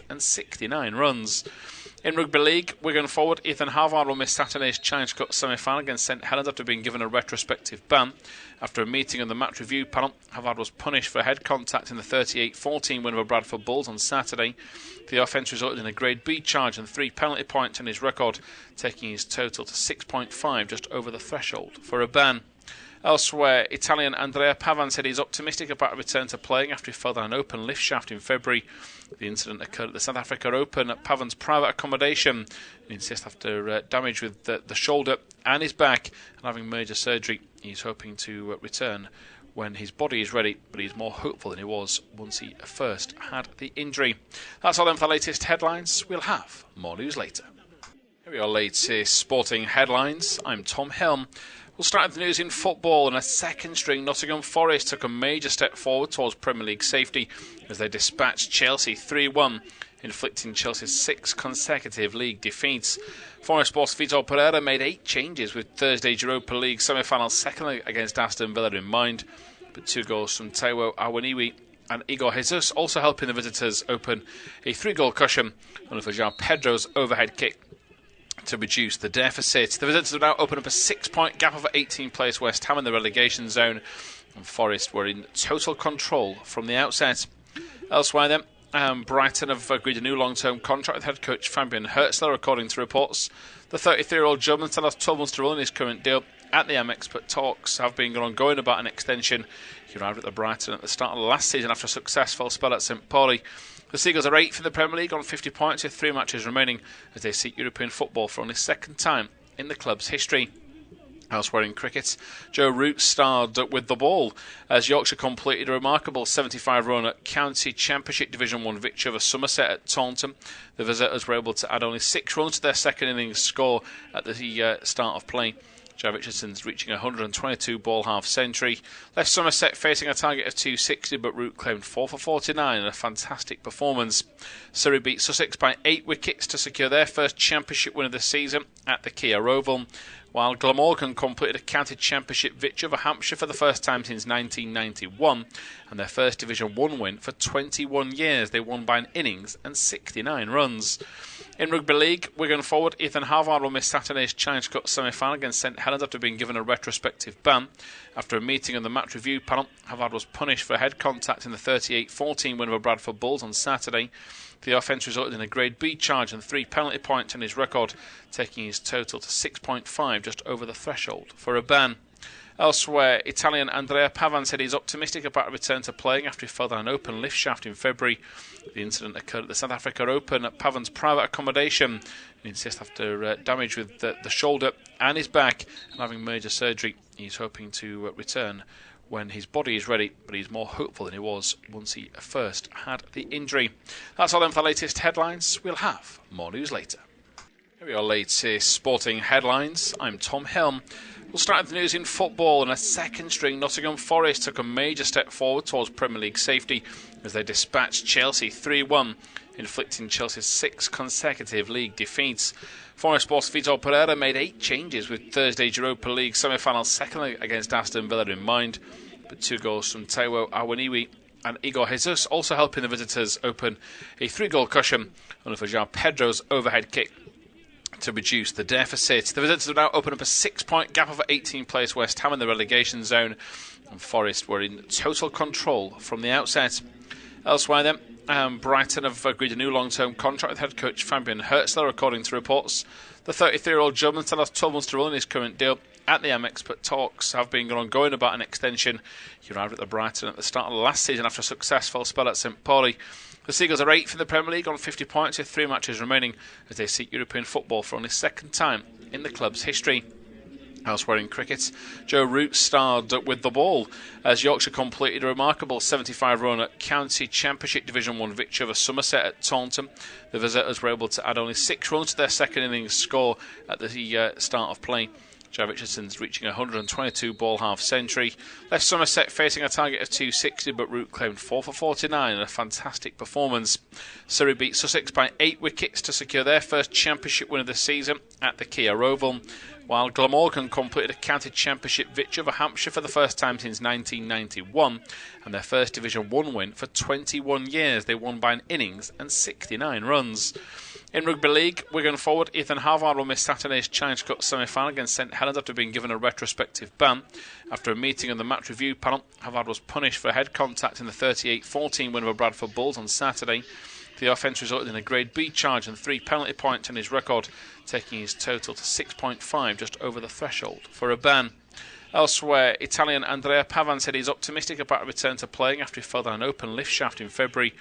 and 69 runs. In Rugby League, we're going forward. Ethan Harvard will miss Saturday's Challenge Cup semi-final against St Helens after being given a retrospective ban. After a meeting of the match review panel, Harvard was punished for head contact in the 38-14 win over Bradford Bulls on Saturday. The offence resulted in a Grade B charge and 3 penalty points on his record, taking his total to 6.5, just over the threshold for a ban. Elsewhere, Italian Andrea Pavan said he's optimistic about a return to playing after he fell down an open lift shaft in February. The incident occurred at the South Africa Open at Pavan's private accommodation. He insists after damage with the shoulder and his back and having major surgery, he's hoping to return when his body is ready, but he's more hopeful than he was once he first had the injury. That's all then for the latest headlines. We'll have more news later. Here we are, latest sporting headlines. I'm Tom Helm. We'll start with the news in football, and a second-string Nottingham Forest took a major step forward towards Premier League safety as they dispatched Chelsea 3-1, inflicting Chelsea's 6 consecutive league defeats. Forest boss Vitor Pereira made 8 changes with Thursday's Europa League semi-final second against Aston Villa in mind, but 2 goals from Taiwo Awoniyi and Igor Jesus also helping the visitors open a 3-goal cushion on João Pedro's overhead kick to reduce the deficit. The visitors have now opened up a 6-point gap over 18th place West Ham in the relegation zone, and Forest were in total control from the outset. Elsewhere then, Brighton have agreed a new long-term contract with head coach Fabian Hertzler, according to reports. The 33-year-old German still has 12 months to run in his current deal at the Amex, but talks have been ongoing about an extension. He arrived at the Brighton at the start of last season after a successful spell at St Pauli. The Seagulls are 8th in the Premier League on 50 points with 3 matches remaining as they seek European football for only second time in the club's history. Elsewhere in cricket, Joe Root starred with the ball as Yorkshire completed a remarkable 75-run at County Championship Division 1 victory over Somerset at Taunton. The visitors were able to add only 6 runs to their second innings score at the start of play. Jack Richardson's reaching a 122 ball half century. Left Somerset facing a target of 260, but Root claimed 4 for 49 in a fantastic performance. Surrey beat Sussex by 8 wickets to secure their first championship win of the season at the Kia Oval, while Glamorgan completed a county championship victory over Hampshire for the first time since 1991 and their first Division 1 win for 21 years. They won by an innings and 69 runs. In Rugby League, we're going forward. Ethan Harvard will miss Saturday's Challenge Cup semi-final against St Helens after being given a retrospective ban. After a meeting of the match review panel, Harvard was punished for head contact in the 38-14 win over Bradford Bulls on Saturday. The offence resulted in a Grade B charge and 3 penalty points on his record, taking his total to 6.5, just over the threshold for a ban. Elsewhere, Italian Andrea Pavan said he's optimistic about a return to playing after he fell down an open lift shaft in February. The incident occurred at the South Africa Open at Pavan's private accommodation. He insists after damage with the shoulder and his back and having major surgery, he's hoping to return when his body is ready, but he's more hopeful than he was once he first had the injury. That's all then for the latest headlines. We'll have more news later. Here we are, latest sporting headlines. I'm Tom Helm. We'll start with the news in football, and a second-string Nottingham Forest took a major step forward towards Premier League safety as they dispatched Chelsea 3-1, inflicting Chelsea's 6 consecutive league defeats. Forest boss Vitor Pereira made 8 changes with Thursday's Europa League semi-final second against Aston Villa in mind, but 2 goals from Taiwo Awoniyi and Igor Jesus also helping the visitors open a 3-goal cushion on João Pedro's overhead kick to reduce the deficit. The visitors have now opened up a 6-point gap over 18th place West Ham in the relegation zone, and Forest were in total control from the outset. Elsewhere then, Brighton have agreed a new long-term contract with head coach Fabian Hertzler, according to reports. The 33-year-old German still has 12 months to run in his current deal at the Amex, but talks have been ongoing about an extension. He arrived at the Brighton at the start of last season after a successful spell at St Pauli. The Seagulls are 8th in the Premier League on 50 points with 3 matches remaining as they seek European football for only second time in the club's history. Elsewhere in cricket, Joe Root starred with the ball as Yorkshire completed a remarkable 75-run at County Championship Division 1 victory over Somerset at Taunton. The visitors were able to add only 6 runs to their second innings score at the start of play. Jack Richardson's reaching a 122 ball half century. Left Somerset facing a target of 260, but Root claimed 4 for 49 in a fantastic performance. Surrey beat Sussex by 8 wickets to secure their first championship win of the season at the Kia Oval, while Glamorgan completed a county championship victory over Hampshire for the first time since 1991 and their first Division 1 win for 21 years. They won by an innings and 69 runs. In Rugby League, Wigan forward Ethan Harvard will miss Saturday's Challenge Cup semi-final against St Helens after being given a retrospective ban. After a meeting of the match review panel, Harvard was punished for head contact in the 38-14 win over Bradford Bulls on Saturday. The offence resulted in a Grade B charge and 3 penalty points on his record, taking his total to 6.5, just over the threshold for a ban. Elsewhere, Italian Andrea Pavan said he's optimistic about a return to playing after he fell down an open lift shaft in February.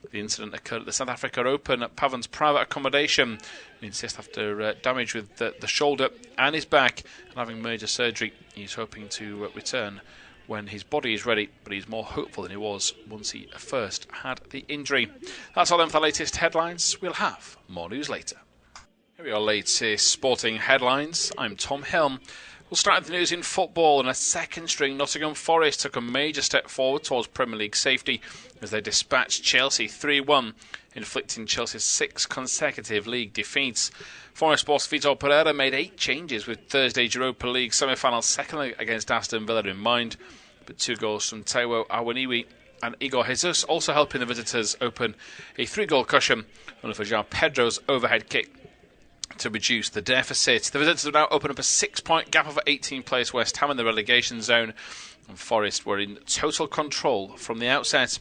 The incident occurred at the South Africa Open at Pavan's private accommodation. He insists after damage with the shoulder and his back and having major surgery, he's hoping to return when his body is ready, but he's more hopeful than he was once he first had the injury. That's all then for the latest headlines. We'll have more news later. Here we are, latest sporting headlines. I'm Tom Helm. We'll start with the news in football, and a second-string Nottingham Forest took a major step forward towards Premier League safety as they dispatched Chelsea 3-1, inflicting Chelsea's 6 consecutive league defeats. Forest boss Vitor Pereira made 8 changes with Thursday's Europa League semi-final second against Aston Villa in mind, but 2 goals from Taiwo Awoniyi and Igor Jesus also helping the visitors open a 3-goal cushion, one for João Pedro's overhead kick to reduce the deficit. The visitors have now opened up a 6-point gap over 18th place West Ham in the relegation zone, and Forest were in total control from the outset.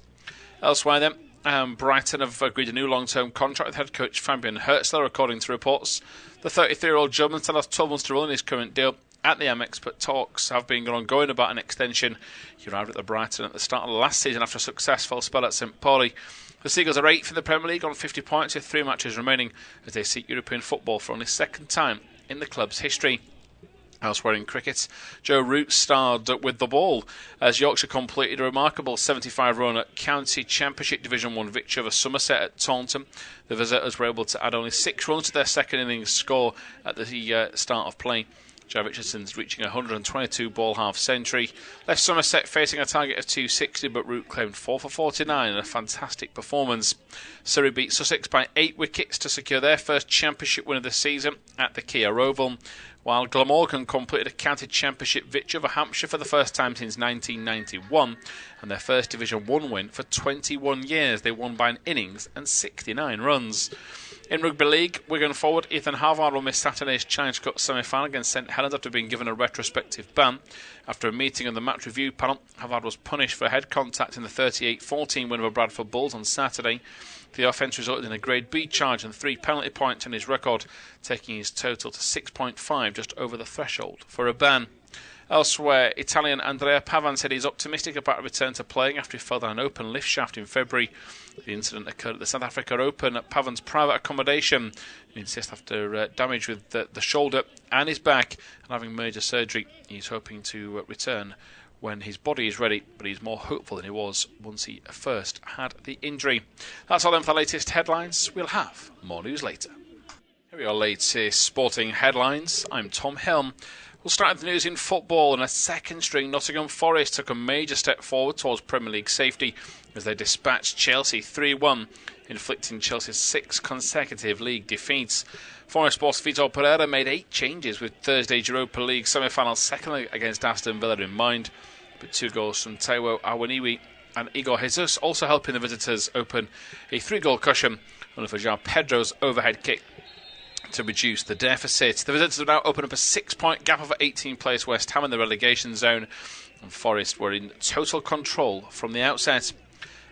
Elsewhere then, Brighton have agreed a new long-term contract with head coach Fabian Hertzler, according to reports. The 33-year-old German still has 12 months to run in his current deal at the Amex, but talks have been ongoing about an extension. He arrived at the Brighton at the start of last season after a successful spell at St Pauli. The Seagulls are 8th in the Premier League on 50 points with 3 matches remaining as they seek European football for only second time in the club's history. Elsewhere in cricket, Joe Root starred with the ball as Yorkshire completed a remarkable 75-run at County Championship Division 1 victory over Somerset at Taunton. The visitors were able to add only 6 runs to their second innings score at the start of play. Jack Richardson's reaching a 122 ball half century. Left Somerset facing a target of 260, but Root claimed 4 for 49 in a fantastic performance. Surrey beat Sussex by 8 wickets to secure their first championship win of the season at the Kia Oval, while Glamorgan completed a county championship victory over Hampshire for the first time since 1991 and their first Division 1 win for 21 years. They won by an innings and 69 runs. In Rugby League, Wigan forward Ethan Harvard will miss Saturday's Challenge Cup semi-final against St Helens after being given a retrospective ban. After a meeting of the match review panel, Harvard was punished for head contact in the 38-14 win over Bradford Bulls on Saturday. The offence resulted in a Grade B charge and 3 penalty points on his record, taking his total to 6.5, just over the threshold for a ban. Elsewhere, Italian Andrea Pavan said he's optimistic about a return to playing after he fell down an open lift shaft in February. The incident occurred at the South Africa Open at Pavan's private accommodation. He insists after damage with the shoulder and his back and having major surgery, he's hoping to return when his body is ready, but he's more hopeful than he was once he first had the injury. That's all then for the latest headlines. We'll have more news later. Here we are, latest sporting headlines. I'm Tom Helm. We'll start with the news in football, and a second-string Nottingham Forest took a major step forward towards Premier League safety as they dispatched Chelsea 3-1, inflicting Chelsea's 6 consecutive league defeats. Forest boss Vitor Pereira made 8 changes with Thursday's Europa League semi-final second against Aston Villa in mind, but 2 goals from Taiwo Awoniyi and Igor Jesus also helping the visitors open a 3-goal cushion, one for João Pedro's overhead kick to reduce the deficit. The visitors have now opened up a 6-point gap over 18th place West Ham in the relegation zone, and Forest were in total control from the outset.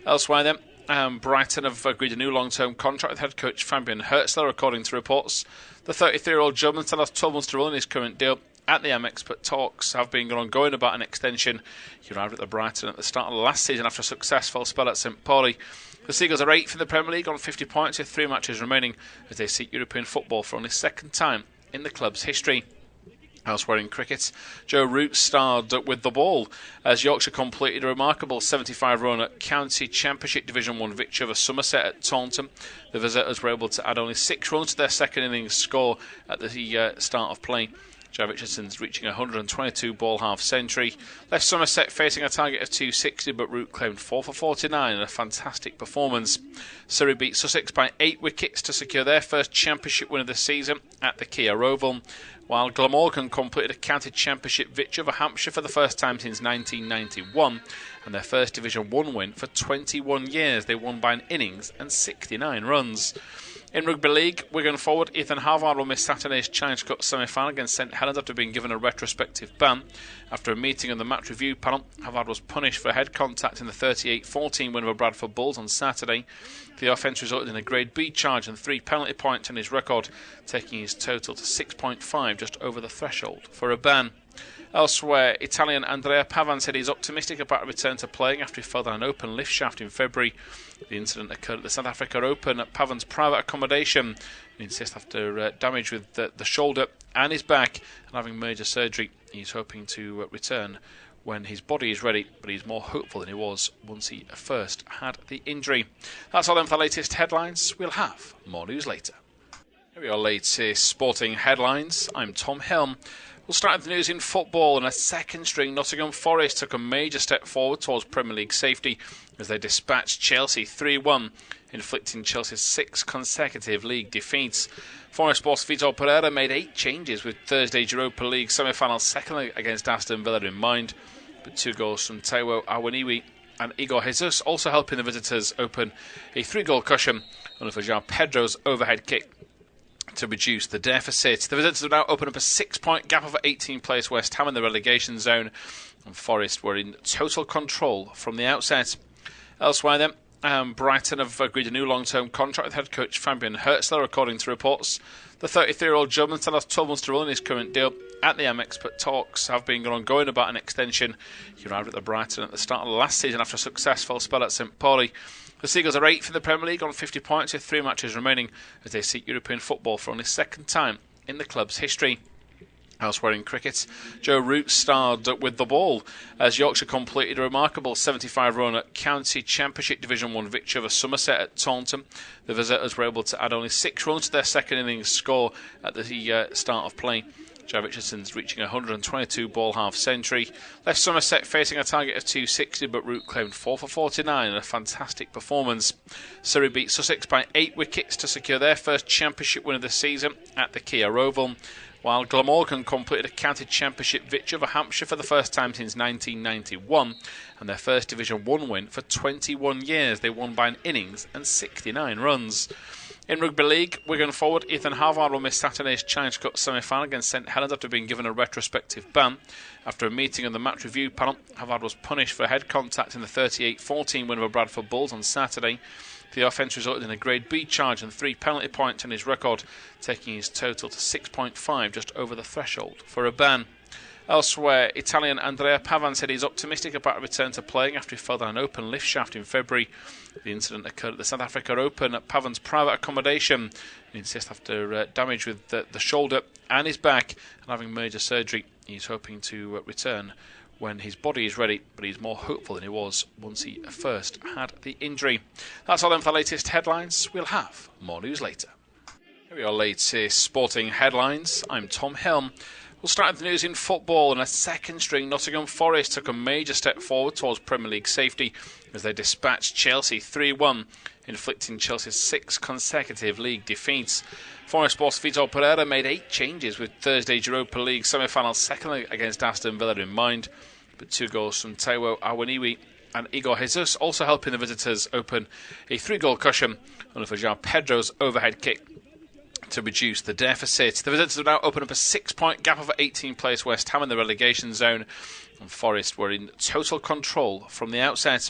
Elsewhere then, Brighton have agreed a new long-term contract with head coach Fabian Hertzler, according to reports. The 33-year-old German still has 12 months to run in his current deal at the Amex, but talks have been ongoing about an extension. He arrived at the Brighton at the start of last season after a successful spell at St Pauli. The Seagulls are 8th in the Premier League on 50 points with 3 matches remaining as they seek European football for only second time in the club's history. Elsewhere in cricket, Joe Root starred with the ball as Yorkshire completed a remarkable 75-run at County Championship Division 1 victory over Somerset at Taunton. The visitors were able to add only 6 runs to their second innings score at the start of play. Jack Richardson's reaching a 122 ball half century. Left Somerset facing a target of 260, but Root claimed 4 for 49 in a fantastic performance. Surrey beat Sussex by 8 wickets to secure their first championship win of the season at the Kia Oval, while Glamorgan completed a county championship victory over Hampshire for the first time since 1991, and their first Division 1 win for 21 years. They won by an innings and 69 runs. In Rugby League, Wigan forward Ethan Harvard will miss Saturday's Challenge Cup semi-final against St Helens after being given a retrospective ban. After a meeting of the match review panel, Harvard was punished for head contact in the 38-14 win over Bradford Bulls on Saturday. The offence resulted in a Grade B charge and 3 penalty points on his record, taking his total to 6.5, just over the threshold for a ban. Elsewhere, Italian Andrea Pavan said he's optimistic about a return to playing after he fell down an open lift shaft in February. The incident occurred at the South Africa Open at Pavan's private accommodation. He insists after damage with the shoulder and his back and having major surgery, he's hoping to return when his body is ready, but he's more hopeful than he was once he first had the injury. That's all then for the latest headlines. We'll have more news later. Here we are, latest sporting headlines. I'm Tom Helm. We'll start with the news in football, and a second-string Nottingham Forest took a major step forward towards Premier League safety as they dispatched Chelsea 3-1, inflicting Chelsea's 6 consecutive league defeats. Forest boss Vitor Pereira made 8 changes with Thursday's Europa League semi-final second against Aston Villa in mind, but 2 goals from Taiwo Awoniyi and Igor Jesus also helping the visitors open a 3-goal cushion under João Pedro's overhead kick to reduce the deficit. The visitors have now opened up a 6-point gap over 18th place West Ham in the relegation zone, and Forest were in total control from the outset. Elsewhere then, Brighton have agreed a new long-term contract with head coach Fabian Hertzler, according to reports. The 33-year-old German still has 12 months to run in his current deal at the Amex, but talks have been ongoing about an extension. He arrived at the Brighton at the start of last season after a successful spell at St Pauli. The Seagulls are 8th in the Premier League on 50 points with 3 matches remaining as they seek European football for only second time in the club's history. Elsewhere in cricket, Joe Root starred with the ball as Yorkshire completed a remarkable 75-run at County Championship Division 1 victory over Somerset at Taunton. The visitors were able to add only 6 runs to their second innings score at the start of play. Jack Richardson's reaching a 122 ball half century. Left Somerset facing a target of 260, but Root claimed 4 for 49 in a fantastic performance. Surrey beat Sussex by 8 wickets to secure their first championship win of the season at the Kia Oval, while Glamorgan completed a county championship victory over Hampshire for the first time since 1991, and their first Division 1 win for 21 years. They won by an innings and 69 runs. In Rugby League, Wigan forward Ethan Harvard will miss Saturday's Challenge Cup semi-final against St Helens after being given a retrospective ban. After a meeting of the match review panel, Harvard was punished for head contact in the 38-14 win over Bradford Bulls on Saturday. The offence resulted in a Grade B charge and 3 penalty points on his record, taking his total to 6.5, just over the threshold for a ban. Elsewhere, Italian Andrea Pavan said he's optimistic about a return to playing after he fell down an open lift shaft in February. The incident occurred at the South Africa Open at Pavan's private accommodation. He insists after damage with the shoulder and his back and having major surgery, he's hoping to return when his body is ready, but he's more hopeful than he was once he first had the injury. That's all then for the latest headlines. We'll have more news later. Here we are, latest sporting headlines. I'm Tom Helm. We'll start with the news in football, and a second-string Nottingham Forest took a major step forward towards Premier League safety as they dispatched Chelsea 3-1, inflicting Chelsea's 6 consecutive league defeats. Forest boss Vitor Pereira made 8 changes with Thursday's Europa League semi-final second against Aston Villa in mind, but 2 goals from Taiwo Awoniyi and Igor Jesus also helping the visitors open a 3-goal cushion under João Pedro's overhead kick to reduce the deficit. The visitors have now opened up a 6-point gap over 18th place West Ham in the relegation zone, and Forest were in total control from the outset.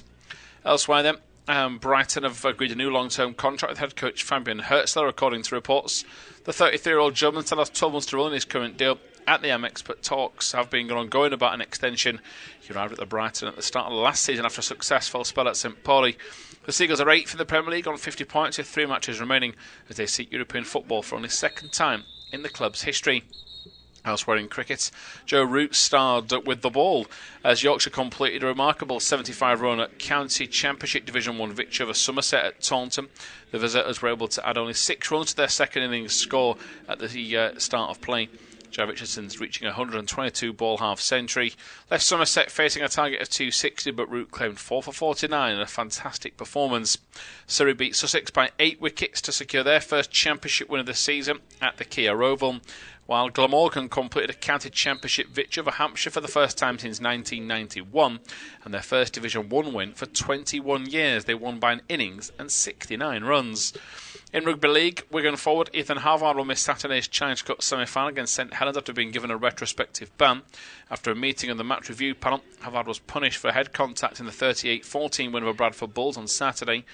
Elsewhere then, Brighton have agreed a new long-term contract with head coach Fabian Hertzler, according to reports. The 33-year-old German still has 12 months to run in his current deal at the Amex, but talks have been ongoing about an extension. He arrived at the Brighton at the start of last season after a successful spell at St Pauli. The Seagulls are 8th in the Premier League on 50 points with 3 matches remaining as they seek European football for only second time in the club's history. Elsewhere in cricket, Joe Root starred with the ball as Yorkshire completed a remarkable 75-run at County Championship Division 1 victory over Somerset at Taunton. The visitors were able to add only 6 runs to their second innings score at the start of play. Jack Richardson's reaching a 122 ball half century. Left Somerset facing a target of 260, but Root claimed 4 for 49 in a fantastic performance. Surrey beat Sussex by 8 wickets to secure their first championship win of the season at the Kia Oval, while Glamorgan completed a county championship victory over Hampshire for the first time since 1991, and their first Division 1 win for 21 years. They won by an innings and 69 runs. In Rugby League, Wigan forward Ethan Harvard will miss Saturday's Challenge Cup semi-final against St Helens after being given a retrospective ban. After a meeting of the match review panel, Harvard was punished for head contact in the 38-14 win over Bradford Bulls on Saturday.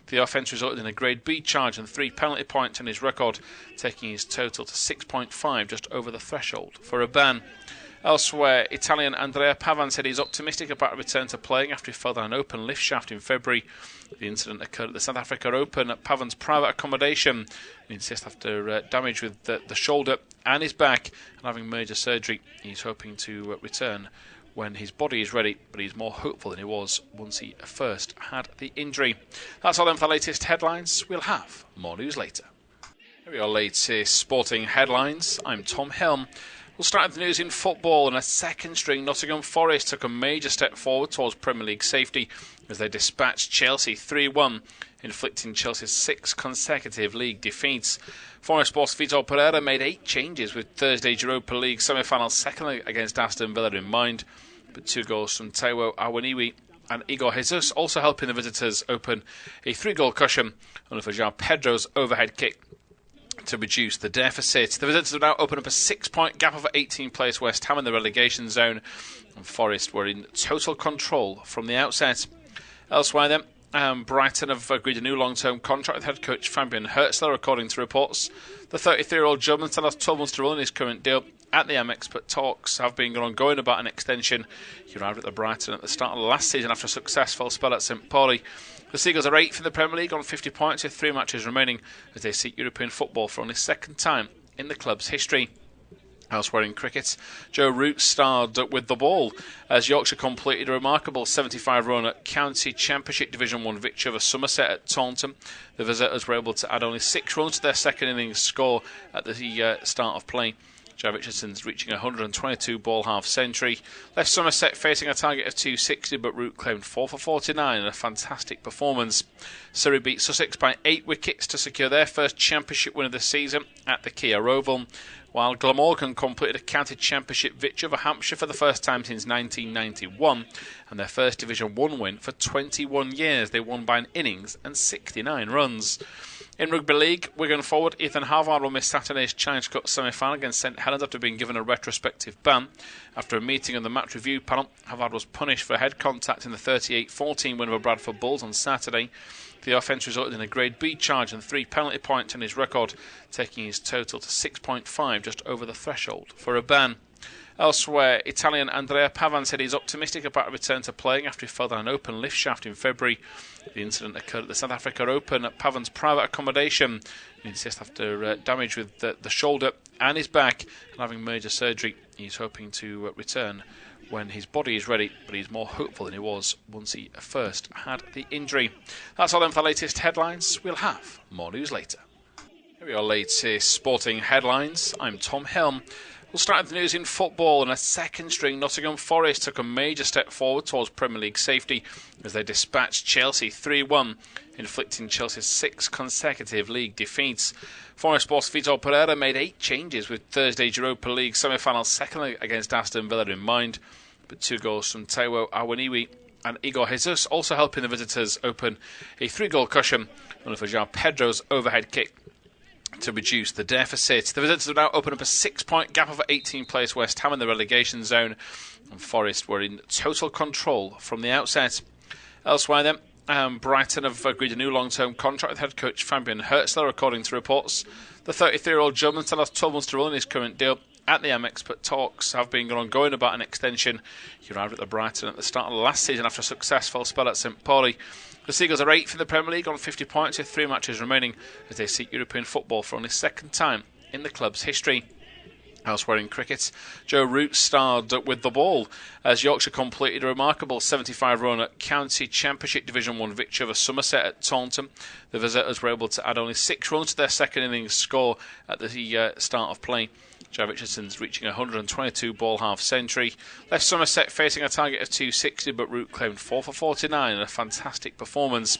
The offence resulted in a Grade B charge and 3 penalty points on his record, taking his total to 6.5, just over the threshold for a ban. Elsewhere, Italian Andrea Pavan said he's optimistic about a return to playing after he fell down an open lift shaft in February. The incident occurred at the South Africa Open at Pavan's private accommodation. He insists after damage with the shoulder and his back and having major surgery, he's hoping to return when his body is ready, but he's more hopeful than he was once he first had the injury. That's all then for the latest headlines. We'll have more news later. Here are your latest sporting headlines. I'm Tom Helm. We'll start with the news in football, and a second-string Nottingham Forest took a major step forward towards Premier League safety as they dispatched Chelsea 3-1, inflicting Chelsea's 6 consecutive league defeats. Forest boss Vitor Pereira made 8 changes with Thursday's Europa League semi-final second against Aston Villa in mind, but 2 goals from Taiwo Awoniyi and Igor Jesus also helping the visitors open a 3-goal cushion under João Pedro's overhead kick to reduce the deficit. The visitors have now opened up a 6-point gap over 18th place West Ham in the relegation zone, and Forest were in total control from the outset. Elsewhere then, Brighton have agreed a new long-term contract with head coach Fabian Hertzler, according to reports. The 33-year-old German still has 12 months to run in his current deal at the Amex, but talks have been ongoing about an extension. He arrived at the Brighton at the start of last season after a successful spell at St Pauli. The Seagulls are 8th in the Premier League on 50 points with 3 matches remaining as they seek European football for only 2nd time in the club's history. Elsewhere in cricket, Joe Root starred with the ball as Yorkshire completed a remarkable 75-run at County Championship Division 1 victory over Somerset at Taunton. The visitors were able to add only 6 runs to their second innings score at the start of play. Jack Richardson's reaching a 122 ball half century. Left Somerset facing a target of 260, but Root claimed 4 for 49 in a fantastic performance. Surrey beat Sussex by 8 wickets to secure their first championship win of the season at the Kia Oval, while Glamorgan completed a county championship victory over Hampshire for the first time since 1991, and their first Division 1 win for 21 years. They won by an innings and 69 runs. In Rugby League, Wigan forward Ethan Harvard will miss Saturday's Challenge Cup semi-final against St Helens after being given a retrospective ban. After a meeting of the match review panel, Harvard was punished for head contact in the 38-14 win over Bradford Bulls on Saturday. The offence resulted in a Grade B charge and 3 penalty points on his record, taking his total to 6.5, just over the threshold for a ban. Elsewhere, Italian Andrea Pavan said he's optimistic about a return to playing after he fell down an open lift shaft in February. The incident occurred at the South Africa Open at Pavan's private accommodation. He insists after damage with the shoulder and his back and having major surgery, he's hoping to return when his body is ready, but he's more hopeful than he was once he first had the injury. That's all then for the latest headlines. We'll have more news later. Here are your latest sporting headlines. I'm Tom Helm. We'll start with the news in football, and a second-string Nottingham Forest took a major step forward towards Premier League safety as they dispatched Chelsea 3-1, inflicting Chelsea's 6 consecutive league defeats. Forest boss Vitor Pereira made 8 changes with Thursday's Europa League semi-final second against Aston Villa in mind, but 2 goals from Taiwo Awoniyi and Igor Jesus also helping the visitors open a 3-goal cushion under João Pedro's overhead kick to reduce the deficit. The visitors have now opened up a 6-point gap over 18th place West Ham in the relegation zone, and Forest were in total control from the outset. Elsewhere then, Brighton have agreed a new long-term contract with head coach Fabian Hertzler, according to reports. The 33-year-old German still has 12 months to run in his current deal at the Amex, but talks have been ongoing about an extension. He arrived at the Brighton at the start of last season after a successful spell at St Pauli. The Seagulls are 8th in the Premier League on 50 points with 3 matches remaining as they seek European football for only 2nd time in the club's history. Elsewhere in cricket, Joe Root starred with the ball as Yorkshire completed a remarkable 75-run County Championship Division 1 victory over Somerset at Taunton. The visitors were able to add only 6 runs to their second innings score at the start of play. Joe Richardson's reaching a 122-ball half-century left Somerset facing a target of 260, but Root claimed 4 for 49 in a fantastic performance.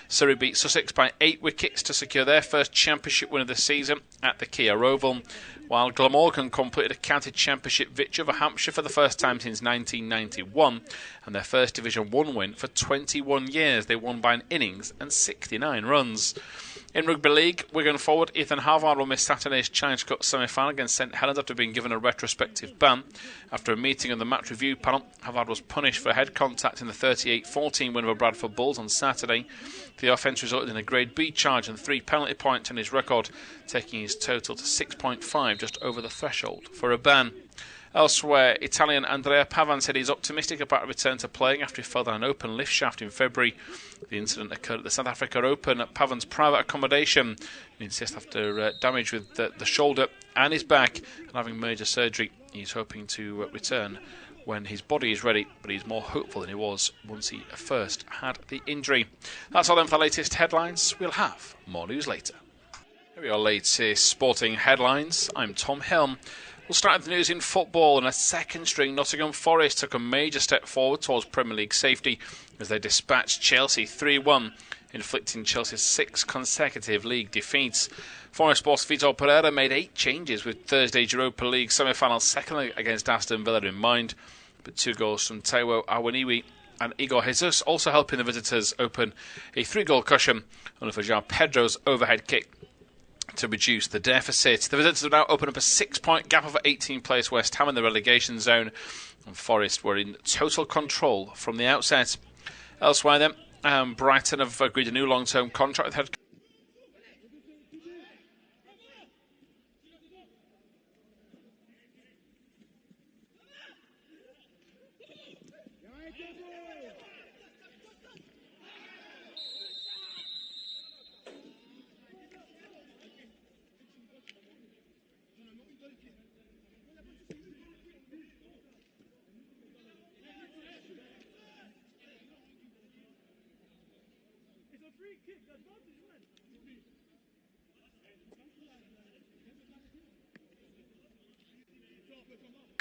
Surrey beat Sussex by 8 wickets to secure their first championship win of the season at the Kia Oval, while Glamorgan completed a county championship victory over Hampshire for the first time since 1991 and their first Division 1 win for 21 years. They won by an innings and 69 runs. In Rugby League, Wigan forward Ethan Harvard will miss Saturday's Challenge Cup semi-final against St Helens after being given a retrospective ban. After a meeting of the match review panel, Harvard was punished for head contact in the 38-14 win over Bradford Bulls on Saturday. The offence resulted in a Grade B charge and 3 penalty points on his record, taking his total to 6.5, just over the threshold for a ban. Elsewhere, Italian Andrea Pavan said he's optimistic about a return to playing after he fell down an open lift shaft in February. The incident occurred at the South Africa Open at Pavan's private accommodation. He insists after damage with the shoulder and his back and having major surgery, he's hoping to return when his body is ready, but he's more hopeful than he was once he first had the injury. That's all then for the latest headlines. We'll have more news later. Here are your latest sporting headlines. I'm Tom Helm. We'll start with the news in football, and a second-string Nottingham Forest took a major step forward towards Premier League safety as they dispatched Chelsea 3-1, inflicting Chelsea's 6 consecutive league defeats. Former Sports' Vitor Pereira made 8 changes with Thursday's Europa League semi-final second leg against Aston Villa in mind, but 2 goals from Taiwo Awoniyi and Igor Jesus also helping the visitors open a 3-goal cushion under for João Pedro's overhead kick to reduce the deficit. The visitors have now opened up a 6-point gap over 18th place West Ham in the relegation zone, and Forest were in total control from the outset. Elsewhere then, Brighton have agreed a new long-term contract with head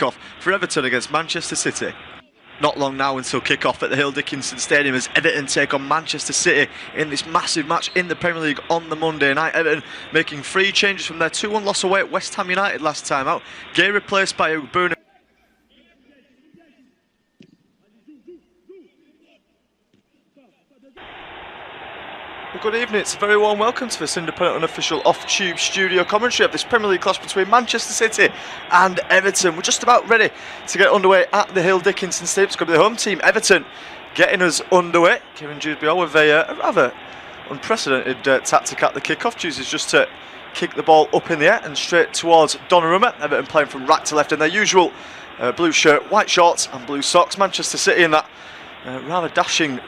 off for Everton against Manchester City. Not long now until kick-off at the Hill Dickinson Stadium as Everton take on Manchester City in this massive match in the Premier League on the Monday night. Everton making 3 changes from their 2-1 loss away at West Ham United last time out. Gay replaced by Ubuna. Well, good evening, it's a very warm welcome to this independent unofficial off-tube studio commentary of this Premier League clash between Manchester City and Everton. We're just about ready to get underway at the Hill Dickinson Stadium. It's going to be the home team, Everton, getting us underway. Kieran Dewsbury with a rather unprecedented tactic at the kick-off. Chooses just to kick the ball up in the air and straight towards Donnarumma. Everton playing from right to left in their usual blue shirt, white shorts and blue socks. Manchester City in that rather dashing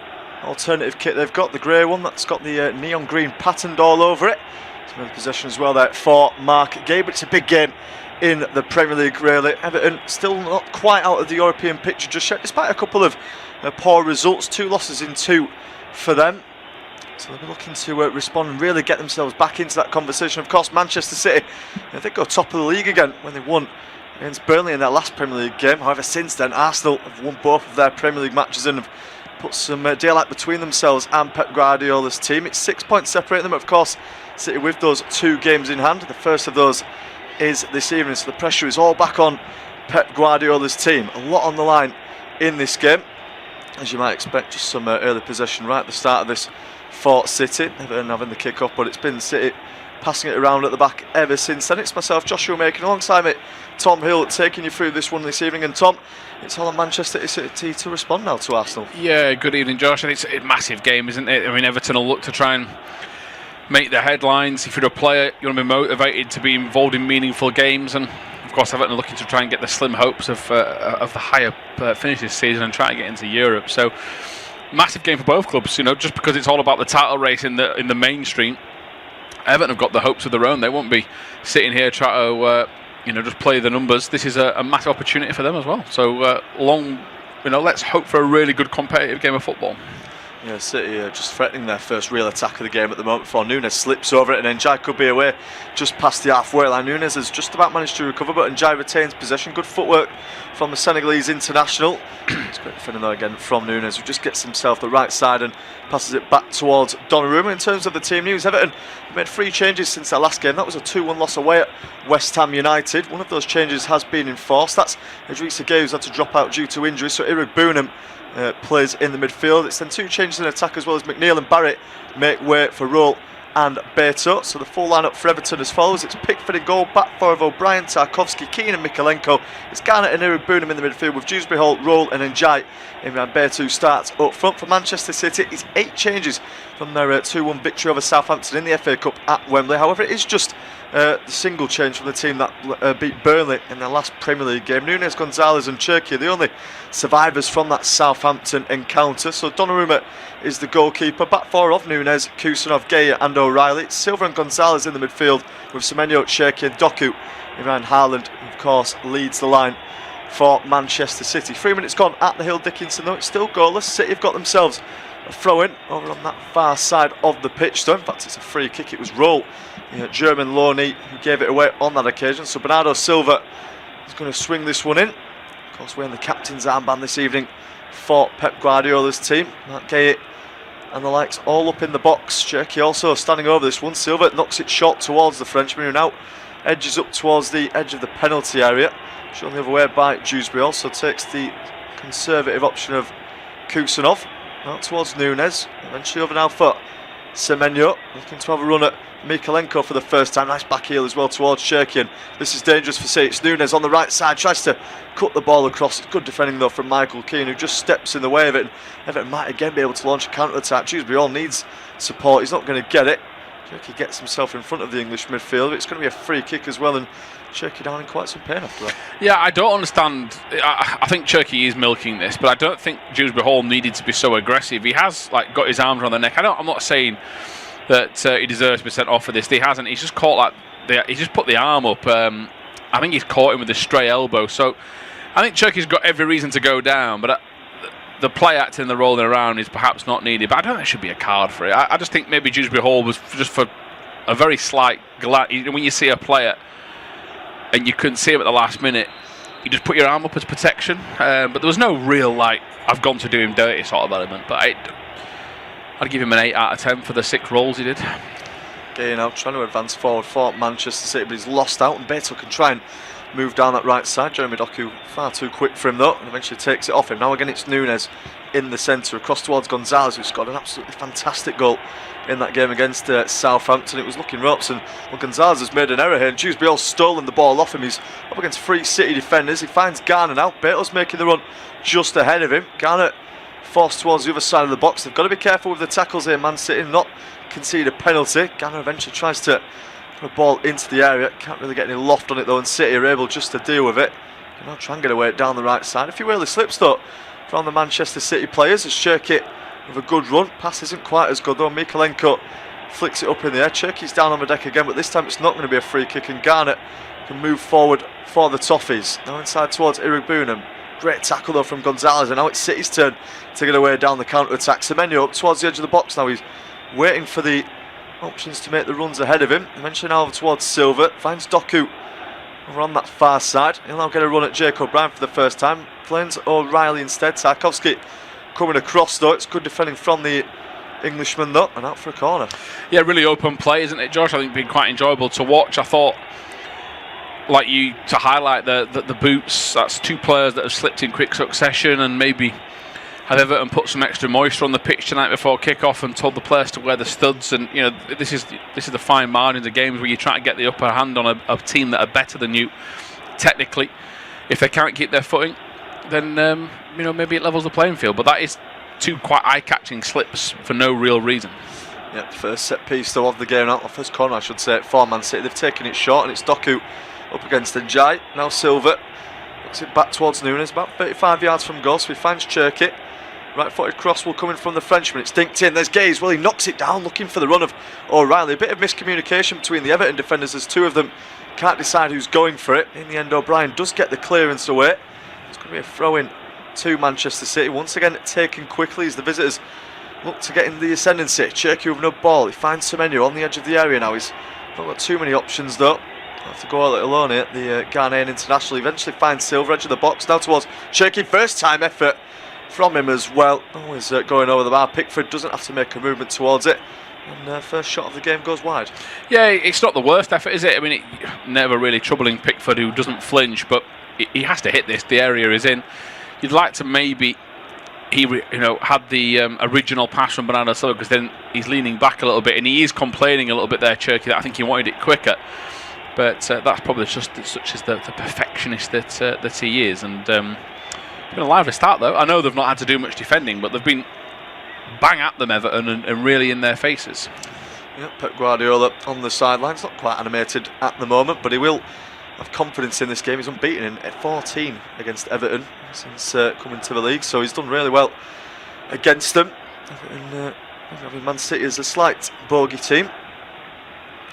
alternative kit they've got, the grey one that's got the neon green patterned all over it. It's another possession as well there for Mark Gay, but it's a big game in the Premier League really. Everton still not quite out of the European picture just yet, despite a couple of poor results, 2 losses in 2 for them. So they'll be looking to respond and really get themselves back into that conversation. Of course, Manchester City, they go top of the league again when they won against Burnley in their last Premier League game. However, since then, Arsenal have won both of their Premier League matches and have put some daylight between themselves and Pep Guardiola's team. It's 6 points separating them, of course. City with those 2 games in hand. The first of those is this evening, so the pressure is all back on Pep Guardiola's team. A lot on the line in this game, as you might expect. Just some early possession right at the start of this for City. Everton having the kick-off, but it's been City passing it around at the back ever since then. It's myself, Joshua Makin, alongside me, Tom Hill, taking you through this one this evening. And Tom, it's all on Manchester City to respond now to Arsenal. Yeah, good evening, Josh. And it's a massive game, isn't it? I mean, Everton will look to try and make the headlines. If you're a player, you want to be motivated to be involved in meaningful games. And of course, Everton are looking to try and get the slim hopes of the higher finish this season and try to get into Europe. So, massive game for both clubs. You know, just because it's all about the title race in the mainstream. Everton have got the hopes of their own. They won't be sitting here trying to just play the numbers. This is a massive opportunity for them as well. So let's hope for a really good competitive game of football. Yeah, City just threatening their first real attack of the game at the moment before Nunes slips over it, and Njai could be away just past the halfway line. Nunes has just about managed to recover, but Njai retains possession. Good footwork from the Senegalese international. It's great defending though again from Nunes, who just gets himself the right side and passes it back towards Donnarumma. In terms of the team news, Everton made 3 changes since their last game. That was a 2-1 loss away at West Ham United. One of those changes has been enforced. That's Idrissa Gueye, who's had to drop out due to injury, so Irugbunam plays in the midfield. It's then 2 changes in attack as well, as McNeil and Barrett make way for Roll and Beto. So the full lineup for Everton as follows: it's Pickford in goal, back 4 of O'Brien, Tarkowski, Keane and Mikalenko. It's Garnett and Irugbunam in the midfield with Dewsbury Hall, Roll and Njai. Imran Beto starts up front. For Manchester City, it's 8 changes from their 2-1 victory over Southampton in the FA Cup at Wembley. However, it is just the single change from the team that beat Burnley in their last Premier League game. Nunes, Gonzalez and Cherki are the only survivors from that Southampton encounter. So Donnarumma is the goalkeeper. Back 4 of Nunes, Kusanov, Gueye and O'Reilly. It's Silva and Gonzalez in the midfield with Semenyo, Cherki and Doku. Ivan Haaland, of course, leads the line for Manchester City. 3 minutes gone at the Hill Dickinson though. It's still goalless. City have got themselves a throw-in over on that far side of the pitch though. In fact, it's a free kick. It was Roll, the German loanee, who gave it away on that occasion. So Bernardo Silva is going to swing this one in. Of course, wearing the captain's armband this evening for Pep Guardiola's team. Matt Gueye and the likes all up in the box. Cherki also standing over this one. Silva knocks it short towards the Frenchman, who now edges up towards the edge of the penalty area. Shown the other way by Dewsbury. Also takes the conservative option of Kusanov. Out towards Nunes. Eventually over now for Semenyo. Looking to have a run at Mikalenko for the first time. Nice back heel as well towards Cherki. This is dangerous for City. It's Nunes on the right side. Tries to cut the ball across. Good defending though from Michael Keane, who just steps in the way of it. And Everton might again be able to launch a counter-attack. Dewsbury all needs support. He's not going to get it. Cherki gets himself in front of the English midfield. It's going to be a free kick as well, and Cherki down in quite some pain after that. Yeah, I don't understand. I think Cherki is milking this, but I don't think Dewsbury Hall needed to be so aggressive. He has got his arms around the neck. I'm not saying that he deserves to be sent off for this. He hasn't. He's just caught he just put the arm up. I think he's caught him with a stray elbow. So I think Cherki's got every reason to go down, but the play acting, the rolling around is perhaps not needed. But I don't think there should be a card for it. I just think maybe Dewsbury Hall was just for a very slight when you see a player and you couldn't see him at the last minute, you just put your arm up as protection. But there was no real I've gone to do him dirty sort of element. But I'd give him an 8 out of 10 for the 6 rolls he did. Gueye now trying to advance forward for Manchester City, but he's lost out, and Beto can try and move down that right side. Jeremy Doku far too quick for him though, and eventually takes it off him. Now again it's Nunes in the centre, across towards Gonzalez, who scored an absolutely fantastic goal in that game against Southampton. It was looking ropes, and Gonzalez has made an error here, and Dewsbury all stolen the ball off him. He's up against 3 City defenders. He finds Garner now. Beto's making the run just ahead of him. Garner forced towards the other side of the box. They've got to be careful with the tackles here, Man City, not concede a penalty. Garner eventually tries to put a ball into the area. Can't really get any loft on it though, and City are able just to deal with it. Can now try and get away down the right side. A few early slips though from the Manchester City players as Cherki with a good run. Pass isn't quite as good though. Mikalenko flicks it up in the air. Cherki's down on the deck again, but this time it's not going to be a free kick, and Garnett can move forward for the Toffees. Now inside towards Irugbunam. Great tackle though from Gonzalez, and now it's City's turn to get away down the counter-attack. Semenyo up towards the edge of the box now. He's waiting for the options to make the runs ahead of him. Eventually now over towards Silva. Finds Doku over on that far side. He'll now get a run at Jake O'Brien for the first time. Plains O'Reilly instead. Tarkowski coming across though. It's good defending from the Englishman though, and out for a corner. Yeah, really open play, isn't it, Josh? I think it's been quite enjoyable to watch. I thought, to highlight the boots, that's 2 players that have slipped in quick succession, and maybe have Everton put some extra moisture on the pitch tonight before kick-off and told the players to wear the studs. And this is the fine margins of games where you try to get the upper hand on a team that are better than you technically. If they can't keep their footing, then maybe it levels the playing field. But that is 2 quite eye-catching slips for no real reason. Yeah, first set piece though of the game, out the first corner I should say, for Man City. They've taken it short, and it's Doku up against Njai. Now Silva looks it back towards Nunes, about 35 yards from goal, so he finds Cherki. Right-footed cross will come in from the Frenchman. It's dinked in. There's Gaze. Well, he knocks it down, looking for the run of O'Reilly. A bit of miscommunication between the Everton defenders as two of them can't decide who's going for it. In the end, O'Brien does get the clearance away. It's going to be a throw-in to Manchester City. Once again, taken quickly as the visitors look to get in the ascendancy. Cherky with no ball. He finds Semenyo on the edge of the area now. He's not got too many options, though. Have to go a little alone here. The Ghanaian international eventually finds Silver, edge of the box. Now towards Cherky. First-time effort from him as well. Always going over the bar. Pickford doesn't have to make a movement towards it. And first shot of the game goes wide. Yeah, it's not the worst effort, is it? I mean, never really troubling Pickford, who doesn't flinch, but he has to hit this. The area is in. You'd like to maybe had the original pass from Bernardo Silva, because then he's leaning back a little bit, and he is complaining a little bit there, Cherky, that I think he wanted it quicker. But that's probably just such as the perfectionist that he is. And it's been a lively start, though. I know they've not had to do much defending, but they've been bang at them, Everton, and really in their faces. Yeah, Pep Guardiola on the sidelines, not quite animated at the moment, but he will have confidence in this game. He's unbeaten in 14 against Everton since coming to the league, so he's done really well against them. Everton, Man City is a slight bogey team.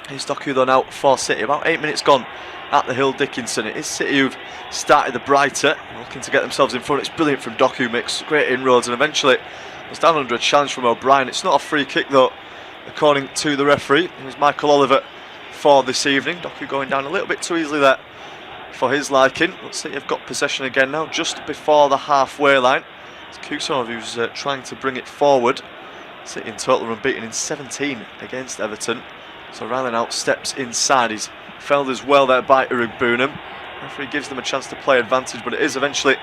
Here's Doku though now for City. About 8 minutes gone at the Hill Dickinson. It is City who've started the brighter, looking to get themselves in front. It's brilliant from Doku, makes great inroads, and eventually was down under a challenge from O'Brien. It's not a free kick though, according to the referee. It was Michael Oliver for this evening. Doku going down a little bit too easily there for his liking. Let's see, they've got possession again now, just before the halfway line. It's Kusanov who's trying to bring it forward. City in total unbeaten in 17 against Everton. So Riley now steps inside. He's felled as well there by Irugbunam. Referee gives them a chance to play advantage, but it is eventually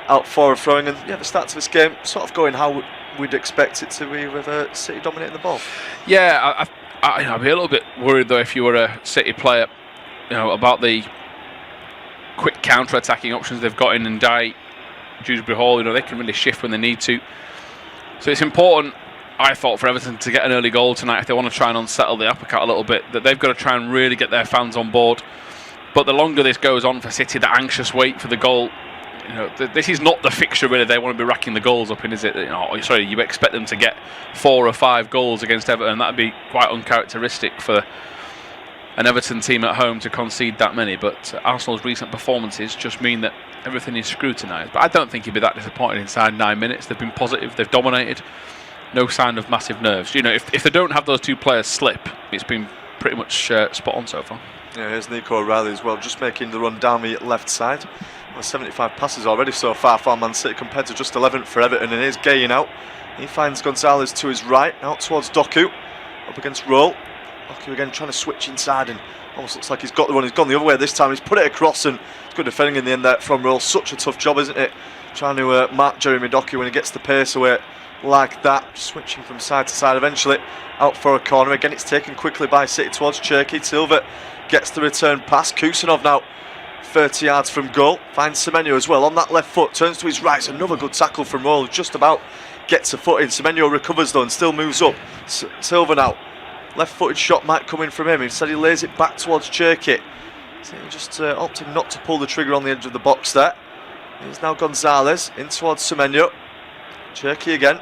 out for a throwing. And yeah, the start to this game sort of going how we'd expect it to be, with City dominating the ball. Yeah, I'd be a little bit worried though if you were a City player, about the quick counter-attacking options they've got in Ndai, Dewsbury Hall. They can really shift when they need to. So it's important, I thought, for Everton to get an early goal tonight if they want to try and unsettle the uppercut a little bit. That they've got to try and really get their fans on board. But the longer this goes on for City, the anxious wait for the goal. This is not the fixture really they want to be racking the goals up in, is it? You expect them to get 4 or 5 goals against Everton. That'd be quite uncharacteristic for an Everton team at home to concede that many. But Arsenal's recent performances just mean that everything is scrutinised. But I don't think he'd be that disappointed inside 9 minutes. They've been positive. They've dominated. No sign of massive nerves. If they don't have those two players slip, it's been pretty much spot on so far. Yeah, here's Nico O'Reilly as well, just making the run down the left side. 75 passes already so far for Man City compared to just 11 for Everton, and here's Gay out. He finds Gonzalez to his right, out towards Doku, up against Roll. Doku again trying to switch inside, and almost looks like he's got the one. He's gone the other way this time. He's put it across, and it's good defending in the end there from Roll. Such a tough job, isn't it? Trying to mark Jeremy Doku when he gets the pace away like that. Switching from side to side, eventually out for a corner. Again, it's taken quickly by City towards Cherky. Silva gets the return pass. Kusanov now 30 yards from goal. Finds Semenyo as well on that left foot. Turns to his right. It's another good tackle from Roll. Just about gets a foot in. Semenyo recovers though and still moves up. Silva now. Left-footed shot might come in from him. Instead he lays it back towards Cherky. So he just opting not to pull the trigger on the edge of the box there. Here's now Gonzalez in towards Semenyo. Cherky again.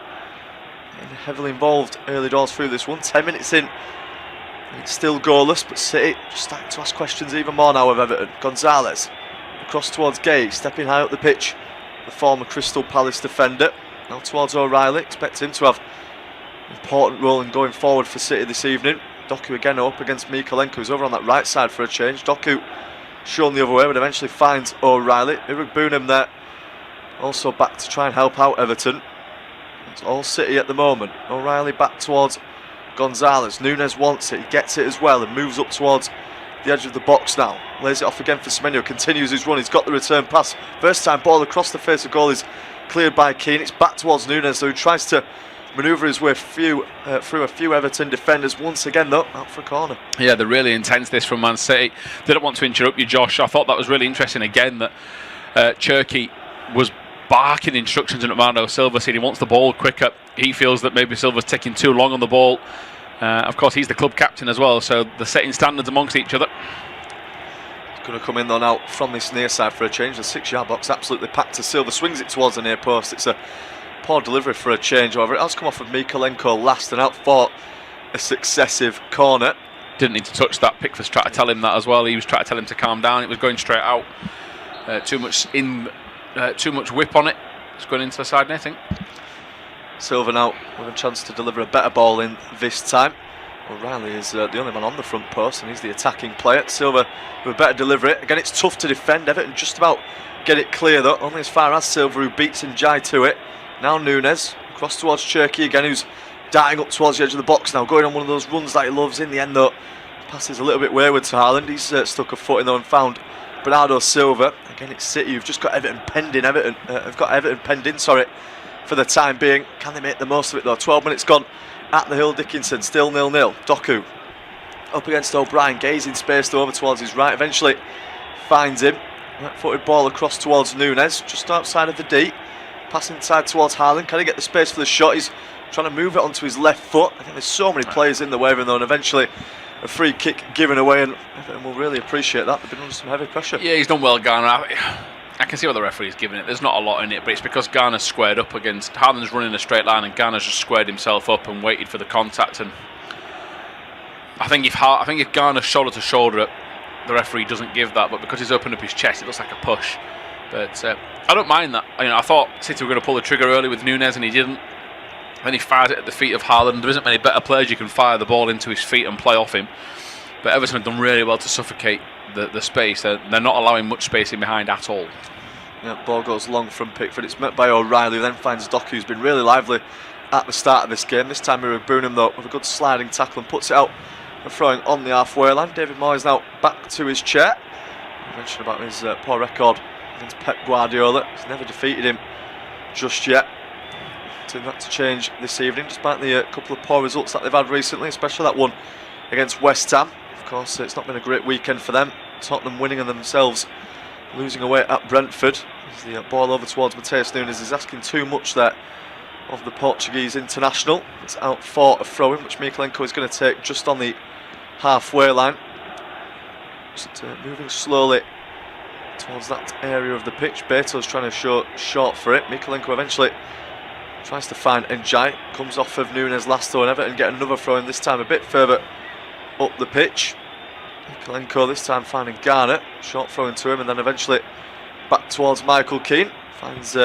And heavily involved early doors through this one. 10 minutes in. It's still goalless, but City just starting to ask questions even more now of Everton. Gonzalez across towards Gay, stepping high up the pitch. The former Crystal Palace defender. Now towards O'Reilly. Expect him to have an important role in going forward for City this evening. Doku again up against Mikalenko, who's over on that right side for a change. Doku shown the other way, but eventually finds O'Reilly. Irugbunam there, also back to try and help out Everton. It's all City at the moment. O'Reilly back towards Gonzalez. Núñez wants it, he gets it as well and moves up towards the edge of the box now. Lays it off again for Semenyo, continues his run, he's got the return pass. First time ball across the face of goal is cleared by Keane. It's back towards Núñez, who tries to manoeuvre his way through a few Everton defenders. Once again though, out for a corner. Yeah, they're really intense this from Man City. They don't want to interrupt you, Josh. I thought that was really interesting again that Cherky was barking instructions at Bernardo Silva, saying he wants the ball quicker. He feels that maybe Silva's taking too long on the ball. Of course, he's the club captain as well, so they're setting standards amongst each other. He's going to come in though now from this near side for a change. The 6-yard box absolutely packed to Silva. Swings it towards the near post. It's a Poor delivery for a change, however. It has come off of Mykolenko last and out for a successive corner. Didn't need to touch that. Pickford's trying to tell him that as well. He was trying to tell him to calm down. It was going straight out. Too much whip on it. It's going into the side netting. Silva now with a chance to deliver a better ball in this time. O'Reilly is the only man on the front post, and he's the attacking player. Silva with a better delivery. Again, it's tough to defend. Everton just about get it clear though. Only as far as Silva, who beats Njai to it. Now Nunes across towards Cherki again, who's darting up towards the edge of the box now, going on one of those runs that he loves. In the end though, pass is a little bit wayward to Haaland. He's stuck a foot in though and found Bernardo Silva. Again, it's City who've just got Everton pending. Have got Everton pending, for the time being. Can they make the most of it though? 12 minutes gone at the Hill Dickinson, still 0-0. Doku up against O'Brien, gazing space though over towards his right. Eventually finds him. Right-footed ball across towards Nunes, just outside of the D. Passing inside towards Haaland. Can he get the space for the shot? He's trying to move it onto his left foot. I think there's so many players in the way, even though, and eventually a free kick given away, and Everton will really appreciate that. They've been under some heavy pressure. Yeah, he's done well, Garner. I can see what the referee's giving it. There's not a lot in it, but it's because Garner's squared up against Haaland's running a straight line, and Garner's just squared himself up and waited for the contact. And I think if Garner's shoulder to shoulder, the referee doesn't give that, but because he's opened up his chest, it looks like a push. But I don't mind that. I thought City were going to pull the trigger early with Nunes, and he didn't. Then he fired it at the feet of Haaland. There isn't many better players you can fire the ball into his feet and play off him. But Everton have done really well to suffocate the space. They're not allowing much space in behind at all. Yeah, ball goes long from Pickford. It's met by O'Reilly, who then finds Doku, who's been really lively at the start of this game. This time Irugbunim though with a good sliding tackle and puts it out and throwing on the halfway line. David Moyes now back to his chair. I mentioned about his poor record against Pep Guardiola. He's never defeated him just yet. That to change this evening, despite the couple of poor results that they've had recently, especially that one against West Ham. Of course, it's not been a great weekend for them. Tottenham winning and themselves losing away at Brentford. As the ball over towards Mateus Nunes is asking too much there of the Portuguese international. It's out for a throw-in, which Mykolenko is going to take just on the halfway line. Just moving slowly towards that area of the pitch. Beto's trying to show short for it. Mykolenko eventually tries to find Njai, comes off of Nunes last throw, and Everton get another throw in, this time a bit further up the pitch. Mykolenko this time finding Garner, short throw into him, and then eventually back towards Michael Keane. Finds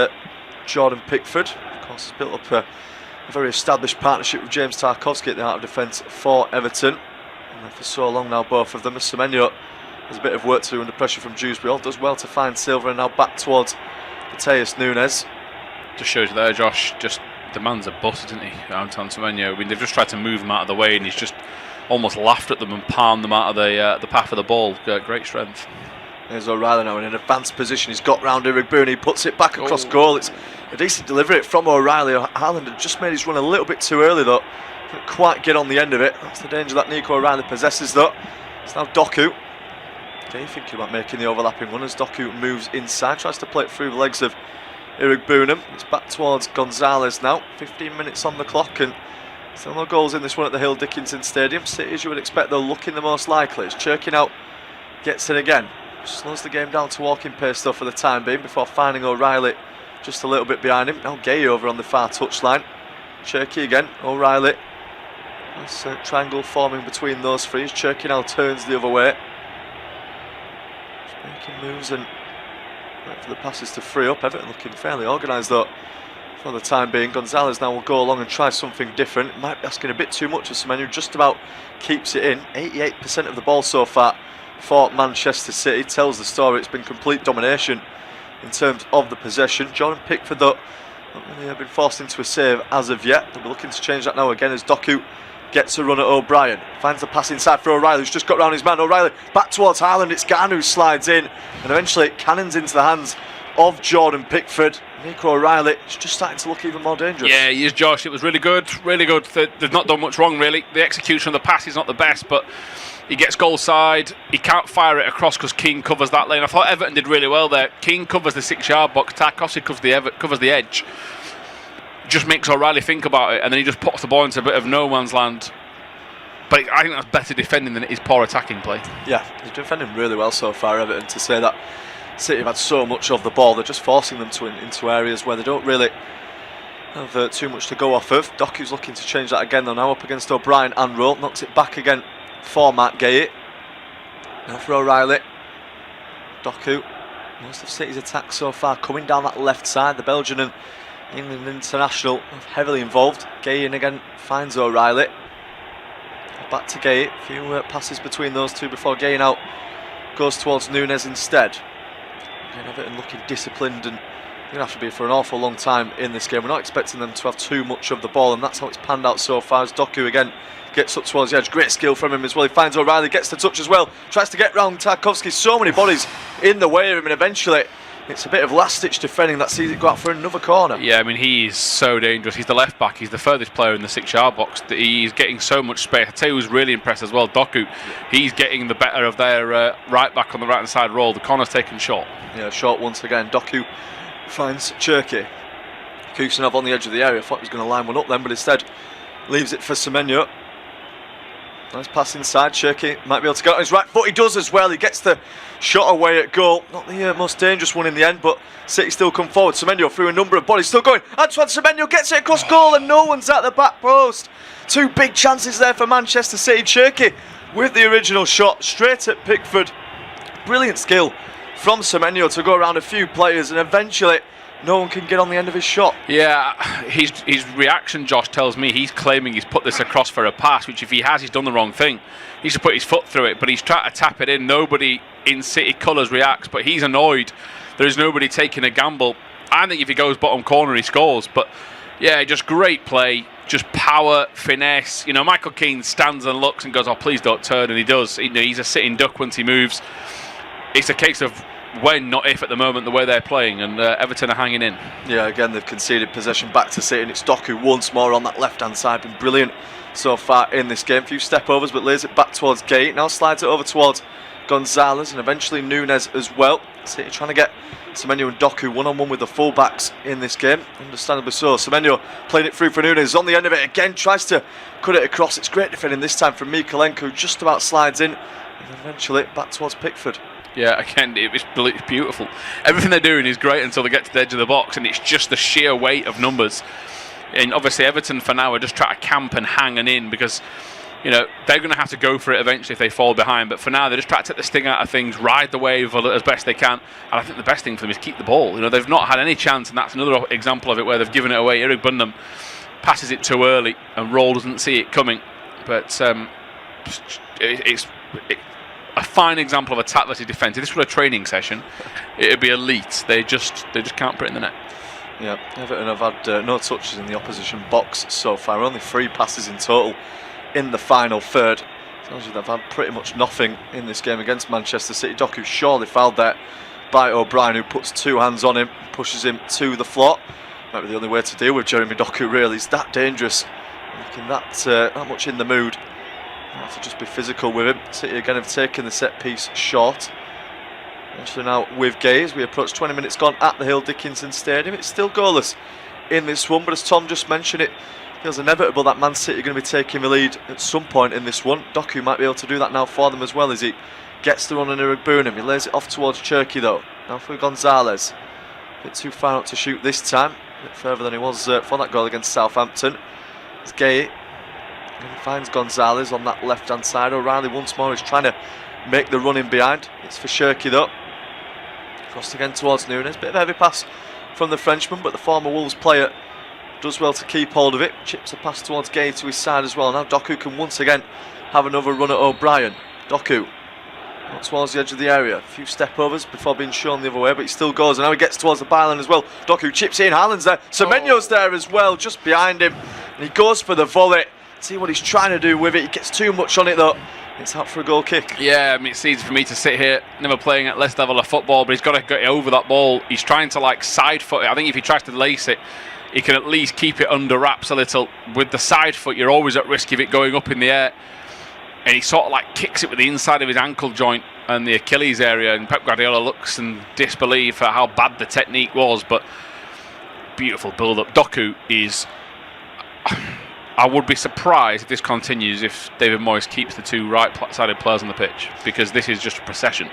Jordan Pickford. Of course, he's built up a very established partnership with James Tarkowski at the heart of defence for Everton. And for so long now, both of them. As Semenyo has a bit of work to do under pressure from Dewsbury. All does well to find Silva, and now back towards Mateus Nunes. Just shows you there, Josh, just the man's a bust, isn't he, Anton Semenyo? I mean, they've just tried to move him out of the way, and he's just almost laughed at them and palmed them out of the path of the ball. Great strength. There's O'Reilly now in an advanced position. He's got round Irugbunim, he puts it back across goal. It's a decent delivery from O'Reilly. Haaland had just made his run a little bit too early though. Couldn't quite get on the end of it. That's the danger that Nico O'Reilly possesses though. It's now Doku. Okay, thinking about making the overlapping one as Doku moves inside, tries to play it through the legs of Irugbunim. It's back towards Gonzalez now. 15 minutes on the clock and still no goals in this one at the Hill Dickinson Stadium. City, as you would expect, they're looking the most likely. It's Cherkin out, gets it again. Slows the game down to walking pace though for the time being before finding O'Reilly just a little bit behind him. Now Gay over on the far touchline. Cherky again, O'Reilly. Nice triangle forming between those three. Cherky now turns the other way. Just making moves and wait for the passes to free up. Everton looking fairly organised though for the time being. Gonzalez now will go along and try something different. It might be asking a bit too much of someone who just about keeps it in. 88% of the ball so far for Manchester City. Tells the story. It's been complete domination in terms of the possession. Jordan Pickford though not really been forced into a save as of yet. They'll be looking to change that now again as Doku gets a run at O'Brien. Finds the pass inside for O'Reilly, who's just got round his man. O'Reilly back towards Haaland. It's Garner who slides in, and eventually it cannons into the hands of Jordan Pickford. Nico O'Reilly is just starting to look even more dangerous. Yeah, he is, Josh. It was really good, really good. They've not done much wrong, really. The execution of the pass is not the best, but he gets goal side. He can't fire it across because Keane covers that lane. I thought Everton did really well there. Keane covers the 6-yard box. Tarkowski covers the edge. Just makes O'Reilly think about it, and then he just puts the ball into a bit of no man's land. But I think that's better defending than it is poor attacking play. Yeah, he's defending really well so far, Everton, to say that City have had so much of the ball. They're just forcing them into areas where they don't really have too much to go off of. Doku's looking to change that again though, now up against O'Brien and Roll. Knocks it back again for Matt Gay. Now for O'Reilly. Doku, most of City's attack so far coming down that left side. The Belgian and England international heavily involved. Gay in again, finds O'Reilly. Back to Gay, a few passes between those two before Gay out goes towards Nunes instead. Again, Everton looking disciplined, and they're going to have to be for an awful long time in this game. We're not expecting them to have too much of the ball, and that's how it's panned out so far as Doku again gets up towards the edge. Great skill from him as well. He finds O'Reilly, gets the touch as well, tries to get round Tarkowski. So many bodies in the way of him, and eventually it's a bit of last-ditch defending that sees it go out for another corner. Yeah, I mean, he is so dangerous. He's the left back. He's the furthest player in the 6-yard box. He's getting so much space. I tell you who's really impressed as well, Doku. He's getting the better of their right back on the right-hand side roll. The corner's taken short. Yeah, short once again. Doku finds Cherki. Kusanov on the edge of the area. Thought he was going to line one up then, but instead leaves it for Semenyo. Nice pass inside. Cherki might be able to get on his right foot. He does as well. He gets the shot away at goal. Not the most dangerous one in the end, but City still come forward. Semenyo through a number of bodies. Still going. Antoine Semenyo gets it across goal, and no one's at the back post. Two big chances there for Manchester City. Cherki with the original shot straight at Pickford. Brilliant skill from Semenyo to go around a few players, and eventually no one can get on the end of his shot. Yeah, his reaction, Josh, tells me he's claiming he's put this across for a pass, which if he has, he's done the wrong thing. He should put his foot through it, but he's trying to tap it in. Nobody in City colours reacts, but he's annoyed. There is nobody taking a gamble. I think if he goes bottom corner, he scores. But yeah, just great play, just power, finesse. You know, Michael Keane stands and looks and goes, "Oh, please don't turn," and he does. You know, he's a sitting duck once he moves. It's a case of when, not if, at the moment, the way they're playing, and Everton are hanging in. Yeah, again, they've conceded possession back to City, and it's Doku once more on that left-hand side. Been brilliant so far in this game. Few step-overs, but lays it back towards Gate. Now slides it over towards Gonzalez, and eventually Nunes as well. City trying to get Semenyo and Doku one-on-one with the full-backs in this game, understandably so. Semenyo playing it through for Nunes, on the end of it again, tries to cut it across. It's great defending this time from Mikolenko, just about slides in, and eventually back towards Pickford. Yeah, again, it's beautiful. Everything they're doing is great until they get to the edge of the box, and it's just the sheer weight of numbers. And obviously Everton for now are just trying to camp and hang in, because you know they're going to have to go for it eventually if they fall behind. But for now, they're just trying to take the sting out of things, ride the wave as best they can. And I think the best thing for them is keep the ball. You know, they've not had any chance, and that's another example of it where they've given it away. Eric Bundham passes it too early, and Roll doesn't see it coming. But it's a fine example of attack versus defence. If this were a training session, it'd be elite. They just can't put it in the net. Yeah, Everton have had no touches in the opposition box so far. Only 3 passes in total in the final third. Tells you they've had pretty much nothing in this game against Manchester City. Doku surely fouled there by O'Brien, who puts 2 hands on him, pushes him to the floor. Might be the only way to deal with Jeremy Doku, really. He's that dangerous, looking that much in the mood. Have to just be physical with him. City again have taken the set piece short. Actually now with Gay as we approach 20 minutes gone at the Hill Dickinson Stadium. It's still goalless in this one, but as Tom just mentioned, it feels inevitable that Man City are going to be taking the lead at some point in this one. Doku might be able to do that now for them as well as he gets the run on Irigbunam. He lays it off towards Cherki though. Now for Gonzalez. A bit too far out to shoot this time. A bit further than he was for that goal against Southampton. It's Gay. And he finds Gonzalez on that left-hand side. O'Reilly once more is trying to make the run in behind. It's for Cherki though. Crossed again towards Nunes. Bit of a heavy pass from the Frenchman, but the former Wolves player does well to keep hold of it. Chips a pass towards Gay to his side as well. Now Doku can once again have another run at O'Brien. Doku out towards the edge of the area. A few step-overs before being shown the other way, but he still goes. And now he gets towards the byline as well. Doku chips in. Haaland's there. Semenyo's there as well, just behind him. And he goes for the volley. See what he's trying to do with it. He gets too much on it though. It's out for a goal kick. Yeah, I mean, it's easy for me to sit here, never playing at less level of football, but he's got to get over that ball. He's trying to like side foot it. I think if he tries to lace it, he can at least keep it under wraps a little. With the side foot, you're always at risk of it going up in the air. And he sort of like kicks it with the inside of his ankle joint and the Achilles area. And Pep Guardiola looks in disbelief at how bad the technique was. But beautiful build-up. Doku is... I would be surprised if this continues if David Moyes keeps the 2 right-sided players on the pitch, because this is just a procession,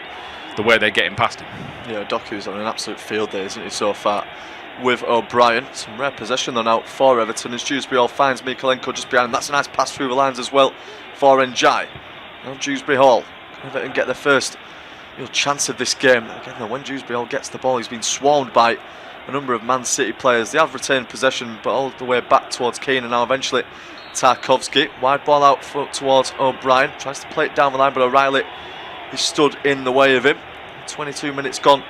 the way they're getting past him. Yeah, Doku's on an absolute field day, isn't he, so far with O'Brien. Some rare possession though now for Everton as Dewsbury Hall finds Mikalenko just behind him. That's a nice pass through the lines as well for Njai. Now Dewsbury Hall can Everton get their first real chance of this game. Again though, when Dewsbury Hall gets the ball, he's been swarmed by a number of Man City players. They have retained possession but all the way back towards Keane, and now eventually Tarkovsky. Wide ball out towards O'Brien. Tries to play it down the line, but O'Reilly is stood in the way of him. 22 minutes gone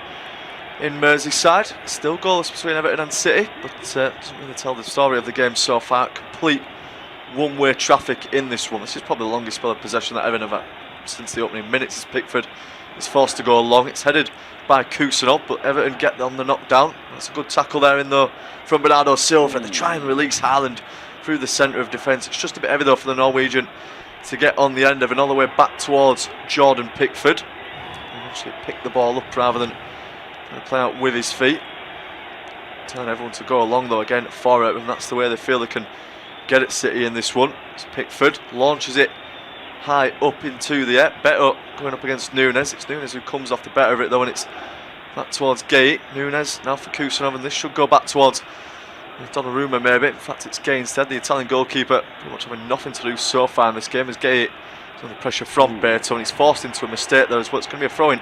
in Merseyside. Still goalless between Everton and City, but doesn't really tell the story of the game so far. Complete one-way traffic in this one. This is probably the longest spell of possession that Everton have had since the opening minutes as Pickford is forced to go long. It's headed by Kusanov, but Everton get on the knockdown. That's a good tackle there in though from Bernardo Silva, and they try and release Haaland through the centre of defence. It's just a bit heavy though for the Norwegian to get on the end of, and all the way back towards Jordan Pickford. He actually picked the ball up rather than play out with his feet. Telling everyone to go along though again for it, and that's the way they feel they can get at City in this one. It's Pickford launches it high up into the air. Beto going up against Nunes. It's Nunes who comes off the better of it though, and it's back towards Gay. Nunes now for Kusanov, and this should go back towards Donnarumma maybe. In fact, it's Gay instead. The Italian goalkeeper pretty much having nothing to do so far in this game as Gay is under pressure from Beto, and he's forced into a mistake there as well. It's going to be a throw-in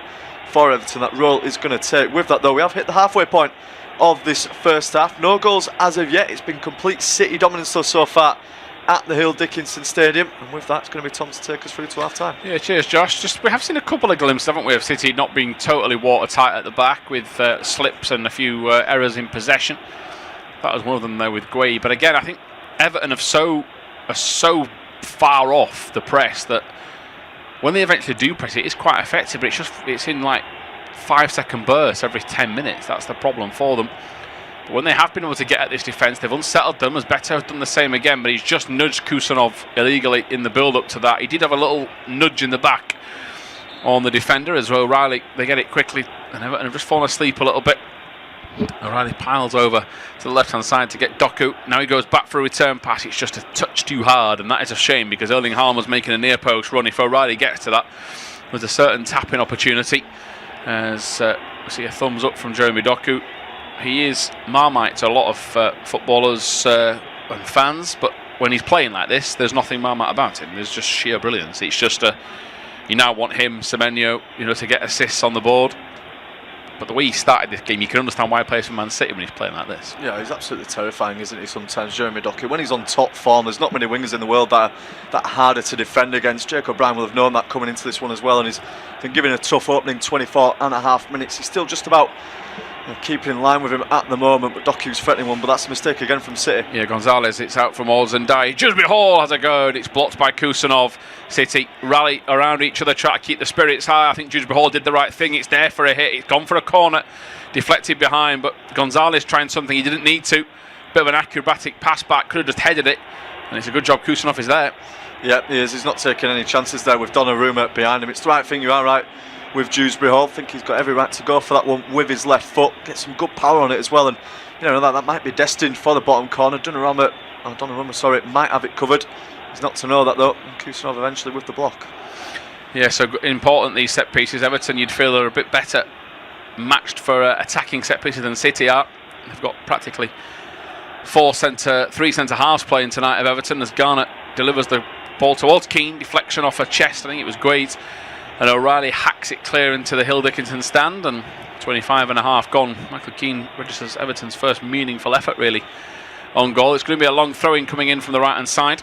for Everton. That role is going to take. With that though, we have hit the halfway point of this first half. No goals as of yet. It's been complete City dominance though so far at the Hill Dickinson Stadium, and with that it's going to be Tom to take us through to half time. Yeah, cheers Josh. We have seen a couple of glimpses, haven't we, of City not being totally watertight at the back with slips and a few errors in possession. That was one of them there with Gueye, but again I think Everton are so far off the press that when they eventually do press it, it's quite effective, but it's in like 5-second bursts every 10 minutes. That's the problem for them. But when they have been able to get at this defence, they've unsettled them, as Beto has done the same again, but he's just nudged Kusanov illegally in the build-up to that. He did have a little nudge in the back on the defender as well. O'Reilly, they get it quickly, and Everton have just fallen asleep a little bit. O'Reilly piles over to the left-hand side to get Doku. Now he goes back for a return pass. It's just a touch too hard, and that is a shame because Erling Haaland was making a near-post run. If O'Reilly gets to that, there's a certain tapping opportunity. As we see a thumbs up from Jeremy Doku. He is Marmite to a lot of footballers and fans, but when he's playing like this, there's nothing Marmite about him. There's just sheer brilliance. It's just you now want him, Semenyo, to get assists on the board. But the way he started this game, you can understand why he plays for Man City when he's playing like this. Yeah, he's absolutely terrifying, isn't he, sometimes, Jeremy Doku. When he's on top form, there's not many wingers in the world that are harder to defend against. Jake O'Brien will have known that coming into this one as well, and he's been given a tough opening 24.5 minutes. He's still just about keeping in line with him at the moment, but Doku's threatening one, but that's a mistake again from City. Yeah, Gonzalez, it's out from Olzendai. Dewsbury Hall has a go, and it's blocked by Kusanov. City rally around each other, try to keep the spirits high. I think Dewsbury Hall did the right thing. It's there for a hit. It's gone for a corner, deflected behind, but Gonzalez trying something he didn't need to. Bit of an acrobatic pass back, could have just headed it, and it's a good job Kusanov is there. Yeah, he is. He's not taking any chances there with Donnarumma behind him. It's the right thing, you are right, with Dewsbury Hall. I think he's got every right to go for that one with his left foot. Get some good power on it as well, and that might be destined for the bottom corner. Donnarumma might have it covered. He's not to know that though, and Kusanov eventually with the block. Yeah, so important these set pieces. Everton, you'd feel, are a bit better matched for attacking set pieces than City are. They've got practically three centre halves playing tonight of Everton as Garner delivers the ball towards Keane, deflection off her chest, I think it was Guade's, and O'Reilly hacks it clear into the Hill Dickinson stand, and 25.5 gone. Michael Keane registers Everton's first meaningful effort really on goal. It's going to be a long throw-in coming in from the right hand side.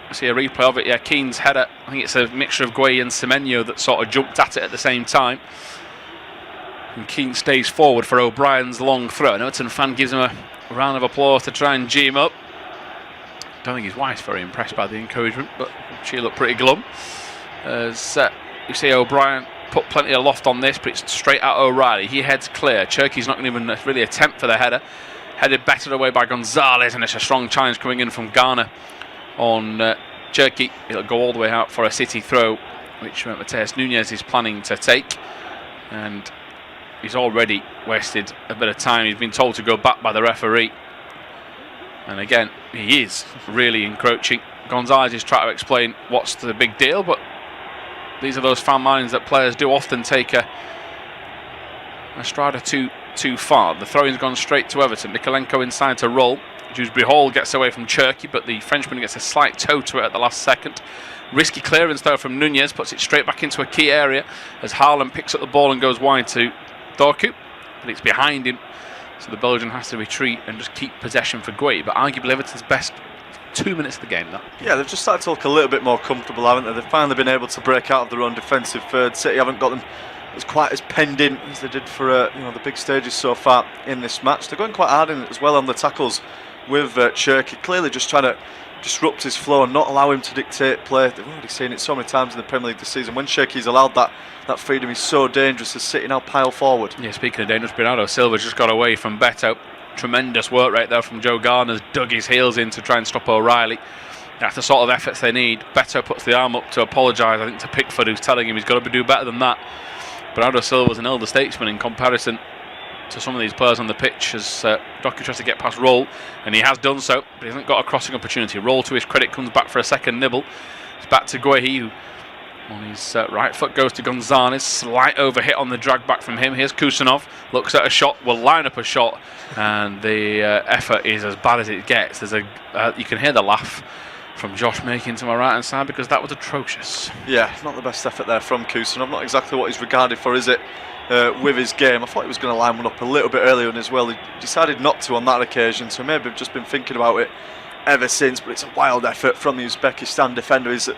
I see a replay of it. Yeah, Keane's header, I think it's a mixture of Gueye and Semenyo that sort of jumped at it at the same time, and Keane stays forward for O'Brien's long throw. An Everton fan gives him a round of applause to try and gee him up. Don't think his wife's very impressed by the encouragement, but she looked pretty glum. As you see O'Brien put plenty of loft on this, but it's straight at O'Reilly. He heads clear. Cherky's not going to even really attempt for the header. Headed battered away by Gonzalez, and it's a strong challenge coming in from Garner on Cherky. It'll go all the way out for a City throw, which Mateus Nunes is planning to take, and he's already wasted a bit of time. He's been told to go back by the referee, and again he is really encroaching. Gonzalez is trying to explain what's the big deal, but these are those fan minds that players do often take a stride or two too far. The throw-in's gone straight to Everton. Mikolenko inside to roll. Dewsbury Hall gets away from Cherky, but the Frenchman gets a slight toe to it at the last second. Risky clearance though from Nunez, puts it straight back into a key area as Haaland picks up the ball and goes wide to Dorku, but it's behind him, so the Belgian has to retreat and just keep possession for Gueye. But arguably Everton's best 2 minutes of the game, that. Yeah, they've just started to look a little bit more comfortable, haven't they? They've finally been able to break out of their own defensive third. City haven't got them as quite as penned in as they did for the big stages so far in this match. They're going quite hard in it as well on the tackles with Cherky, clearly just trying to disrupt his flow and not allow him to dictate play. They've already seen it so many times in the Premier League this season. When Cherky's allowed that freedom, he's so dangerous as City now pile forward. Yeah, speaking of dangerous, Bernardo Silva just got away from Beto. Tremendous work right there from Joe Garner's dug his heels in to try and stop O'Reilly. That's the sort of efforts they need. Beto puts the arm up to apologise, I think, to Pickford, who's telling him he's got to do better than that. Bernardo Silva's an elder statesman in comparison to some of these players on the pitch, as Doku tries to get past Roll, and he has done so, but he hasn't got a crossing opportunity. Roll, to his credit, comes back for a second nibble. It's back to Gueye, who on his right foot goes to Gonzalez. Slight overhit on the drag back from him. Here's Kusanov, looks at a shot, will line up a shot, and the effort is as bad as it gets. There's you can hear the laugh from Josh making to my right hand side, because that was atrocious. Yeah, not the best effort there from Kusanov. Not exactly what he's regarded for, is it? With his game, I thought he was going to line one up a little bit earlier on as well. He decided not to on that occasion, so maybe I've just been thinking about it ever since. But it's a wild effort from the Uzbekistan defender. He's at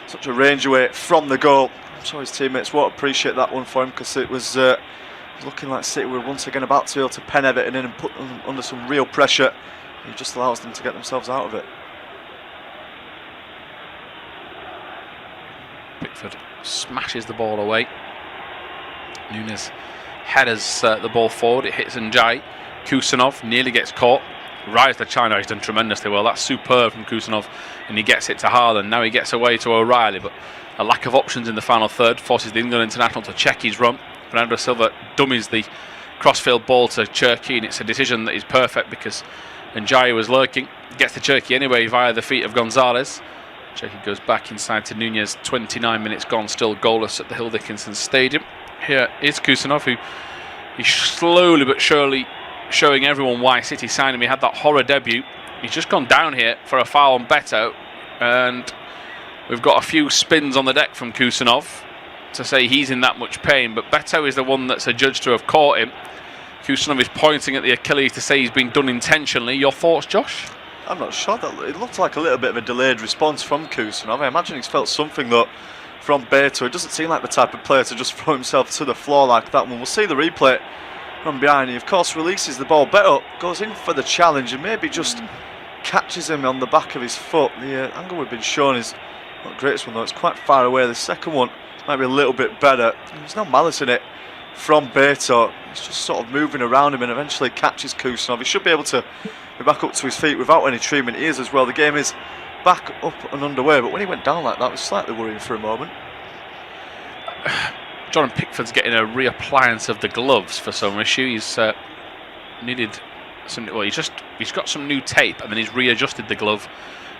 such a range away from the goal. I'm sure his teammates won't appreciate that one for him, because it was looking like City were once again about to be able to pen Everton in and put them under some real pressure. He just allows them to get themselves out of it. Pickford smashes the ball away. Nunez headers the ball forward. It hits Njai. Kusanov nearly gets caught. Rise to China. He's done tremendously well. That's superb from Kusanov, and he gets it to Haaland. Now he gets away to O'Reilly, but a lack of options in the final third forces the England international to check his run. Bernardo Silva dummies the crossfield ball to Cherky, and it's a decision that is perfect because Njai was lurking. Gets to Cherky anyway via the feet of Gonzalez. Cherky goes back inside to Nunez. 29 minutes gone, still goalless at the Hill Dickinson Stadium. Here is Kusanov, who he's slowly but surely showing everyone why City signed him. He had that horror debut. He's just gone down here for a foul on Beto, and we've got a few spins on the deck from Kusanov to say he's in that much pain, but Beto is the one that's adjudged to have caught him. Kusanov is pointing at the Achilles to say he's been done intentionally. Your thoughts, Josh? I'm not sure. It looked like a little bit of a delayed response from Kusanov. I imagine he's felt something though from Beto. It doesn't seem like the type of player to just throw himself to the floor like that one. We'll see the replay from behind. He of course releases the ball. Beto goes in for the challenge and maybe just catches him on the back of his foot. The angle we've been shown is not the greatest one though. It's quite far away. The second one might be a little bit better. There's no malice in it from Beto. He's just sort of moving around him and eventually catches Kusanov. He should be able to be back up to his feet without any treatment. He is as well. The game is back up and underway, but when he went down like that, it was slightly worrying for a moment. John Pickford's getting a reappliance of the gloves for some issue. He's needed some. Well, he's got some new tape, and then he's readjusted the glove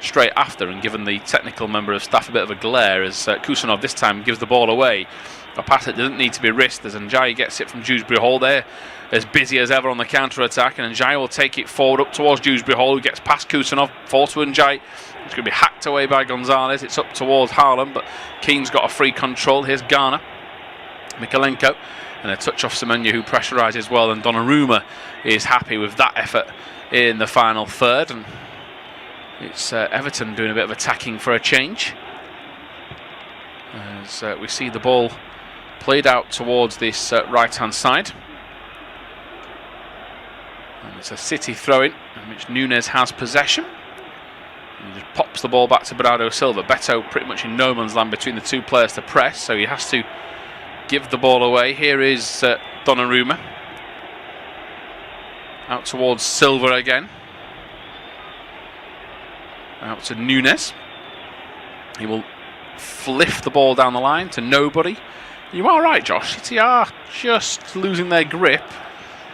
straight after and given the technical member of staff a bit of a glare as Kusanov this time gives the ball away. A pass that didn't need to be risked as Njai gets it from Dewsbury Hall there, as busy as ever on the counter-attack, and Njai will take it forward up towards Dewsbury Hall, who gets past Kusanov, falls to Njai. It's going to be hacked away by Gonzalez. It's up towards Haaland, but Keane's got a free control. Here's Garner, Mikolenko, and a touch off Semenya, who pressurises well, and Donnarumma is happy with that effort in the final third, and it's Everton doing a bit of attacking for a change as we see the ball played out towards this right hand side, and it's a City throw-in in which Nunez has possession. He just pops the ball back to Bernardo Silva. Beto pretty much in no man's land between the two players to press, so he has to give the ball away. Here is Donnarumma out towards Silva again, out to Nunez. He will fliff the ball down the line to nobody. You are right, Josh. City are just losing their grip.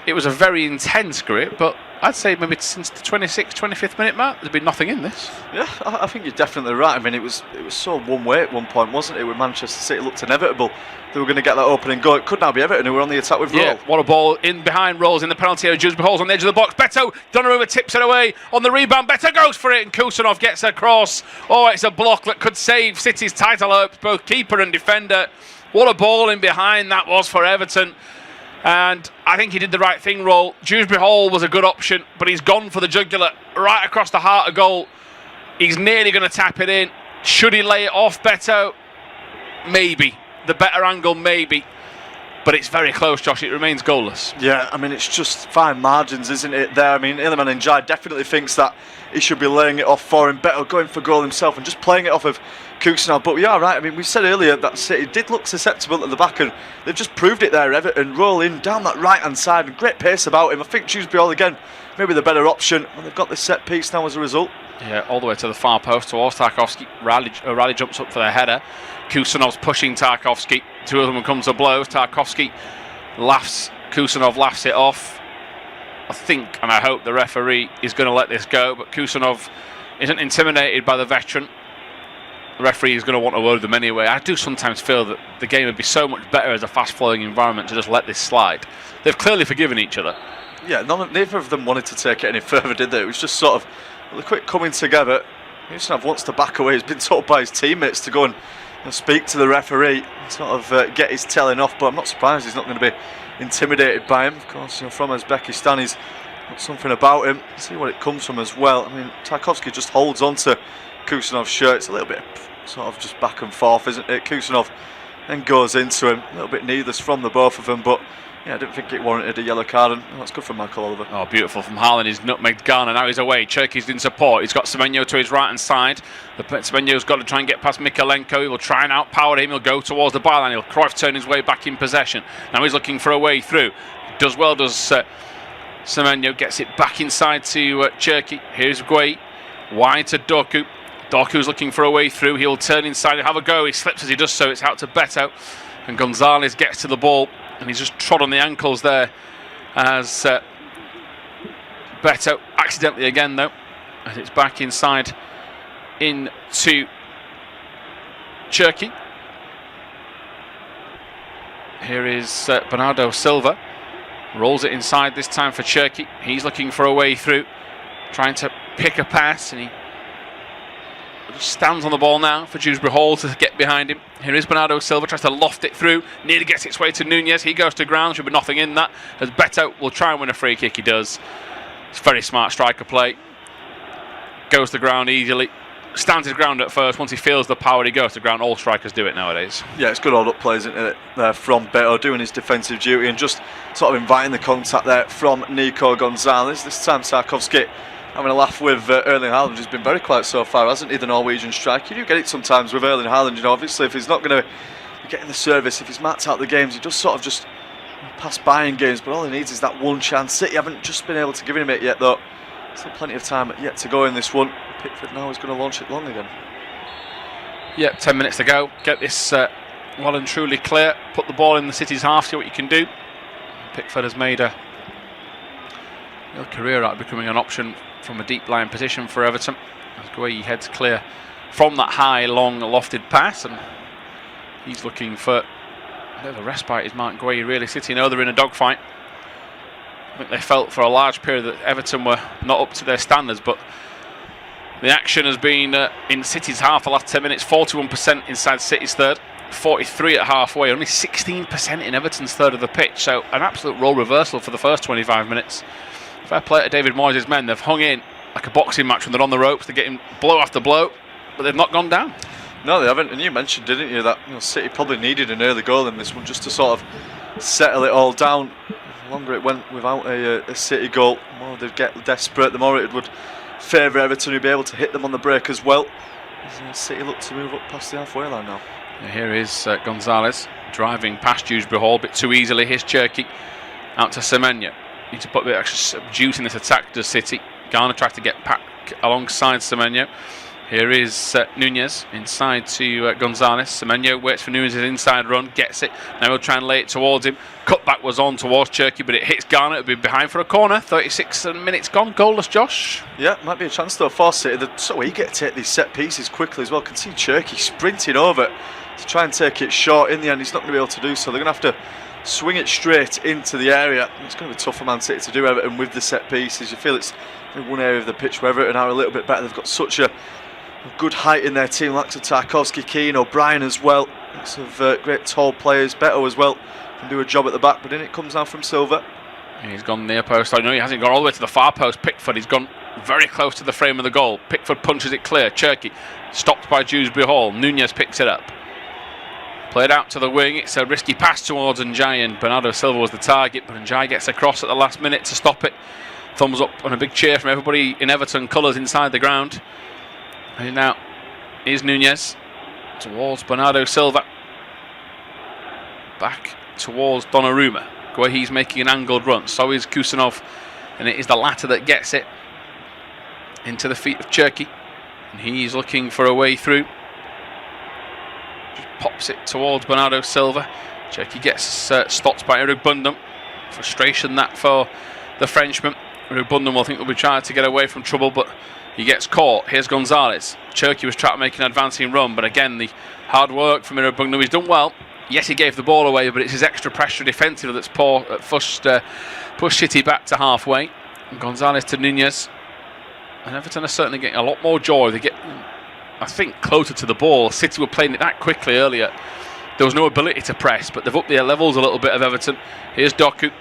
It was a very intense grip, but I'd say maybe since the 26th, 25th minute mark, there's been nothing in this. Yeah, I think you're definitely right. I mean, it was so one way at one point, wasn't it? With Manchester City, it looked inevitable they were going to get that opening goal. It could now be Everton who were on the attack with Roll. Yeah, what a ball in behind Rolls in the penalty area. Dewsbury Hall's on the edge of the box. Beto, Donnarumma tips it away on the rebound. Beto goes for it, and Kusanov gets across. Oh, it's a block that could save City's title hopes, both keeper and defender. What a ball in behind that was for Everton. And I think he did the right thing, Roll. Dewsbury Hall was a good option, but he's gone for the jugular right across the heart of goal. He's nearly going to tap it in. Should he lay it off, Beto? Maybe. The better angle, maybe. But it's very close, Josh. It remains goalless. Yeah, I mean, it's just fine margins, isn't it, there? I mean, Iliman Ndiaye definitely thinks that he should be laying it off for him. Better going for goal himself and just playing it off of Kusanov. But we are right. I mean, we said earlier that City did look susceptible at the back, and they've just proved it there. Everton rolling down that right-hand side and great pace about him. I think Dewsbury Hall again, maybe the better option. And they've got this set piece now as a result. Yeah, all the way to the far post towards Tarkowski. Riley jumps up for the header. Kusanov's pushing Tarkowski. Two of them come to blows. Tarkowski laughs. Kusanov laughs it off. I think and I hope the referee is going to let this go, but Kusanov isn't intimidated by the veteran. The referee is going to want to word them anyway. I do sometimes feel that the game would be so much better as a fast-flowing environment to just let this slide. They've clearly forgiven each other. Yeah, neither of them wanted to take it any further, did they? It was just sort of the quick coming together. Kusanov wants to back away. He's been told by his teammates to go and speak to the referee, sort of get his telling off, but I'm not surprised he's not going to be intimidated by him. Of course, from Uzbekistan, he's got something about him. See what it comes from as well. I mean, Tarkowski just holds on to Kusanov's shirt. It's a little bit sort of just back and forth, isn't it? Kusanov then goes into him. A little bit needless from the both of them, but yeah, I didn't think it warranted a yellow card, and that's good from Michael Oliver. Oh, beautiful from Haaland. He's nutmegged Garner. Now he's away. Cherki's in support. He's got Semenyo to his right-hand side. Semenyo's got to try and get past Mikalenko. He will try and outpower him. He'll go towards the byline. He'll Cruyff turn his way back in possession. Now he's looking for a way through. Does well, does Semenyo. Gets it back inside to Cherki. Here's Gueye. Wide to Doku. Doku's looking for a way through. He'll turn inside and have a go. He slips as he does so. It's out to Beto. And Gonzalez gets to the ball. And he's just trod on the ankles there as Beto, accidentally again though, and it's back inside into Cherki. Here is Bernardo Silva, rolls it inside this time for Cherki. He's looking for a way through, trying to pick a pass, and he stands on the ball now for Dewsbury Hall to get behind him. Here is Bernardo Silva, tries to loft it through, nearly gets its way to Nunez. He goes to ground, should be nothing in that, as Beto will try and win a free kick. He does. It's very smart striker play. Goes to ground easily, stands his ground at first. Once he feels the power, he goes to ground. All strikers do it nowadays. Yeah, it's good all up plays, isn't it, there from Beto, doing his defensive duty and just sort of inviting the contact there from Nico Gonzalez. This time Tarkowski having a laugh with Erling Haaland, who's been very quiet so far, hasn't he, the Norwegian striker? You do get it sometimes with Erling Haaland, you know, obviously if he's not going to be getting the service, if he's marked out the games, he does sort of just pass by in games, but all he needs is that one chance. City haven't just been able to give him it yet though. Still plenty of time yet to go in this one. Pickford now is going to launch it long again. Yep, 10 minutes to go. Get this well and truly clear. Put the ball in the City's half, see what you can do. Pickford has made a career out of becoming an option from a deep line position for Everton. As Gueye heads clear from that high, long, lofted pass, and he's looking for a bit of a respite. Is Mark Gueye really? City know they're in a dogfight. I think they felt for a large period that Everton were not up to their standards, but the action has been in City's half the last 10 minutes. 41% inside City's third, 43 at halfway, only 16% in Everton's third of the pitch. So an absolute role reversal for the first 25 minutes. Fair play to David Moyes' men. They've hung in like a boxing match when they're on the ropes. They're getting blow after blow, but they've not gone down. No, they haven't. And you mentioned, didn't you, that City probably needed an early goal in this one just to sort of settle it all down. The longer it went without a City goal, the more they'd get desperate, the more it would favour Everton, who'd be able to hit them on the break as well. As City look to move up past the halfway line now. Here is Gonzalez driving past Dewsbury Hall a bit too easily. Here's Cherki out to Semenyo. Need to put a bit of extra juice in this attack to City. Garner tried to get back alongside Semenyo. Here is Nunez inside to Gonzalez. Semenyo waits for Nunez's inside run, gets it. Now he'll try and lay it towards him. Cutback was on towards Cherky, but it hits Garner. It'll be behind for a corner. 36 minutes gone. Goalless, Josh. Yeah, might be a chance though for City. They're so eager to take these set pieces quickly as well. Can see Cherky sprinting over to try and take it short. In the end, he's not going to be able to do so. They're going to have to swing it straight into the area. It's going to be tough for Man City to do, Everton, with the set pieces. You feel it's in one area of the pitch where Everton are a little bit better. They've got such a good height in their team, like Tarkowski, Keane, O'Brien as well. Lots of great tall players. Beto as well can do a job at the back, but in it comes now from Silva. He's gone near post. I know he hasn't gone all the way to the far post. Pickford, he's gone very close to the frame of the goal. Pickford punches it clear. Cherky stopped by Dewsbury Hall. Nunez picks it up. Played out to the wing. It's a risky pass towards Njai, and Bernardo Silva was the target, but Njai gets across at the last minute to stop it. Thumbs up and a big cheer from everybody in Everton colours inside the ground. And now is Nunez towards Bernardo Silva. Back towards Donnarumma. Guehi's making an angled run. So is Kusanov. And it is the latter that gets it into the feet of Cherky. And he's looking for a way through. Just pops it towards Bernardo Silva. Cherky gets stopped by Erugbundum. Frustration that for the Frenchman. Erugbundum will think they'll be trying to get away from trouble, but he gets caught. Here's Gonzalez. Cherky was trying to make an advancing run, but again, the hard work from Erugbundum. He's done well. Yes, he gave the ball away, but it's his extra pressure defensive that's pushed City back to halfway. And Gonzalez to Nunez. And Everton are certainly getting a lot more joy. They get, I think, closer to the ball. City were playing it that quickly earlier. There was no ability to press, but they've upped their levels a little bit of Everton. Here's Doku.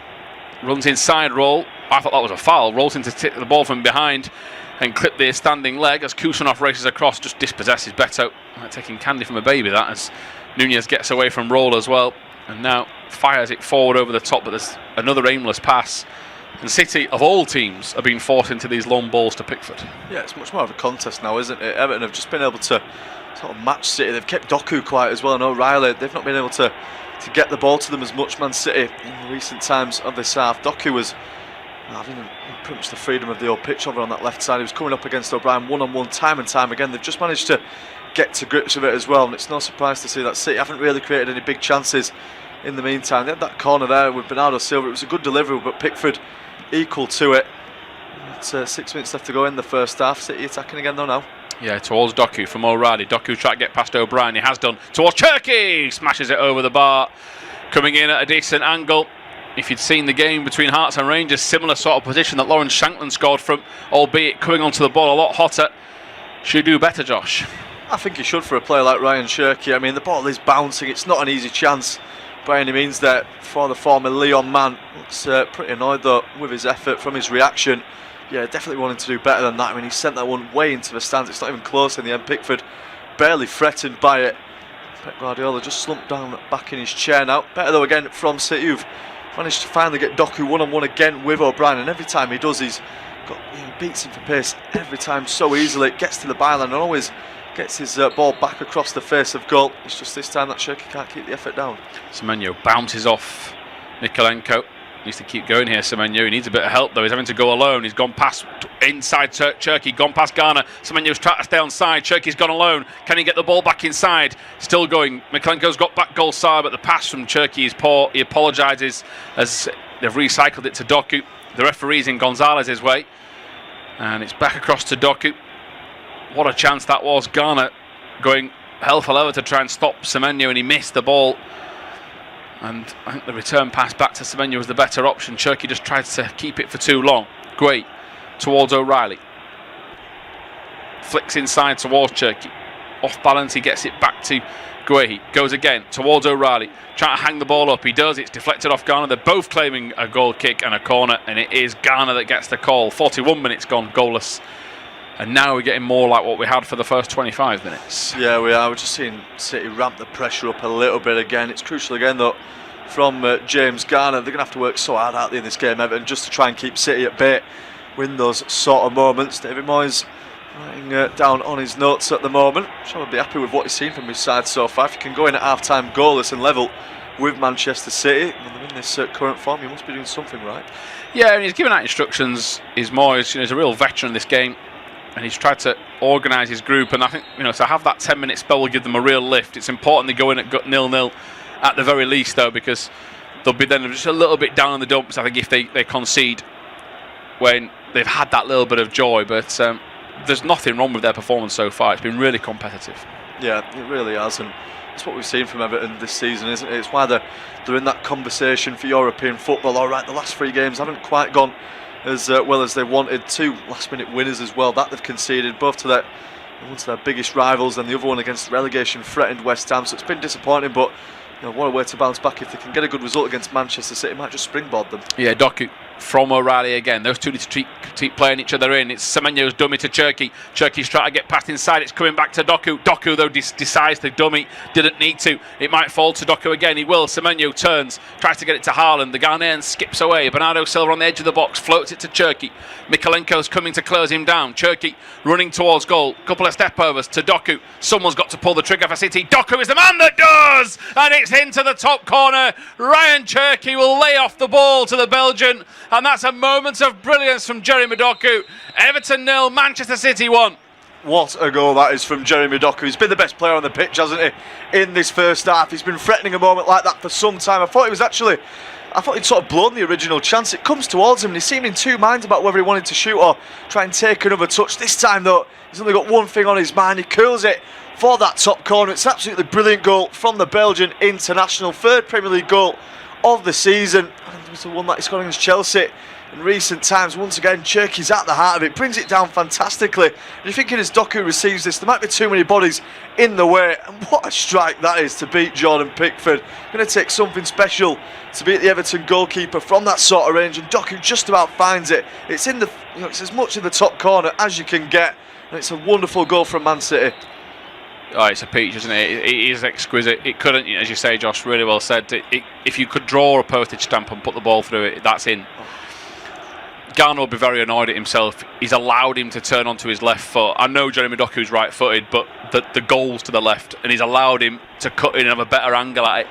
Runs inside roll. I thought that was a foul. Rolls into the ball from behind and clip the standing leg as Kusanov races across, just dispossesses Beto. Like taking candy from a baby, that, as Nunez gets away from roll as well, and now fires it forward over the top, but there's another aimless pass. And City, of all teams, are being forced into these long balls to Pickford. Yeah, it's much more of a contest now, isn't it? Everton have just been able to sort of match City. They've kept Doku quiet as well, and O'Reilly, they've not been able to get the ball to them as much. Man City, in recent times of this half, Doku was having pretty much the freedom of the old pitch over on that left side. He was coming up against O'Brien one-on-one time and time again. They've just managed to get to grips with it as well, and it's no surprise to see that City haven't really created any big chances in the meantime. They had that corner there with Bernardo Silva. It was a good delivery, but Pickford equal to it. It's 6 minutes left to go in the first half. City attacking again though now. Yeah, towards Doku from O'Reilly. Doku tried to get past O'Brien. He has done. Towards Cherky. Smashes it over the bar. Coming in at a decent angle. If you'd seen the game between Hearts and Rangers, similar sort of position that Lawrence Shankland scored from, albeit coming onto the ball a lot hotter. Should do better, Josh. I think he should, for a player like Ryan Cherky. I mean, the ball is bouncing. It's not an easy chance by any means there for the former Lyon man. Looks pretty annoyed though with his effort from his reaction. Yeah, definitely wanting to do better than that. I mean, he sent that one way into the stands. It's not even close in the end. Pickford barely threatened by it. Pep Guardiola just slumped down back in his chair now. Better though again from City, who've managed to finally get Doku one-on-one again with O'Brien, and every time he does, he's got, beats him for pace every time so easily. Gets to the byline and always gets his ball back across the face of goal. It's just this time that Cherky can't keep the effort down. Semenyo bounces off Nikolenko. Needs to keep going here, Semenyo. He needs a bit of help though. He's having to go alone. He's gone past inside Cherky, gone past Garner. Semenyo's trying to stay on side. Cherky's gone alone. Can he get the ball back inside? Still going. Nikolenko's got back goal side, but the pass from Cherky is poor. He apologises as they've recycled it to Doku. The referee's in Gonzalez's way, and it's back across to Doku. What a chance that was. Garner going hell for leather to try and stop Semenyo, and he missed the ball. And I think the return pass back to Semenyo was the better option. Cherky just tried to keep it for too long. Guehi towards O'Reilly. Flicks inside towards Cherky. Off balance, he gets it back to Guehi. Goes again towards O'Reilly. Trying to hang the ball up. He does. It's deflected off Garner. They're both claiming a goal kick and a corner, and it is Garner that gets the call. 41 minutes gone, goalless. And now we're getting more like what we had for the first 25 minutes. Yeah, we are. We're just seeing City ramp the pressure up a little bit again. It's crucial again, though, from James Garner. They're going to have to work so hard out there in this game, Everton, just to try and keep City at bay, win those sort of moments. David Moyes writing down on his notes at the moment. I'm sure he'll be happy with what he's seen from his side so far. If you can go in at half-time goalless and level with Manchester City, and they're in this current form, you must be doing something right. Yeah, and he's giving out instructions. He's Moyes, he's a real veteran in this game. and he's tried to organise his group. And I think, to have that 10-minute spell will give them a real lift. It's important they go in at 0-0 at the very least, though, because they'll be then just a little bit down in the dumps, I think, if they concede when they've had that little bit of joy. But there's nothing wrong with their performance so far. It's been really competitive. Yeah, it really has, and it's what we've seen from Everton this season, isn't it? It's why they're in that conversation for European football. All right, the last 3 games haven't quite gone as well as they wanted. 2 last-minute winners as well that they've conceded, both to one to their biggest rivals, and the other one against relegation-threatened West Ham. So it's been disappointing, but what a way to bounce back. If they can get a good result against Manchester City, it might just springboard them. Yeah, Doku from O'Reilly again. Those two need to keep playing each other in. It's Semenyo's dummy to Cherki. Cherki's trying to get past inside. It's coming back to Doku. Doku, though, decides to dummy. Didn't need to. It might fall to Doku again. He will. Semenyo turns, tries to get it to Haaland. The Ghanaian skips away. Bernardo Silva on the edge of the box, floats it to Cherki. Mikalenko's coming to close him down. Cherki running towards goal. Couple of step overs to Doku. Someone's got to pull the trigger for City. Doku is the man that does! And it's into the top corner. Ryan Cherki will lay off the ball to the Belgian. And that's a moment of brilliance from Jeremy Doku. Everton 0, Manchester City 1. What a goal that is from Jeremy Doku. He's been the best player on the pitch, hasn't he, in this first half. He's been threatening a moment like that for some time. I thought he'd sort of blown the original chance. It comes towards him and he seemed in 2 minds about whether he wanted to shoot or try and take another touch. This time, though, he's only got one thing on his mind. He curls it for that top corner. It's an absolutely brilliant goal from the Belgian international. 3rd Premier League goal of the season. And it was the one that he scored against Chelsea in recent times. Once again, Cherki's at the heart of it, brings it down fantastically. And you're thinking as Doku receives this, there might be too many bodies in the way. And what a strike that is to beat Jordan Pickford. Going to take something special to beat the Everton goalkeeper from that sort of range. And Doku just about finds it. It's in it's as much in the top corner as you can get. And it's a wonderful goal from Man City. Oh, it's a peach, isn't it? It is exquisite. It couldn't, as you say, Josh, really well said. If you could draw a postage stamp and put the ball through it, that's in. Garner will be very annoyed at himself. He's allowed him to turn onto his left foot. I know Jeremy Doku's right-footed, but the goal's to the left, and he's allowed him to cut in and have a better angle at it.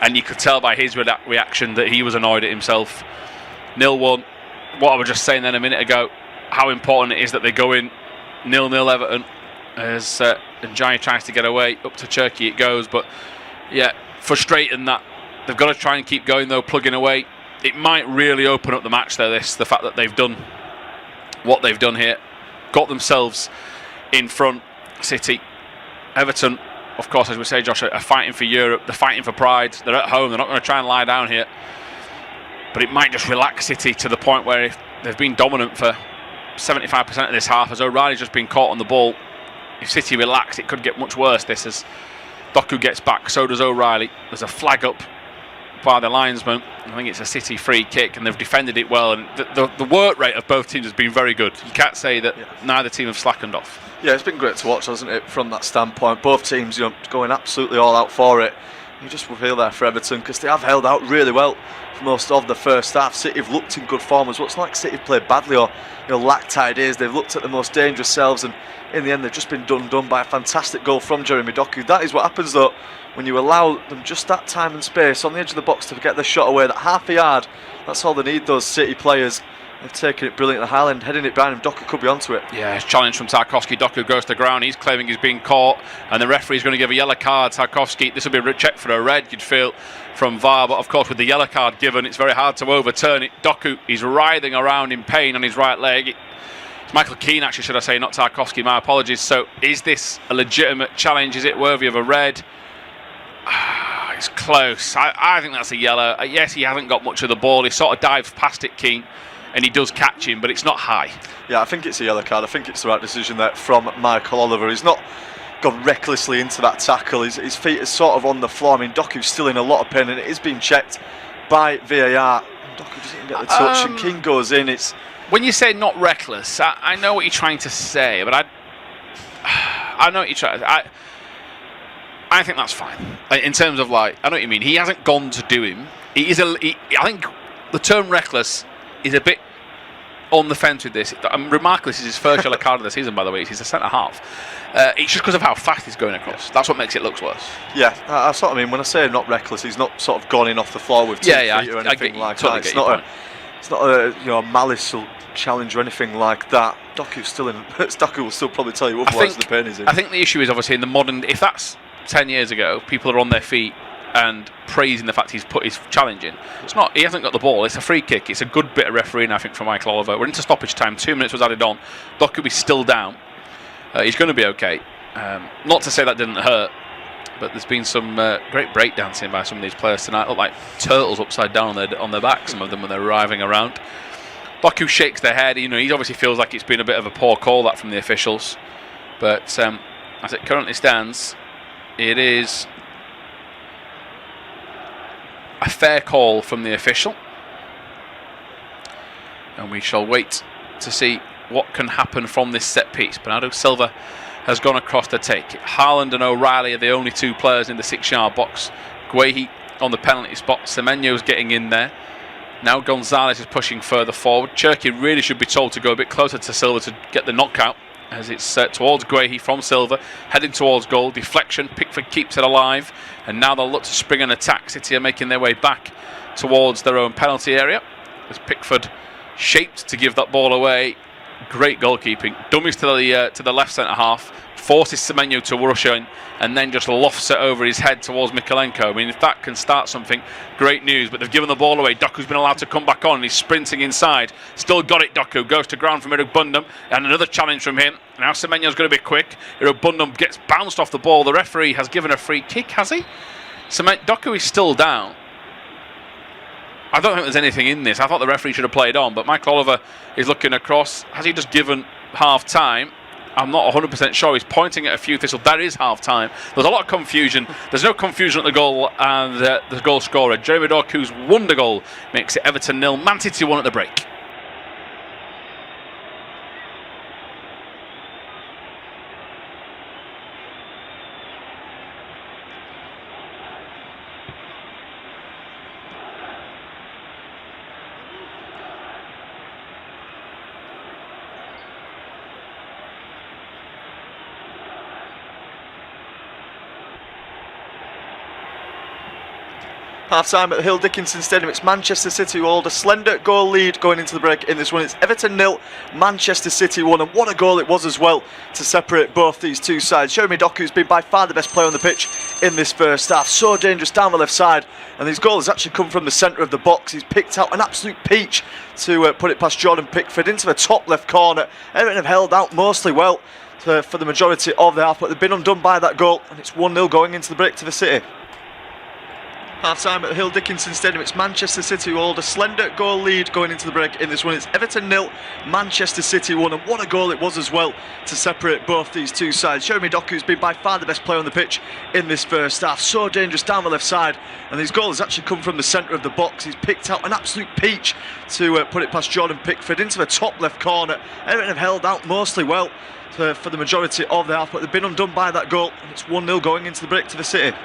And you could tell by his reaction that he was annoyed at himself. 0-1. What I was just saying then a minute ago, how important it is that they go in 0-0 Everton. As Njai tries to get away, up to Cherki it goes. But yeah, frustrating that they've got to try and keep going though, plugging away. It might really open up the match though, the fact that they've done what they've done here. Got themselves in front, City. Everton, of course, as we say, Josh, are fighting for Europe. They're fighting for pride. They're at home. They're not going to try and lie down here. But it might just relax City to the point where if they've been dominant for 75% of this half, as O'Reilly's just been caught on the ball. If City relax, it could get much worse. This as Doku gets back, so does O'Reilly. There's a flag up by the linesman. I think it's a City free kick, and they've defended it well. And the work rate of both teams has been very good. You can't say that neither team have slackened off. Yeah, it's been great to watch, hasn't it, from that standpoint. Both teams, going absolutely all out for it. You just feel there for Everton because they have held out really well for most of the first half. City have looked in good form as well. It's not like City have played badly or lacked ideas. They've looked at the most dangerous selves, and in the end they've just been done by a fantastic goal from Jeremy Doku. That is what happens though when you allow them just that time and space on the edge of the box to get the shot away. That half a yard, that's all they need, those City players. They've taken it brilliantly. Haaland heading it behind him. Doku could be onto it. Yeah, it's challenge from Tarkowski. Doku goes to the ground. He's claiming he's been caught, and the referee's going to give a yellow card. Tarkowski, this will be checked for a red, you'd feel, from VAR. But of course, with the yellow card given, it's very hard to overturn it. Doku, he's writhing around in pain on his right leg. It's Michael Keane, actually, should I say, not Tarkowski. My apologies. So, is this a legitimate challenge? Is it worthy of a red? It's close. I think that's a yellow. Yes, he hasn't got much of the ball. He sort of dives past it, Keane. And he does catch him, but it's not high. Yeah, I think it's a yellow card. I think it's the right decision there from Michael Oliver. He's not gone recklessly into that tackle. His feet are sort of on the floor. I mean, Doku's still in a lot of pain, and it is being checked by VAR. Doku doesn't get the touch, and King goes in. It's when you say not reckless, I know what you're trying to say, but I know what you're trying. I think that's fine. In terms of I know what you mean. He hasn't gone to do him. I think the term reckless is a bit on the fence with this. Remarkably, this is his first yellow card of the season, by the way. He's a centre half. It's just because of how fast he's going across. That's what makes it look worse. Yeah, I sort of mean when I say not reckless, he's not sort of gone in off the floor with 2 feet or anything like that. It's not It's not a malice challenge or anything like that. Doku will still probably tell you otherwise. The pain is in. I think the issue is obviously in the modern. If that's 10 years ago, people are on their feet and praising the fact he's put his challenge in. It's not. He hasn't got the ball. It's a free kick. It's a good bit of refereeing, I think, for Michael Oliver. We're into stoppage time. 2 minutes was added on. Doku is still down. He's going to be okay. Not to say that didn't hurt, but there's been some great breakdancing by some of these players tonight. Look like turtles upside down on their back. Some of them when they're arriving around. Doku shakes their head. He obviously feels like it's been a bit of a poor call that from the officials. But as it currently stands, it is a fair call from the official, and we shall wait to see what can happen from this set piece. Bernardo Silva has gone across to take it. Haaland and O'Reilly are the only two players in the 6-yard box. Guehi on the penalty spot. Semenyo's getting in there. Now Gonzalez is pushing further forward. Cherki really should be told to go a bit closer to Silva to get the knockout, as it's towards Guehi from Silva, heading towards goal. Deflection, Pickford keeps it alive, and now they'll look to spring an attack. City are making their way back towards their own penalty area, as Pickford shaped to give that ball away. Great goalkeeping. Dummies to the left centre half, forces Semenyo to rush in, and then just lofts it over his head towards Mikolenko. I mean, if that can start something, great news. But they've given the ball away. Doku's been allowed to come back on, and he's sprinting inside. Still got it, Doku. Goes to ground from Irogbundum, and another challenge from him. Now Semenyo's going to be quick. Irogbundum gets bounced off the ball. The referee has given a free kick, has he? Doku is still down. I don't think there's anything in this. I thought the referee should have played on, but Michael Oliver is looking across. Has he just given half-time? I'm not 100% sure. He's pointing at a few thistles. That is half-time. There's a lot of confusion. There's no confusion at the goal and the goal scorer. Jeremy Doku's wonder goal makes it Everton 0, Man City 1 at the break. Half-time at the Hill Dickinson Stadium. It's Manchester City who hold a slender goal lead going into the break in this one. It's Everton 0, Manchester City 1, and what a goal it was as well to separate both these two sides. Jeremy Doku's been by far the best player on the pitch in this first half. So dangerous down the left side, and his goal has actually come from the centre of the box. He's picked out an absolute peach to put it past Jordan Pickford into the top left corner. Everton have held out mostly well for the majority of the half, but they've been undone by that goal, and it's 1-0 going into the break to the City. Half-time at the Hill Dickinson Stadium. It's Manchester City who hold a slender goal lead going into the break in this one. It's Everton 0, Manchester City 1, and what a goal it was as well to separate both these two sides. Jeremy Doku's been by far the best player on the pitch in this first half. So dangerous down the left side, and his goal has actually come from the centre of the box. He's picked out an absolute peach to put it past Jordan Pickford into the top left corner. Everton have held out mostly well for the majority of the half, but they've been undone by that goal, and it's 1-0 going into the break to the City.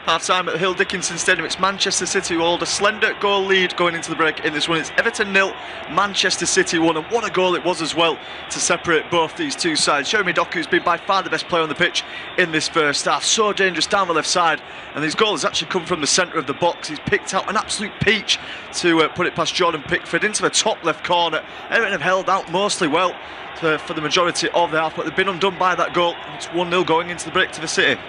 Half-time at the Hill Dickinson Stadium. It's Manchester City who hold a slender goal lead going into the break in this one. It's Everton 0, Manchester City 1, and what a goal it was as well to separate both these two sides. Jeremy Doku's been by far the best player on the pitch in this first half. So dangerous down the left side, and his goal has actually come from the centre of the box. He's picked out an absolute peach to put it past Jordan Pickford into the top left corner. Everton have held out mostly well for the majority of the half, but they've been undone by that goal, and it's 1-0 going into the break to the City.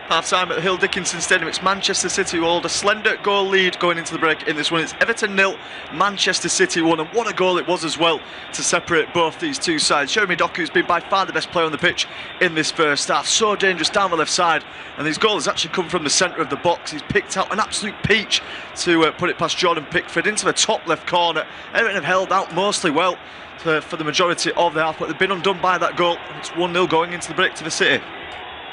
Half-time at the Hill Dickinson Stadium. It's Manchester City who hold a slender goal lead going into the break in this one. It's Everton 0, Manchester City 1, and what a goal it was as well to separate both these two sides. Jeremy Doku's been by far the best player on the pitch in this first half. So dangerous down the left side, and his goal has actually come from the centre of the box. He's picked out an absolute peach to put it past Jordan Pickford into the top left corner. Everton have held out mostly well for the majority of the half, but they've been undone by that goal, and it's 1-0 going into the break to the City.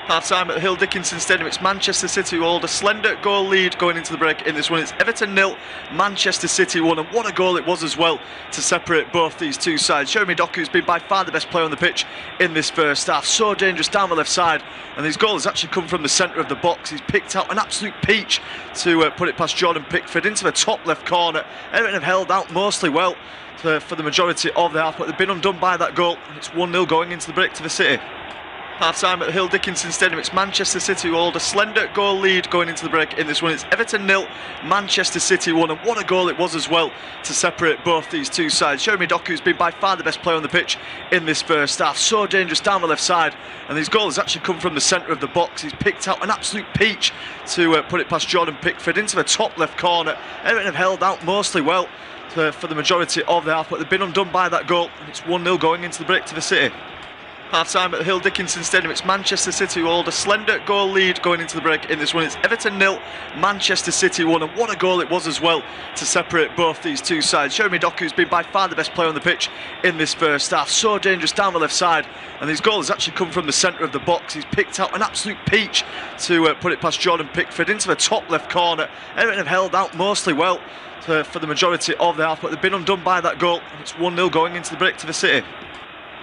Half-time at the Hill Dickinson Stadium. It's Manchester City who hold a slender goal lead going into the break in this one. It's Everton 0, Manchester City 1, and what a goal it was as well to separate both these two sides. Jeremy Doku's been by far the best player on the pitch in this first half. So dangerous down the left side, and his goal has actually come from the centre of the box. He's picked out an absolute peach to put it past Jordan Pickford into the top left corner. Everton have held out mostly well for the majority of the half, but they've been undone by that goal, and it's 1-0 going into the break to the City. Half-time at the Hill Dickinson Stadium. It's Manchester City who hold a slender goal lead going into the break in this one. It's Everton 0, Manchester City 1, and what a goal it was as well to separate both these two sides. Jeremy Doku's been by far the best player on the pitch in this first half. So dangerous down the left side, and his goal has actually come from the centre of the box. He's picked out an absolute peach to put it past Jordan Pickford into the top left corner. Everton have held out mostly well for the majority of the half, but they've been undone by that goal, and it's 1-0 going into the break to the City. Half-time at the Hill Dickinson Stadium. It's Manchester City who hold a slender goal lead going into the break in this one. It's Everton 0, Manchester City 1, and what a goal it was as well to separate both these two sides. Jeremy Doku's been by far the best player on the pitch in this first half. So dangerous down the left side, and his goal has actually come from the centre of the box. He's picked out an absolute peach to put it past Jordan Pickford into the top left corner. Everton have held out mostly well for the majority of the half, but they've been undone by that goal, and it's 1-0 going into the break to the City.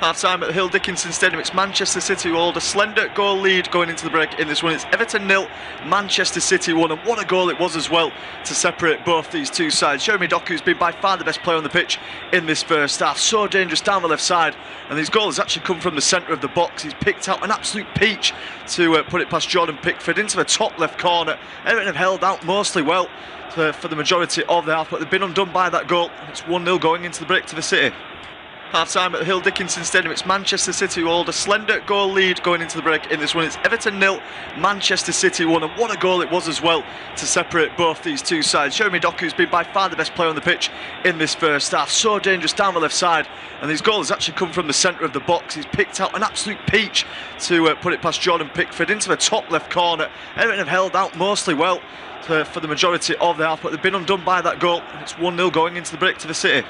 Half-time at the Hill Dickinson Stadium. It's Manchester City who hold a slender goal lead going into the break in this one. It's Everton 0, Manchester City 1, and what a goal it was as well to separate both these two sides. Jeremy Doku's been by far the best player on the pitch in this first half. So dangerous down the left side, and his goal has actually come from the centre of the box. He's picked out an absolute peach to put it past Jordan Pickford into the top left corner. Everton have held out mostly well for the majority of the half, but they've been undone by that goal, and it's 1-0 going into the break to the City. Half-time at the Hill Dickinson Stadium. It's Manchester City who hold a slender goal lead going into the break in this one. It's Everton 0, Manchester City 1, and what a goal it was as well to separate both these two sides. Jeremy Doku's been by far the best player on the pitch in this first half. So dangerous down the left side, and his goal has actually come from the centre of the box. He's picked out an absolute peach to put it past Jordan Pickford into the top left corner. Everton have held out mostly well for the majority of the half, but they've been undone by that goal, and it's 1-0 going into the break to the City.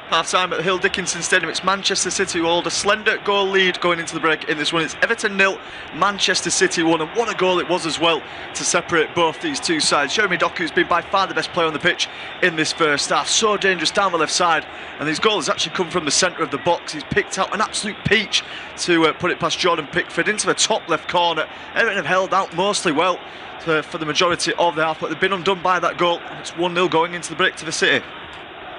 Half-time at the Hill Dickinson Stadium. It's Manchester City who hold a slender goal lead going into the break in this one. It's Everton 0, Manchester City 1, and what a goal it was as well to separate both these two sides. Jeremy Doku's been by far the best player on the pitch in this first half. So dangerous down the left side, and his goal has actually come from the centre of the box. He's picked out an absolute peach to put it past Jordan Pickford into the top left corner. Everton have held out mostly well for the majority of the half, but they've been undone by that goal, and it's 1-0 going into the break to the City.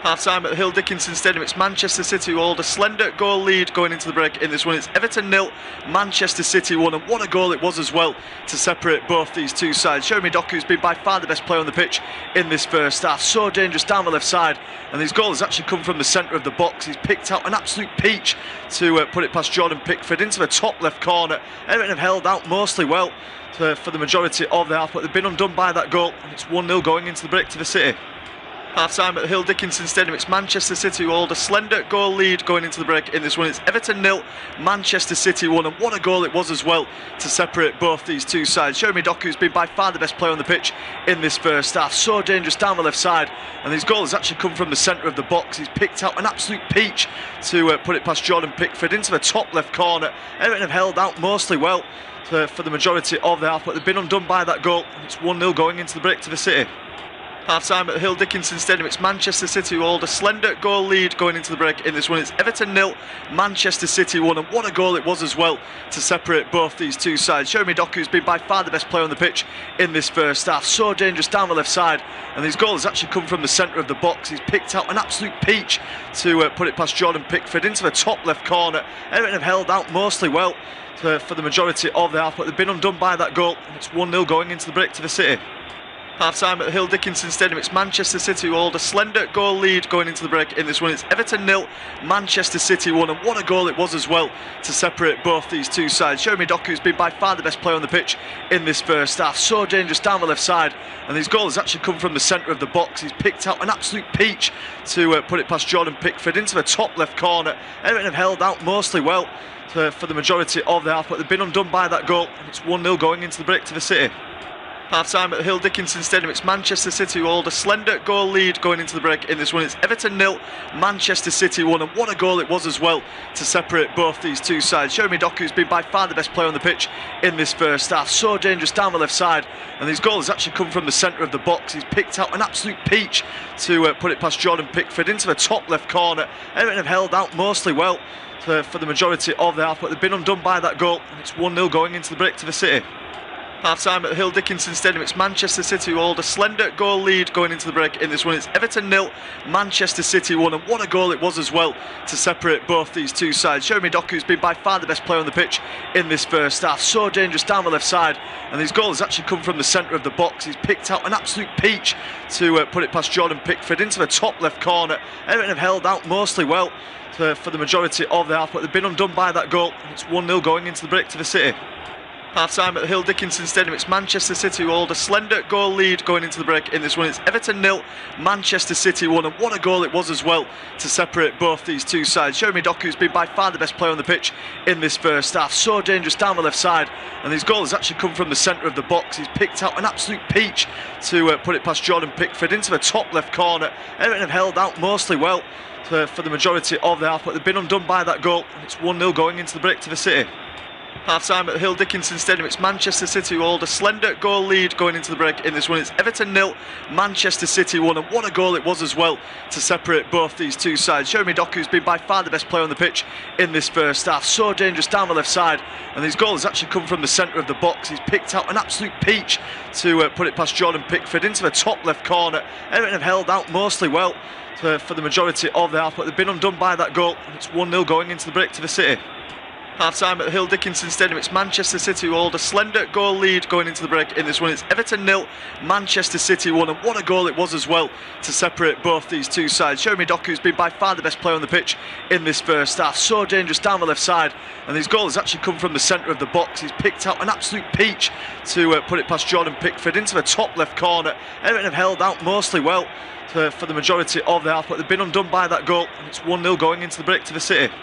Half-time at the Hill Dickinson Stadium. It's Manchester City who hold a slender goal lead going into the break in this one. It's Everton 0, Manchester City 1, and what a goal it was as well to separate both these two sides. Jeremy Doku's been by far the best player on the pitch in this first half. So dangerous down the left side, and his goal has actually come from the centre of the box. He's picked out an absolute peach to put it past Jordan Pickford into the top left corner. Everton have held out mostly well for the majority of the half, but they've been undone by that goal, and it's 1-0 going into the break to the City. Half-time at the Hill Dickinson Stadium. It's Manchester City who hold a slender goal lead going into the break in this one. It's Everton 0, Manchester City 1, and what a goal it was as well to separate both these two sides. Jeremy Doku's been by far the best player on the pitch in this first half. So dangerous down the left side, and his goal has actually come from the centre of the box. He's picked out an absolute peach to put it past Jordan Pickford into the top left corner. Everton have held out mostly well for the majority of the half, but they've been undone by that goal, and it's 1-0 going into the break to the City. Half-time at the Hill Dickinson Stadium. It's Manchester City who hold a slender goal lead going into the break in this one. It's Everton 0, Manchester City 1, and what a goal it was as well to separate both these two sides. Jeremy Doku's been by far the best player on the pitch in this first half. So dangerous down the left side, and his goal has actually come from the centre of the box. He's picked out an absolute peach to put it past Jordan Pickford into the top left corner. Everton have held out mostly well for the majority of the half, but they've been undone by that goal, and it's 1-0 going into the break to the City. Half-time at the Hill Dickinson Stadium. It's Manchester City who hold a slender goal lead going into the break in this one. It's Everton 0, Manchester City 1, and what a goal it was as well to separate both these two sides. Jeremy Doku's been by far the best player on the pitch in this first half. So dangerous down the left side, and his goal has actually come from the centre of the box. He's picked out an absolute peach to put it past Jordan Pickford into the top left corner. Everton have held out mostly well for the majority of the half, but they've been undone by that goal, and it's 1-0 going into the break to the City. Half-time at the Hill Dickinson Stadium. It's Manchester City who hold a slender goal lead going into the break in this one. It's Everton 0, Manchester City 1, and what a goal it was as well to separate both these two sides. Jeremy Doku's been by far the best player on the pitch in this first half. So dangerous down the left side, and his goal has actually come from the centre of the box. He's picked out an absolute peach to put it past Jordan Pickford into the top left corner. Everton have held out mostly well for the majority of the half, but they've been undone by that goal, and it's 1-0 going into the break to the City. Half-time at the Hill Dickinson Stadium, it's Manchester City who hold a slender goal lead going into the break in this one. It's Everton 0, Manchester City 1, and what a goal it was as well to separate both these two sides. Jeremy Doku's been by far the best player on the pitch in this first half. So dangerous down the left side, and his goal has actually come from the centre of the box. He's picked out an absolute peach to put it past Jordan Pickford into the top left corner. Everton have held out mostly well for the majority of the half, but they've been undone by that goal. It's 1-0 going into the break to the City. Half-time at the Hill Dickinson Stadium, it's Manchester City who hold a slender goal lead going into the break in this one. It's Everton 0, Manchester City 1, and what a goal it was as well to separate both these two sides. Jeremy Doku's been by far the best player on the pitch in this first half. So dangerous down the left side, and his goal has actually come from the centre of the box. He's picked out an absolute peach to put it past Jordan Pickford into the top left corner. Everton have held out mostly well for the majority of the half, but they've been undone by that goal, and it's 1-0 going into the break to the City. Half-time at the Hill Dickinson Stadium, it's Manchester City who hold a slender goal lead going into the break in this one. It's Everton 0, Manchester City 1, and what a goal it was as well to separate both these two sides. Jeremy Doku's been by far the best player on the pitch in this first half. So dangerous down the left side, and his goal has actually come from the centre of the box. He's picked out an absolute peach to put it past Jordan Pickford into the top left corner. Everton have held out mostly well for the majority of the half, but they've been undone by that goal, and it's 1-0 going into the break to the City. Half-time at the Hill Dickinson Stadium, it's Manchester City who hold a slender goal lead going into the break in this one. It's Everton 0, Manchester City 1, and what a goal it was as well to separate both these two sides. Jeremy Doku's been by far the best player on the pitch in this first half. So dangerous down the left side, and his goal has actually come from the centre of the box. He's picked out an absolute peach to put it past Jordan Pickford into the top left corner. Everton have held out mostly well for the majority of the half, but they've been undone by that goal, and it's 1-0 going into the break to the City.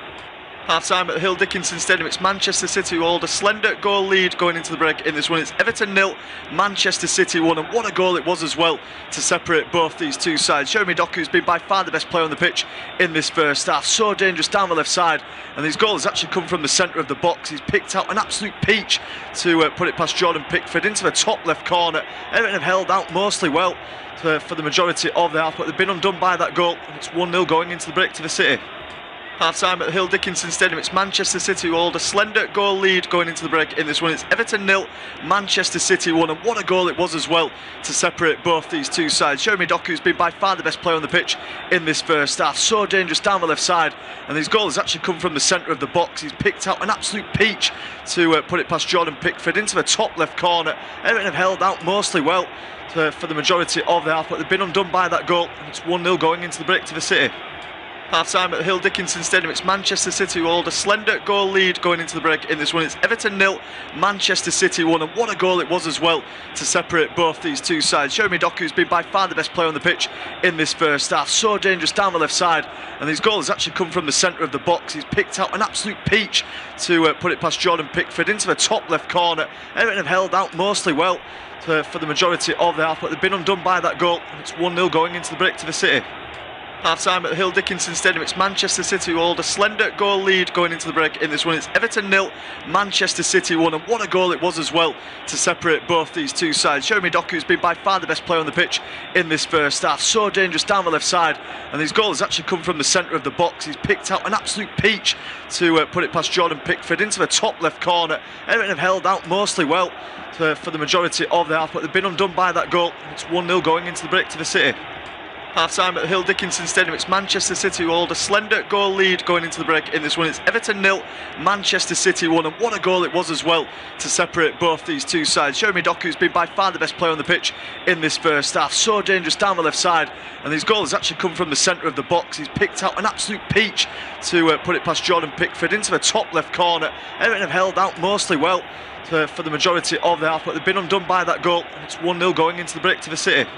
Half-time at the Hill Dickinson Stadium, it's Manchester City who hold a slender goal lead going into the break in this one. It's Everton 0, Manchester City 1, and what a goal it was as well to separate both these two sides. Jeremy Doku's been by far the best player on the pitch in this first half. So dangerous down the left side, and his goal has actually come from the centre of the box. He's picked out an absolute peach to put it past Jordan Pickford into the top left corner. Everton have held out mostly well for the majority of the half, but they've been undone by that goal, and it's 1-0 going into the break to the City. Half-time at the Hill Dickinson Stadium, it's Manchester City who hold a slender goal lead going into the break in this one. It's Everton 0, Manchester City 1, and what a goal it was as well to separate both these two sides. Jeremy Doku's been by far the best player on the pitch in this first half. So dangerous down the left side, and his goal has actually come from the centre of the box. He's picked out an absolute peach to put it past Jordan Pickford into the top left corner. Everton have held out mostly well for the majority of the half, but they've been undone by that goal, and it's 1-0 going into the break to the City. Half-time at the Hill Dickinson Stadium, it's Manchester City who hold a slender goal lead going into the break in this one. It's Everton 0, Manchester City 1, and what a goal it was as well to separate both these two sides. Jeremy Doku's been by far the best player on the pitch in this first half. So dangerous down the left side, and his goal has actually come from the centre of the box. He's picked out an absolute peach to put it past Jordan Pickford into the top left corner. Everton have held out mostly well for the majority of the half, but they've been undone by that goal, and it's 1-0 going into the break to the City. Half-time at the Hill Dickinson Stadium, it's Manchester City who hold a slender goal lead going into the break in this one. It's Everton 0, Manchester City 1, and what a goal it was as well to separate both these two sides. Jeremy Doku's been by far the best player on the pitch in this first half. So dangerous down the left side, and his goal has actually come from the centre of the box. He's picked out an absolute peach to put it past Jordan Pickford into the top left corner. Everton have held out mostly well for the majority of the half, but they've been undone by that goal, and it's 1-0 going into the break to the City. Half-time at the Hill Dickinson Stadium, it's Manchester City who hold a slender goal lead going into the break in this one. It's Everton 0, Manchester City 1, and what a goal it was as well to separate both these two sides. Jeremy Doku's been by far the best player on the pitch in this first half. So dangerous down the left side, and his goal has actually come from the centre of the box. He's picked out an absolute peach to put it past Jordan Pickford into the top left corner. Everton have held out mostly well for the majority of the half, but they've been undone by that goal, and it's 1-0 going into the break to the City.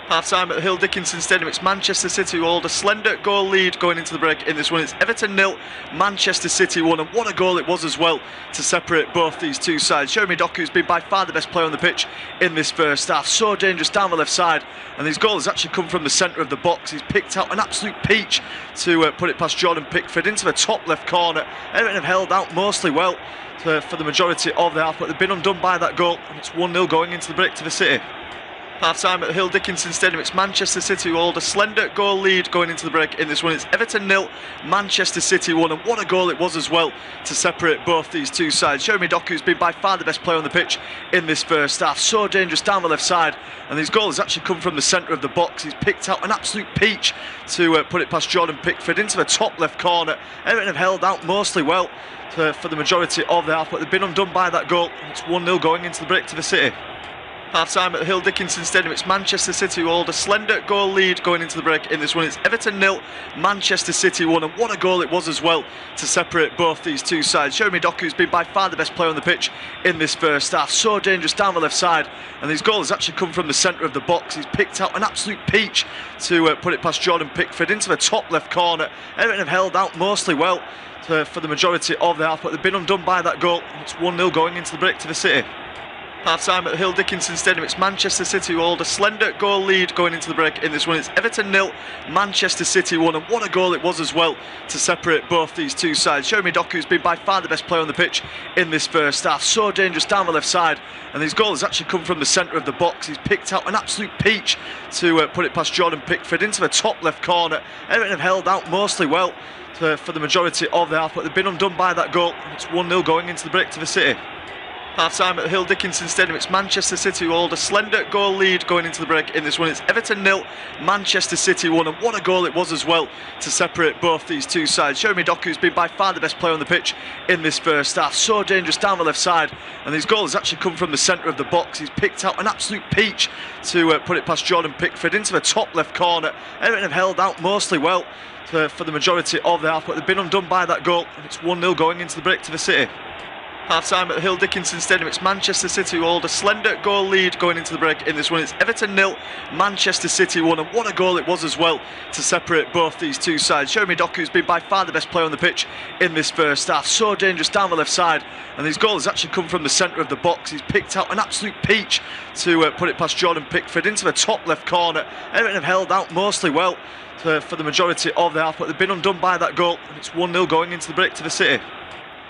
Half-time at the Hill Dickinson Stadium, it's Manchester City who hold a slender goal lead going into the break in this one. It's Everton 0, Manchester City 1, and what a goal it was as well to separate both these two sides. Jeremy Doku's been by far the best player on the pitch in this first half. So dangerous down the left side, and his goal has actually come from the centre of the box. He's picked out an absolute peach to put it past Jordan Pickford into the top left corner. Everton have held out mostly well for the majority of the half, but they've been undone by that goal, and it's 1-0 going into the break to the City. Half-time at Hill Dickinson Stadium. It's Manchester City who hold a slender goal lead going into the break in this one. It's Everton 0, Manchester City 1, and what a goal it was as well to separate both these two sides. Jeremy Doku's been by far the best player on the pitch in this first half. So dangerous down the left side, and his goal has actually come from the centre of the box. He's picked out an absolute peach to put it past Jordan Pickford into the top left corner. Everton have held out mostly well for the majority of the half, but they've been undone by that goal. It's 1-0 going into the break to the City. Half-time at Hill Dickinson Stadium. It's Manchester City who hold a slender goal lead going into the break in this one. It's Everton 0, Manchester City 1, and what a goal it was as well to separate both these two sides. Jeremy Doku's been by far the best player on the pitch in this first half. So dangerous down the left side, and his goal has actually come from the centre of the box. He's picked out an absolute peach to put it past Jordan Pickford into the top left corner. Everton have held out mostly well for the majority of the half, but they've been undone by that goal. It's 1-0 going into the break to the City. Half-time at Hill Dickinson Stadium. It's Manchester City who hold a slender goal lead going into the break in this one. It's Everton 0, Manchester City 1, and what a goal it was as well to separate both these two sides. Jeremy Doku's been by far the best player on the pitch in this first half. So dangerous down the left side, and his goal has actually come from the centre of the box. He's picked out an absolute peach to put it past Jordan Pickford into the top left corner. Everton have held out mostly well for the majority of the half, but they've been undone by that goal. It's 1-0 going into the break to the City. Half-time at Hill Dickinson Stadium. It's Manchester City who hold a slender goal lead going into the break in this one. It's Everton 0, Manchester City 1, and what a goal it was as well to separate both these two sides. Jeremy Doku's been by far the best player on the pitch in this first half. So dangerous down the left side, and his goal has actually come from the centre of the box. He's picked out an absolute peach to put it past Jordan Pickford into the top left corner. Everton have held out mostly well for the majority of the half, but they've been undone by that goal, and it's 1-0 going into the break to the City. Half-time at Hill Dickinson Stadium. It's Manchester City who hold a slender goal lead going into the break in this one. It's Everton 0, Manchester City 1, and what a goal it was as well to separate both these two sides. Jeremy Doku's been by far the best player on the pitch in this first half. So dangerous down the left side, and his goal has actually come from the centre of the box. He's picked out an absolute peach to put it past Jordan Pickford into the top left corner. Everton have held out mostly well for the majority of the half, but they've been undone by that goal, and it's 1-0 going into the break to the City.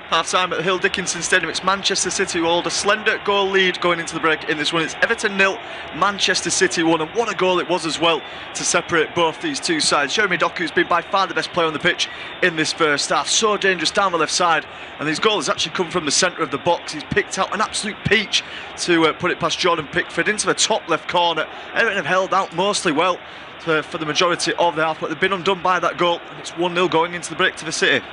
Half-time at Hill Dickinson Stadium. It's Manchester City who hold a slender goal lead going into the break in this one. It's Everton 0, Manchester City 1, and what a goal it was as well to separate both these two sides. Jeremy Doku's been by far the best player on the pitch in this first half. So dangerous down the left side, and his goal has actually come from the centre of the box. He's picked out an absolute peach to put it past Jordan Pickford into the top left corner. Everton have held out mostly well for the majority of the half, but they've been undone by that goal, and it's 1-0 going into the break to the City.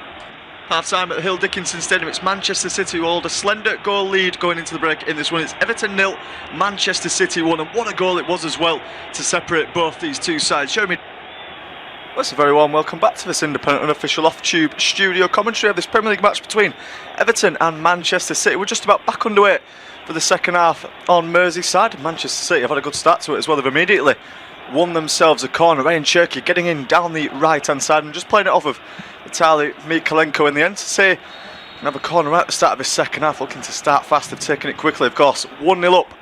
Half-time at Hill Dickinson Stadium. It's Manchester City who hold a slender goal lead going into the break in this one. It's Everton 0, Manchester City 1, and what a goal it was as well to separate both these two sides. Jeremy. Well, it's a very warm welcome back to this independent unofficial off-tube studio commentary of this Premier League match between Everton and Manchester City. We're just about back underway for the second half on Merseyside. Manchester City have had a good start to it as well. They've immediately won themselves a corner. Ryan Cherky getting in down the right-hand side and just playing it off of Vitaly Mikalenko in the end to say another corner right at the start of his second half, looking to start fast. They've taken it quickly, of course. 1-0 up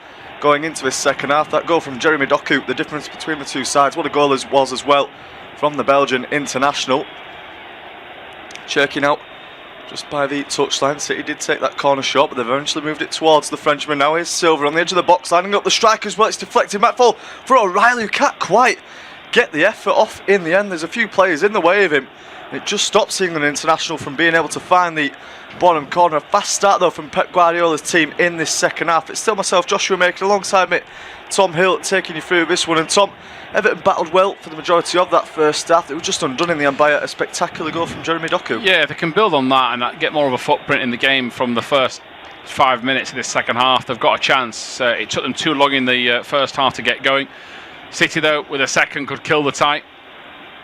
going into this second half. That goal from Jeremy Doku, the difference between the two sides. What a goal was as well from the Belgian international. Cherky now just by the touchline. City did take that corner shot, but they've eventually moved it towards the Frenchman. Now here's Silva on the edge of the box, lining up the strike as well. It's deflected. Might fall for O'Reilly, who can't quite get the effort off in the end. There's a few players in the way of him. It just stops England international from being able to find the bottom corner. A fast start though from Pep Guardiola's team in this second half. It's still myself, Joshua Maker, alongside me, Tom Hill, taking you through this one. And Tom, Everton battled well for the majority of that first half. It was just undone in the end by a spectacular goal from Jeremy Doku. Yeah, they can build on that and get more of a footprint in the game from the first 5 minutes of this second half. They've got a chance. It took them too long in the first half to get going. City, though, with a second could kill the tie.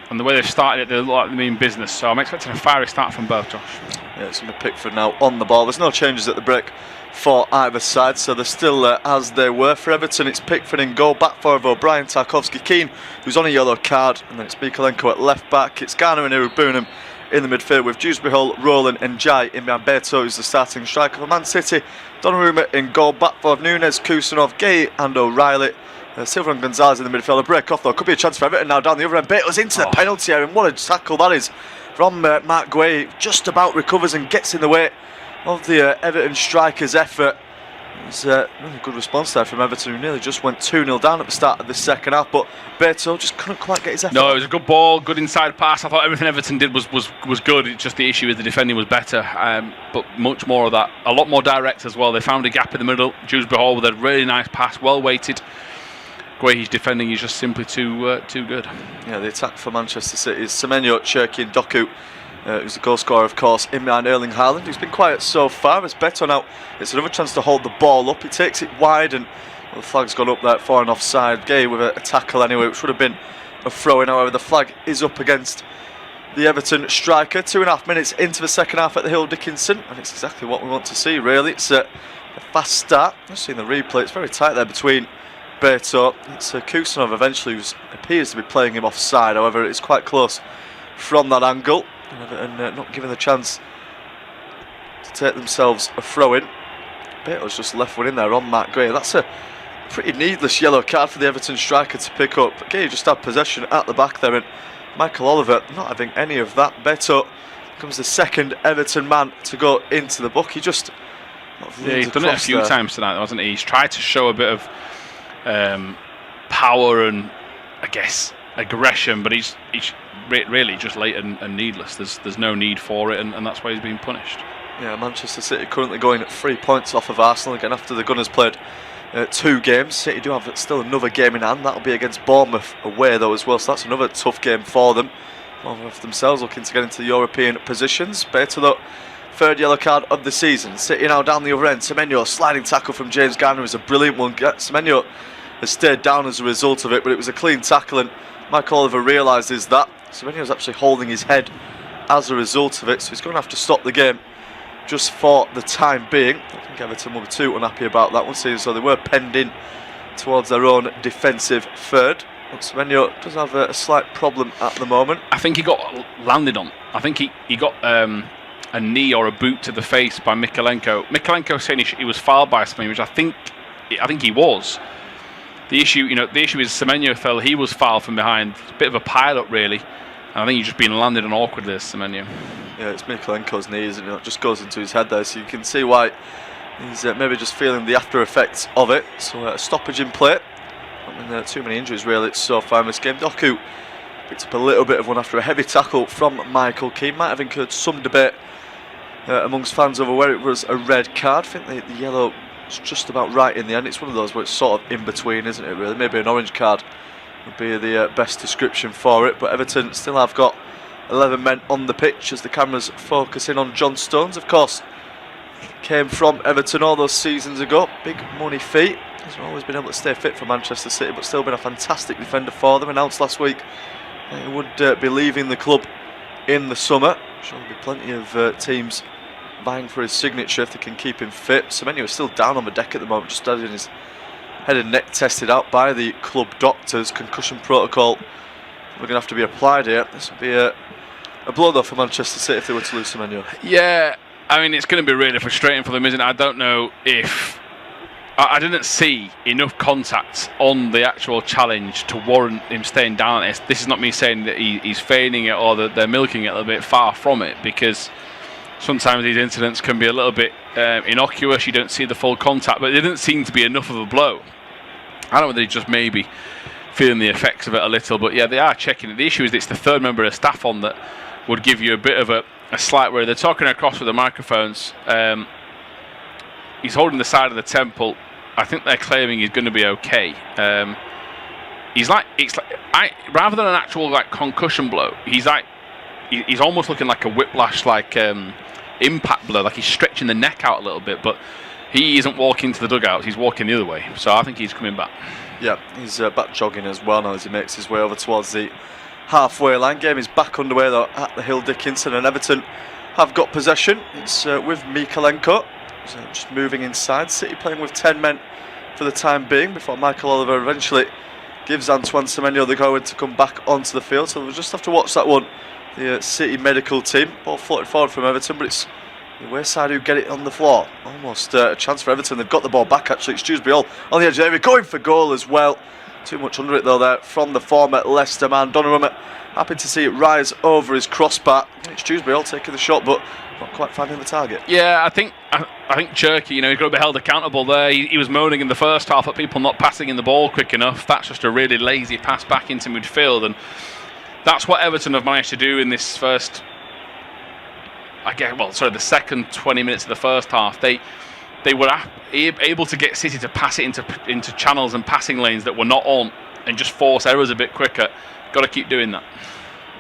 And the way they've started it, they look like they mean business. So I'm expecting a fiery start from both, Josh. Yeah, it's going to Pickford now on the ball. There's no changes at the break for either side, so they're still as they were. For Everton, it's Pickford in goal, back four of O'Brien, Tarkowski-Keane, who's on a yellow card, and then it's Mikalenko at left back. It's Garner and Irubunam in the midfield with Dewsbury Hall, Rowland and Jai in behind. Beto, who's the starting striker for Man City. Donnarumma in goal, back four of Nunes, Kusanov, Gay and O'Reilly. Silva and Gonzalez in the midfield. A break off though, could be a chance for Everton now down the other end. Beto's into the penalty area, and what a tackle that is from Mark Guay. Just about recovers and gets in the way of the Everton striker's effort. It's a really good response there from Everton, who nearly just went 2-0 down at the start of the second half, but Beto just couldn't quite get his effort. No, it was a good ball, good inside pass. I thought everything Everton did was good. It's just the issue is the defending was better, but much more of that. A lot more direct as well. They found a gap in the middle. Dewsbury Hall with a really nice pass, well weighted. The way he's defending is just simply too good. Yeah, the attack for Manchester City is Semenyo, Cherki and Doku, who's the goal scorer, of course, in behind Erling Haaland, who's been quiet so far. As Beto now, it's another chance to hold the ball up. He takes it wide, and the flag's gone up there for an offside. Gay with a tackle anyway, which would have been a throw-in. However, the flag is up against the Everton striker. 2.5 minutes into the second half at the Hill Dickinson, and it's exactly what we want to see, really. It's a fast start. I've seen the replay. It's very tight there between Beto. It's Kusanov eventually, who appears to be playing him offside. However, it's quite close from that angle, and not given the chance to take themselves a throw-in. Beto's just left one in there on Matt Gray. That's a pretty needless yellow card for the Everton striker to pick up. Gay just had possession at the back there, and Michael Oliver not having any of that. Beto becomes the second Everton man to go into the book. He just he's done it a few times tonight, hasn't he? He's tried to show a bit of power and, I guess, aggression, but he's really just late and needless. There's no need for it, and that's why he's being punished. Yeah, Manchester City currently going at 3 points off of Arsenal again after the Gunners played 2 games. City do have still another game in hand. That'll be against Bournemouth away though as well, so that's another tough game for them. Bournemouth themselves looking to get into the European positions. Better though, third yellow card of the season. City now down the other end. Semenyo, sliding tackle from James Garner is a brilliant one. Semenyo has stayed down as a result of it, but it was a clean tackle, and Michael Oliver realises that. Semenyo's actually holding his head as a result of it, so he's going to have to stop the game just for the time being. I think Everton will be too unhappy about that one, seeing so they were penned in towards their own defensive third. But Semenyo does have a slight problem at the moment. I think he got landed on. I think he got a knee or a boot to the face by Mykolenko. Mykolenko saying he was fouled by Semenyo, which I think he was. The issue is Semenyo felt he was fouled from behind. It's a bit of a pile-up, really. And I think he's just been landed on awkwardly, Semenyo. Yeah, it's Mykolenko's knees, and it just goes into his head there, so you can see why he's maybe just feeling the after effects of it. So a stoppage in play. I mean, too many injuries really so far in this game. Doku picked up a little bit of one after a heavy tackle from Michael Keane. Might have incurred some debate amongst fans over where it was a red card. I think the yellow was just about right in the end. It's one of those where it's sort of in between, isn't it really? Maybe an orange card would be the best description for it, but Everton still have got 11 men on the pitch as the cameras focus in on John Stones. Of course, came from Everton all those seasons ago. Big money fee. He's always been able to stay fit for Manchester City, but still been a fantastic defender for them. Announced last week he would be leaving the club in the summer. Sure, there'll be plenty of teams vying for his signature if they can keep him fit. Semenyo is still down on the deck at the moment, just having his head and neck tested out by the club doctors. Concussion protocol we're going to have to be applied here. This would be a blow though for Manchester City if they were to lose Semenyo. Yeah, I mean, it's going to be really frustrating for them, isn't it? I don't know if I didn't see enough contact on the actual challenge to warrant him staying down. This is not me saying that he's feigning it or that they're milking it a little bit. Far from it, because sometimes these incidents can be a little bit innocuous. You don't see the full contact, but it didn't seem to be enough of a blow. I don't know whether they're just maybe feeling the effects of it a little, but yeah, they are checking it. The issue is it's the third member of staff on that would give you a bit of a slight worry. They're talking across with the microphones. He's holding the side of the temple. I think they're claiming he's going to be okay. Rather than an actual concussion blow, he's almost looking like a whiplash, impact blow, like he's stretching the neck out a little bit, but he isn't walking to the dugouts, he's walking the other way, so I think he's coming back. Yeah, he's back jogging as well now as he makes his way over towards the halfway line. Game is back underway though at the Hill Dickinson, and Everton have got possession. It's with Mykolenko, just moving inside. City playing with 10 men for the time being before Michael Oliver eventually gives Antoine Semenyo the go to come back onto the field, so we'll just have to watch that one. The City medical team, ball floated forward from Everton, but it's the away side who get it on the floor. Almost a chance for Everton. They've got the ball back actually. It's Dewsbury Hall on the edge of the area, going for goal as well. Too much under it though there from the former Leicester man. Donnarumma happy to see it rise over his crossbar. It's Dewsbury all taking the shot, but not quite finding the target. Yeah, I think Cherky, he's got to be held accountable there. He was moaning in the first half at people not passing in the ball quick enough. That's just a really lazy pass back into midfield, and that's what Everton have managed to do in this first, the second 20 minutes of the first half. They were able to get City to pass it into channels and passing lanes that were not on, and just force errors a bit quicker. Got to keep doing that.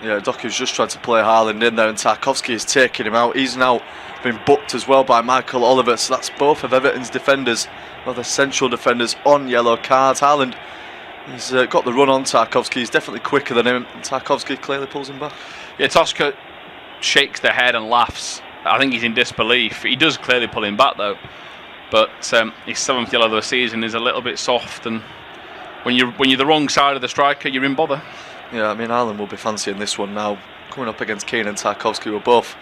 Yeah, Doku's just tried to play Haaland in there, and Tarkowski is taking him out. He's now been booked as well by Michael Oliver, so that's both of Everton's defenders, well, the central defenders, on yellow cards. Haaland, he's got the run on Tarkowski. He's definitely quicker than him, and Tarkowski clearly pulls him back. Yeah, Tosca shakes their head and laughs. I think he's in disbelief. He does clearly pull him back though, but his 7th yellow of the season is a little bit soft, and when you're the wrong side of the striker, you're in bother. Yeah, I mean, Ireland will be fancying this one now. Coming up against Keane and Tarkowski, who are both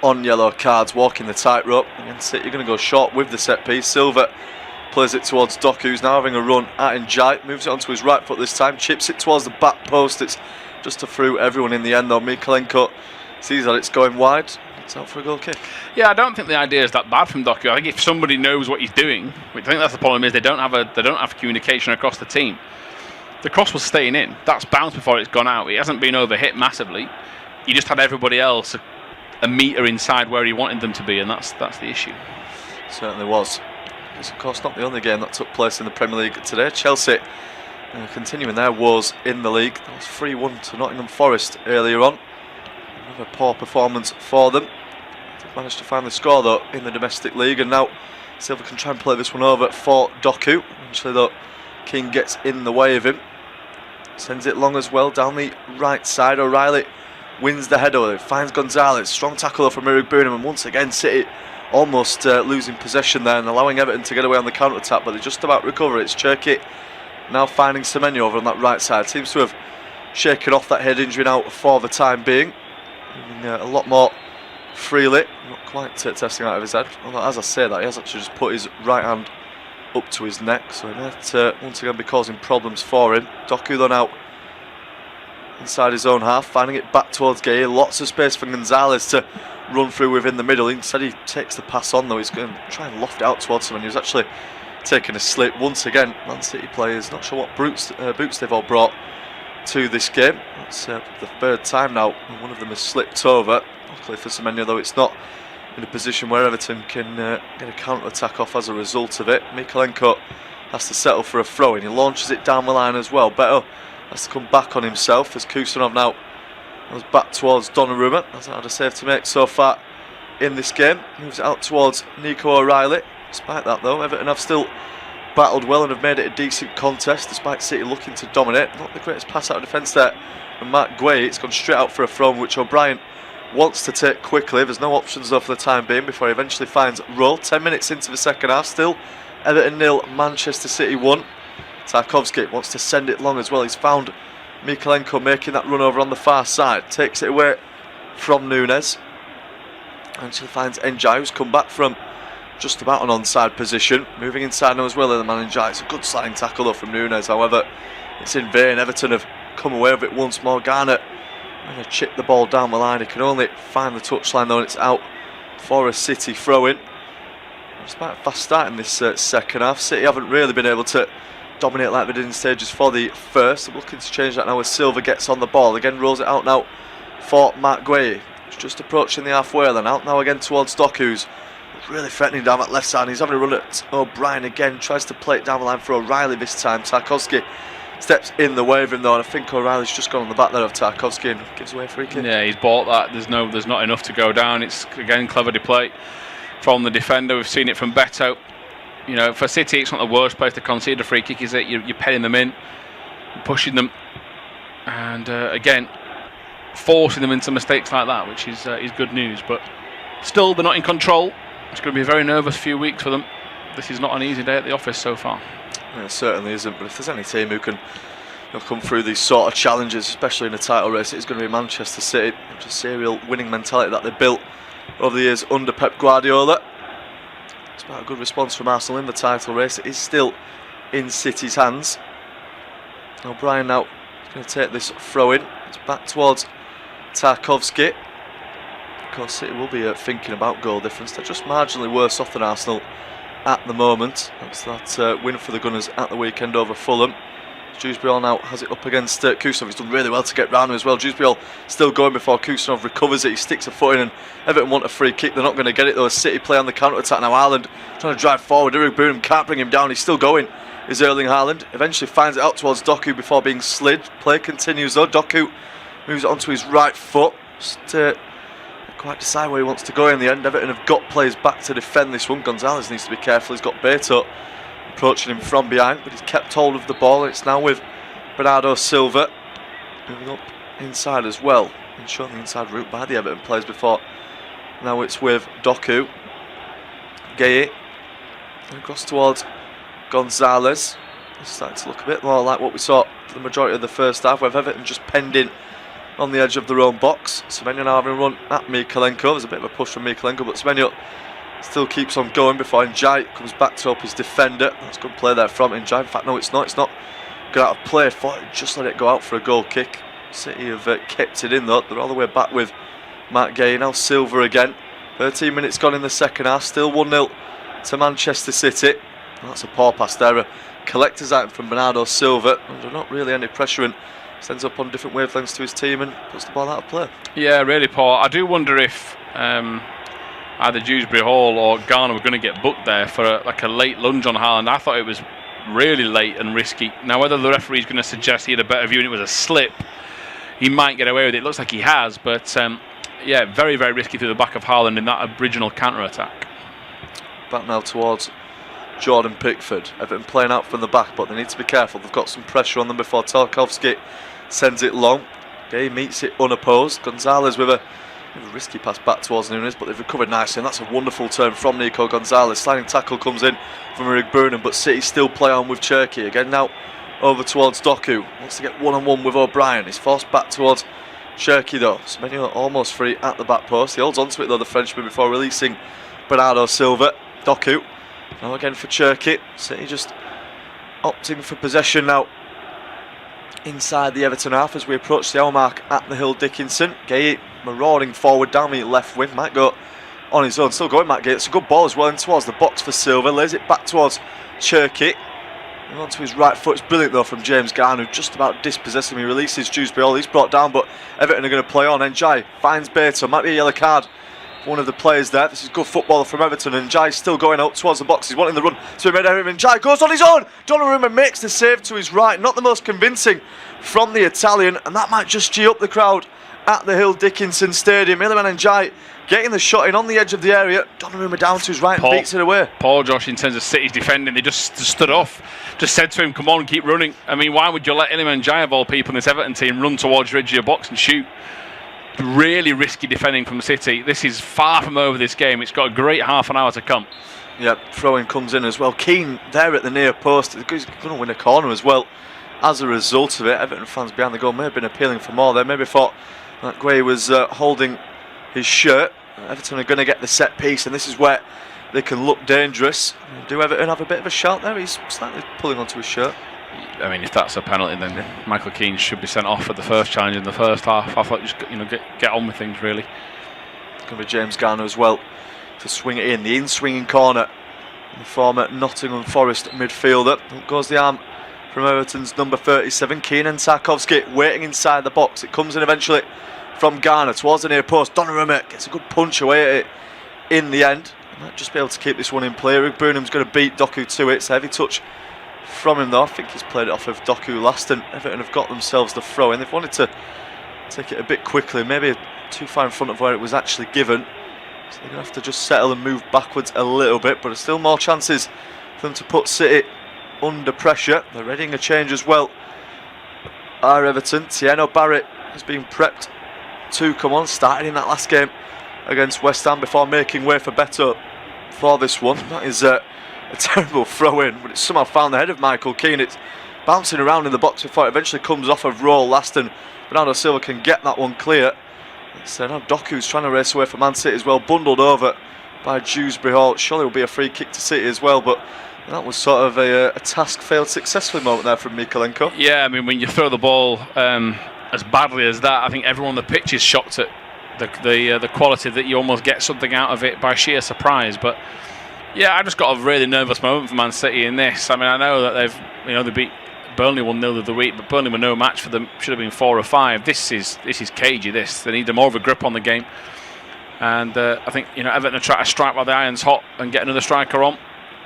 on yellow cards, walking the tightrope. Against City, you're going to go short with the set piece. Silva plays it towards Doku, who's now having a run at Njai. Moves it onto his right foot this time. Chips it towards the back post. It's just through everyone in the end, though. Mikalenko sees that it's going wide. It's out for a goal kick. Yeah, I don't think the idea is that bad from Doku. I think if somebody knows what he's doing, I think that's the problem, is they don't have communication across the team. The cross was staying in. That's bounced before it's gone out. It hasn't been overhit massively. He just had everybody else a metre inside where he wanted them to be, and that's the issue. Certainly was. It's of course not the only game that took place in the Premier League today. Chelsea continuing their woes in the league. That was 3-1 to Nottingham Forest earlier on. Another poor performance for them. They've managed to find the score though in the domestic league, and now Silva can try and play this one over for Doku. Eventually though, King gets in the way of him. Sends it long as well down the right side. O'Reilly wins the header, finds Gonzalez. Strong tackle from Irugbounam, and once again City almost losing possession there and allowing Everton to get away on the counter-attack, but they just about recover. It's Cherky now finding Semenyo over on that right side. Seems to have shaken off that head injury now for the time being. Moving a lot more freely, not quite testing out of his head. Although as I say that, he has actually just put his right hand up to his neck, so he might once again be causing problems for him. Doku though now inside his own half, finding it back towards Gay. Lots of space for Gonzalez to run through within the middle. Instead he takes the pass on though. He's going to try and loft it out towards him, and he was actually taking a slip. Once again, Man City players not sure what boots they've all brought to this game. It's the third time now one of them has slipped over. Luckily for Semenyo though, it's not in a position where Everton can get a counter-attack off as a result of it. Mikalenko has to settle for a throw, and he launches it down the line as well. Beto has to come back on himself as Kusanov now goes back towards Donnarumma. Hasn't had a save to make so far in this game. Moves it out towards Nico O'Reilly. Despite that though, Everton have still battled well and have made it a decent contest, despite City looking to dominate. Not the greatest pass out of defence there from Mark Guay. It's gone straight out for a throw, which O'Brien wants to take quickly. There's no options though for the time being before he eventually finds Roll. 10 minutes into the second half, still Everton 0, Manchester City 1. Tarkowski wants to send it long as well. He's found Mikalenko making that run over on the far side. Takes it away from Nunes. Eventually finds Njai, who's come back from just about an onside position. Moving inside now as well, the man Njai. It's a good sliding tackle though from Nunes. However, it's in vain. Everton have come away with it once more. Garner going to chip the ball down the line. He can only find the touchline though, and it's out for a City throw-in. Despite a fast start in this second half, City haven't really been able to dominate like they did in stages for the first. I'm looking to change that now as Silva gets on the ball. Again rolls it out now for Mark Guay. He's just approaching the halfway line. Out now again towards Doku, who's really threatening down that left side. He's having a run at O'Brien again. Tries to play it down the line for O'Reilly this time. Tarkowski steps in the way of him though, and I think O'Reilly's just gone on the back there of Tarkowski and gives away a free kick. Yeah, he's bought that. There's not enough to go down. It's again clever play from the defender. We've seen it from Beto. You know, for City, it's not the worst place to concede a free kick, is it? You're penning them in, pushing them, and again forcing them into mistakes like that, which is good news. But still, they're not in control. It's going to be a very nervous few weeks for them. This is not an easy day at the office so far. Yeah, it certainly isn't, but if there's any team who can come through these sort of challenges, especially in a title race, it's going to be Manchester City. It's a serial winning mentality that they built over the years under Pep Guardiola. Despite a good response from Arsenal in the title race, it is still in City's hands. O'Brien now is going to take this throw in. It's back towards Tarkowski. Of course, City will be thinking about goal difference. They're just marginally worse off than Arsenal at the moment. That's that win for the Gunners at the weekend over Fulham. Dewsbury now has it up against Kusanov. He's done really well to get round him as well. Dewsbury still going before Kusanov recovers it. He sticks a foot in, and Everton want a free kick. They're not going to get it though. City play on the counter-attack now. Haaland trying to drive forward. Burnham can't bring him down. He's still going. Is Erling Haaland. Eventually finds it out towards Doku before being slid. Play continues though. Doku moves it onto his right foot. Just quite decide where he wants to go in the end. Everton have got players back to defend this one. Gonzalez needs to be careful. He's got Beto approaching him from behind, but he's kept hold of the ball. It's now with Bernardo Silva moving up inside as well, and showing the inside route by the Everton players before. Now it's with Doku. Gueye across towards Gonzalez. It's starting to look a bit more like what we saw for the majority of the first half, where Everton just penned in on the edge of their own box. Semenyo now having a run at Mykolenko. There's a bit of a push from Mykolenko, but Semenyo still keeps on going before Njai comes back to help his defender. That's good play there from Njai. In fact, no, it's not. It's not good out of play. Just let it go out for a goal kick. City have kept it in though. They're all the way back with Matt Gueye. Now Silva again. 13 minutes gone in the second half. Still 1-0 to Manchester City. That's a poor pass there. A collector's item from Bernardo Silva. Under not really any pressure, and stands up on different wavelengths to his team and puts the ball out of play. Yeah, really poor. I do wonder if either Dewsbury Hall or Garner were going to get booked there for a late lunge on Haaland. I thought it was really late and risky. Now, whether the referee's going to suggest he had a better view and it was a slip, he might get away with it. It looks like he has, but yeah, very, very risky through the back of Haaland in that original counter-attack. Back now towards Jordan Pickford. Everton playing out from the back, but they need to be careful. They've got some pressure on them before Tarkowski sends it long. Gay meets it unopposed. Gonzalez with a risky pass back towards Nunes, but they've recovered nicely, and that's a wonderful turn from Nico Gonzalez. Sliding tackle comes in from Burnham, but City still play on with Cherki. Again now over towards Doku. Wants to get one-on-one with O'Brien. He's forced back towards Cherki though. Semenyo almost free at the back post. He holds onto it though, the Frenchman, before releasing Bernardo Silva. Doku now again for Cherki. City just opting for possession now inside the Everton half as we approach the hour mark at the Hill Dickinson. Gueye marauding forward down the left wing. Might go on his own. Still going, Matt Gueye. It's a good ball as well in towards the box for Silva. Lays it back towards Cherki. And onto his right foot. It's brilliant though from James Garner, who just about dispossessed him. He releases Dewsbury. He's brought down, but Everton are going to play on. Njai finds Beto. Might be a yellow card. One of the players there. This is good football from Everton, and Njai still going out towards the box. He's wanting the run to be made out of him. Njai goes on his own. Donnarumma makes the save to his right. Not the most convincing from the Italian, and that might just gee up the crowd at the Hill Dickinson Stadium. Iliman Njai getting the shot in on the edge of the area. Donnarumma down to his right and beats it away. Paul, Josh, in terms of City's defending, they just stood off. Just said to him, come on, keep running. I mean, why would you let Iliman Njai, of all people in this Everton team, run towards your edge of your box and shoot? Really risky defending from City. This is far from over this game. It's got a great half an hour to come. Yeah, throw-in comes in as well. Keane there at the near post. He's going to win a corner as well as a result of it. Everton fans behind the goal may have been appealing for more there. Maybe thought that Gueye was holding his shirt. Everton are going to get the set piece, and this is where they can look dangerous. Do Everton have a bit of a shout there? He's slightly pulling onto his shirt. I mean, if that's a penalty, then Michael Keane should be sent off at the first challenge in the first half. I thought just get on with things really. It's going to be James Garner as well to swing it in. The in-swinging corner. The former Nottingham Forest midfielder. Up goes the arm from Everton's number 37, Keenan Tarkowski, waiting inside the box. It comes in eventually from Garner towards the near post. Donnarumma gets a good punch away at it in the end. Might just be able to keep this one in play. Burnham's going to beat Doku to it. It's a heavy touch from him though. I think he's played it off of Doku last, and Everton have got themselves the throw in. They've wanted to take it a bit quickly, maybe too far in front of where it was actually given. So they're going to have to just settle and move backwards a little bit, but there's still more chances for them to put City under pressure. They're readying a change as well. Our Everton, Tieno Barrett has been prepped to come on, started in that last game against West Ham before making way for Beto for this one. That is a terrible throw in, but it's somehow found the head of Michael Keane. It's bouncing around in the box before it eventually comes off of Roll last, and Bernardo Silva can get that one clear. It's now Doku's trying to race away from Man City as well, bundled over by Dewsbury Hall. Surely will be a free kick to City as well, but That was sort of a task failed successfully moment there from Mykolenko. Yeah, I mean, when you throw the ball as badly as that, I think everyone on the pitch is shocked at the quality that you almost get something out of it by sheer surprise. But yeah, I just got a really nervous moment for Man City in this. I mean, I know that they beat Burnley 1-0 the other week, but Burnley were no match for them. Should have been 4 or 5. This is cagey. They need more of a grip on the game. And I think Everton are trying to strike while the iron's hot and get another striker on.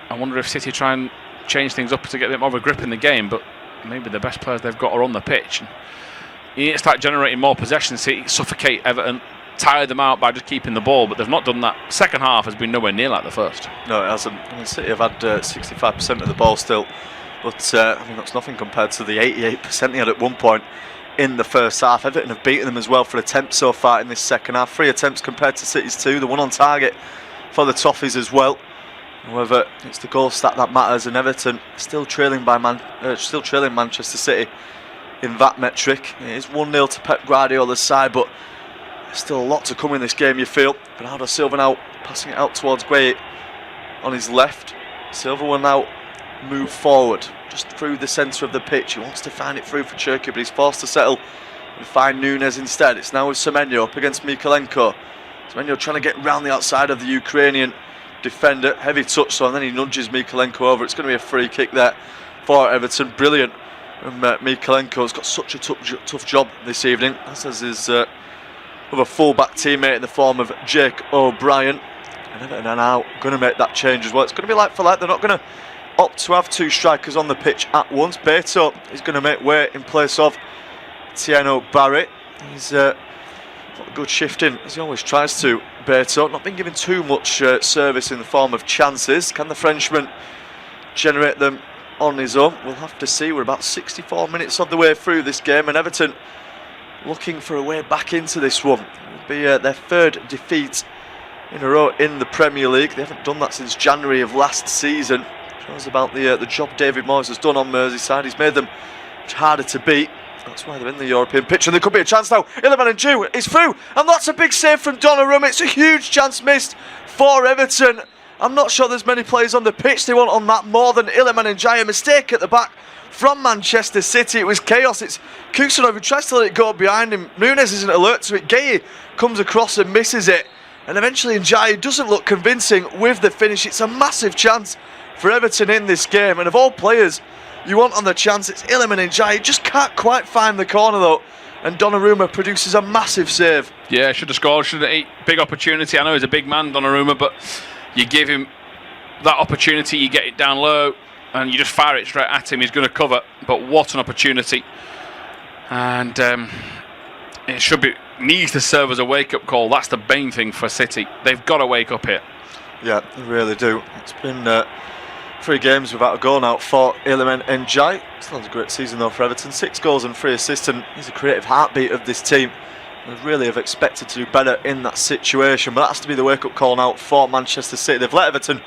I wonder if City try and change things up to get a bit more of a grip in the game, but maybe the best players they've got are on the pitch. And you need to start generating more possession, suffocate Everton, tire them out by just keeping the ball, but they've not done that. Second half has been nowhere near like the first. No, it hasn't. I mean, City have had 65% of the ball still, but that's nothing compared to the 88% they had at one point in the first half. Everton have beaten them as well for attempts so far in this second half. 3 attempts compared to City's 2. The one on target for the Toffees as well. However, it's the goal stat that matters, and Everton still trailing Manchester City in that metric. It is 1-0 to Pep Guardiola's side, but there's still a lot to come in this game, you feel. Bernardo Silva now passing it out towards Gueye on his left. Silva will now move forward, just through the centre of the pitch. He wants to find it through for Cherki, but he's forced to settle and find Nunes instead. It's now with Semenyo up against Mykolenko. Semenyo trying to get round the outside of the Ukrainian defender. Heavy touch, so and then he nudges Mykolenko over. It's going to be a free kick there for Everton. Brilliant. And Mykolenko's got such a tough job this evening, as has his other full-back teammate in the form of Jake O'Brien. And Everton are now going to make that change as well. It's going to be like for like. They're not going to opt to have 2 strikers on the pitch at once. Beto is going to make way in place of Tieno Barry. He's got a good shift in, as he always tries to. Beto not been given too much service in the form of chances. Can the Frenchman generate them on his own? We'll have to see. We're about 64 minutes of the way through this game, and Everton looking for a way back into this one. It will be their 3rd defeat in a row in the Premier League. They haven't done that since January of last season. Shows about the job David Moyes has done on Merseyside. He's made them much harder to beat. That's why they're in the European pitch, and there could be a chance now. Iliman Ndiaye is through, and that's a big save from Donnarumma. It's a huge chance missed for Everton. I'm not sure there's many players on the pitch they want on that more than Iliman Ndiaye. A mistake at the back from Manchester City. It was chaos. It's Kusanov who tries to let it go behind him. Nunes isn't alert to it. Gueye comes across and misses it, and eventually Ndiaye doesn't look convincing with the finish. It's a massive chance for Everton in this game, and of all players you want on the chance, it's Iliman Ndiaye. Just can't quite find the corner though, and Donnarumma produces a massive save. Yeah, should have scored, should have. Big opportunity. I know he's a big man, Donnarumma, but you give him that opportunity, you get it down low and you just fire it straight at him. He's going to cover, but what an opportunity. And it needs to serve as a wake-up call. That's the main thing for City. They've got to wake up here. Yeah, they really do. It's been 3 games without a goal now for Iliman Ndiaye. Still has a great season though for Everton. 6 goals and 3 assists, and he's a creative heartbeat of this team. They really have expected to do better in that situation, but that has to be the wake-up call now for Manchester City. They've let Everton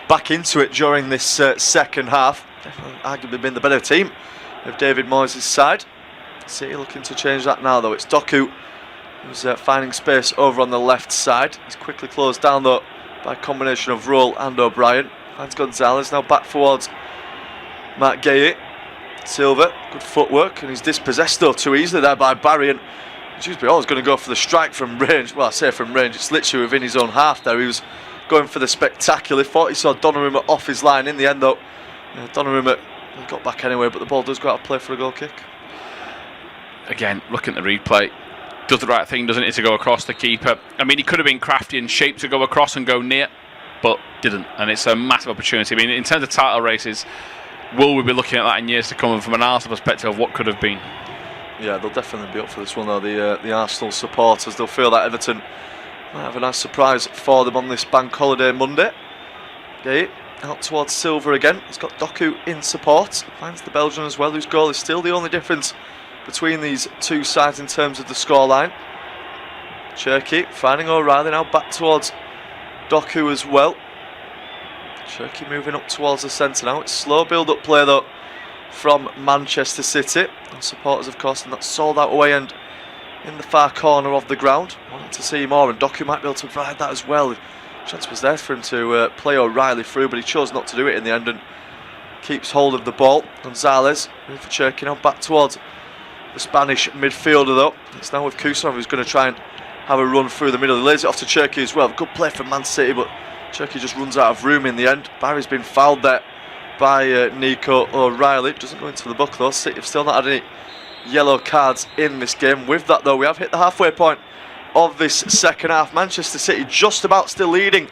back into it during this second half. Definitely arguably been the better team of David Moyes' side. City looking to change that now though. It's Doku who's finding space over on the left side. He's quickly closed down though by a combination of Roll and O'Brien. Finds Gonzalez now back towards Matt Gueye. Silva, good footwork, and he's dispossessed though too easily there by Barry, and Dewsbury was going to go for the strike from range. Well, I say from range, it's literally within his own half there. He was going for the spectacular. Thought he saw Donnarumma off his line. In the end though, Donnarumma got back anyway, but the ball does go out of play for a goal kick. Again, looking at the replay, does the right thing, doesn't it, to go across the keeper. I mean, he could have been crafty and shaped to go across and go near, but didn't, and it's a massive opportunity. I mean, in terms of title races, will we be looking at that in years to come, and from an Arsenal perspective of what could have been? Yeah, they'll definitely be up for this one though, the Arsenal supporters. They'll feel that Everton might have a nice surprise for them on this bank holiday Monday. Okay, out towards Silva again. He's got Doku in support. Finds the Belgian as well, whose goal is still the only difference between these two sides in terms of the scoreline. Cherki finding O'Reilly now back towards Doku as well. Cherki moving up towards the centre now. It's slow build-up play though from Manchester City. And supporters, of course, in that sold-out away end in the far corner of the ground. Wanting to see more, and Doku might be able to provide that as well. Chance was there for him to play O'Reilly through, but he chose not to do it in the end and keeps hold of the ball. Gonzalez for Cherky now back towards the Spanish midfielder though. It's now with Kusanov, who's going to try and have a run through the middle. He lays it off to Cherky as well. Good play from Man City, but Cherky just runs out of room in the end. Barry's been fouled there by Nico O'Reilly. Doesn't go into the book though. City have still not had any yellow cards in this game. With that though, we have hit the halfway point of this second half. Manchester City just about still leading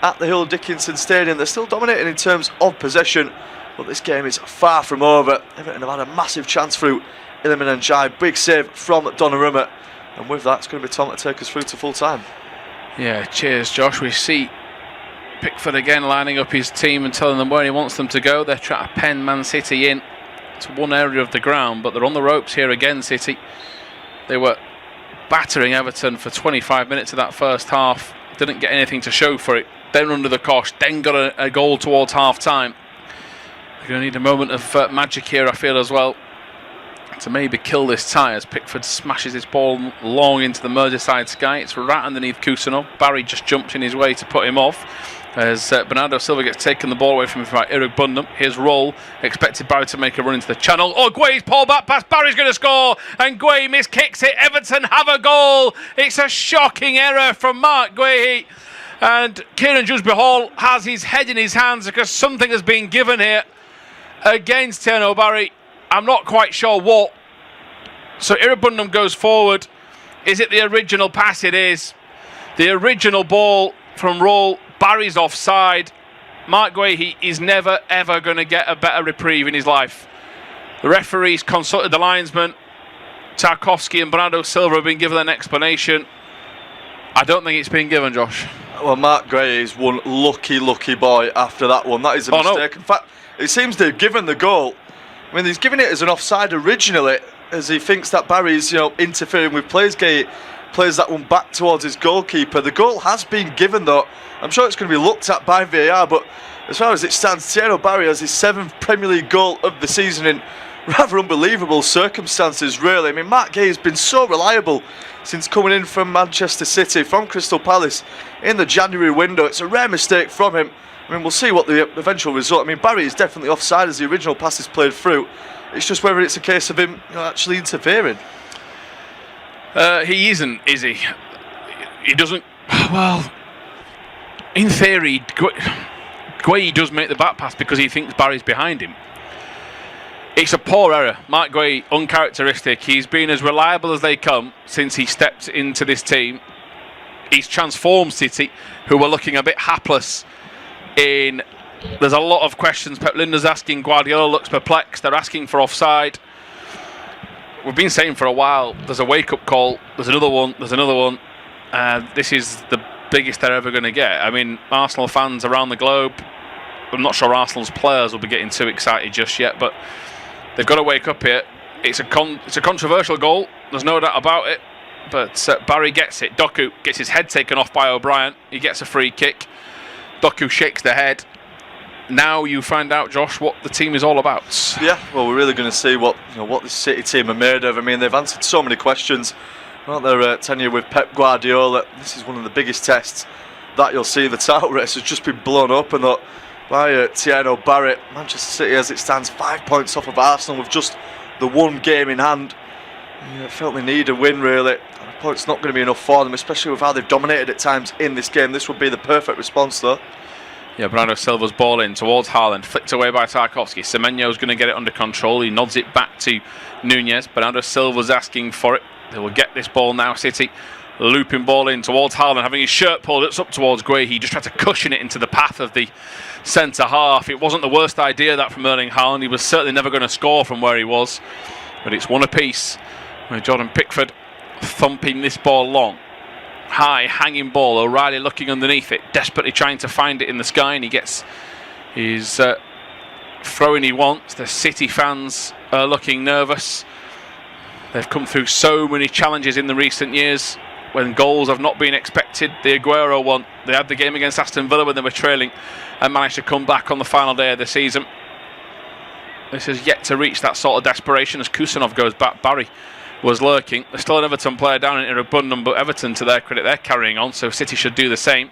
at the Hill Dickinson Stadium. They're still dominating in terms of possession, but this game is far from over. Everton have had a massive chance through Iliman Ndiaye. Big save from Donnarumma, and with that it's going to be Tom to take us through to full time. Yeah, cheers Josh. We see Pickford again lining up his team and telling them where he wants them to go. They're trying to pen Man City in to one area of the ground, but they're on the ropes here again, City. They were battering Everton for 25 minutes of that first half. Didn't get anything to show for it. Then under the cosh, then got a goal towards half time. They're going to need a moment of magic here, I feel, as well, to maybe kill this tie as Pickford smashes his ball long into the Merseyside sky. It's right underneath Kusanov. Barry just jumps in his way to put him off as Bernardo Silva gets taken the ball away from him by Eric Bundham. His roll, expected Barry to make a run into the channel. Oh, Gue's pulled back pass. Barry's going to score, and Gue miskicks it. Everton have a goal. It's a shocking error from Mark Guehi, and Kieran Dewsbury Hall has his head in his hands because something has been given here against Tierno Barry. I'm not quite sure what. So Eric Bundham goes forward. Is it the original pass? It is. The original ball from roll. Barry's offside. Mark Guehi is never ever going to get a better reprieve in his life. The referees consulted the linesman. Tarkowski and Bernardo Silva have been given an explanation. I don't think it's been given, Josh. Well, Mark Guehi is one lucky boy after that one. That is a mistake. No. In fact, it seems they've given the goal. I mean, he's given it as an offside originally, as he thinks that Barry's, interfering with plays. Guehi plays that one back towards his goalkeeper. The goal has been given though. I'm sure it's going to be looked at by VAR, but as far as it stands, Tierno Barry has his 7th Premier League goal of the season in rather unbelievable circumstances, really. I mean, Mark Guehi has been so reliable since coming in from Manchester City, from Crystal Palace in the January window. It's a rare mistake from him. I mean, we'll see what the eventual result. I mean, Barry is definitely offside as the original pass is played through. It's just whether it's a case of him actually interfering. He isn't, is he? He doesn't. Well, in theory, Guehi does make the back pass because he thinks Barry's behind him. It's a poor error. Mark Guehi, uncharacteristic. He's been as reliable as they come since he stepped into this team. He's transformed City, who were looking a bit hapless. There's a lot of questions. Pep Linda's asking. Guardiola looks perplexed. They're asking for offside. We've been saying for a while, there's a wake-up call. There's another one. There's another one. This is the biggest they're ever going to get. I mean, Arsenal fans around the globe, I'm not sure Arsenal's players will be getting too excited just yet, but they've got to wake up here. It's a controversial goal. There's no doubt about it. But Barry gets it. Doku gets his head taken off by O'Brien. He gets a free kick. Doku shakes the head. Now you find out, Josh, what the team is all about. Yeah, well, we're really going to see what this City team are made of. I mean, they've answered so many questions about their tenure with Pep Guardiola. This is one of the biggest tests that you'll see. The title race has just been blown up and that by Tierno Barry. Manchester City, as it stands, 5 points off of Arsenal with just the one game in hand. Yeah, felt they need a win, really. And a point's not going to be enough for them, especially with how they've dominated at times in this game. This would be the perfect response, though. Yeah, Bernardo Silva's ball in towards Haaland, flicked away by Tarkowski. Semenyo's going to get it under control. He nods it back to Nunez. Bernardo Silva's asking for it. They will get this ball now, City. Looping ball in towards Haaland, having his shirt pulled. It's up towards Guehi. He just tried to cushion it into the path of the centre half. It wasn't the worst idea, that, from Erling Haaland. He was certainly never going to score from where he was. But it's one apiece, with Jordan Pickford thumping this ball long. High, hanging ball. O'Reilly looking underneath it, desperately trying to find it in the sky, and he gets his throw-in he wants. The City fans are looking nervous. They've come through so many challenges in the recent years when goals have not been expected. The Aguero one, they had the game against Aston Villa when they were trailing and managed to come back on the final day of the season. This has yet to reach that sort of desperation as Kusanov goes back. Barry was lurking. There's still an Everton player down in Irabundum, but Everton, to their credit, they're carrying on, so City should do the same.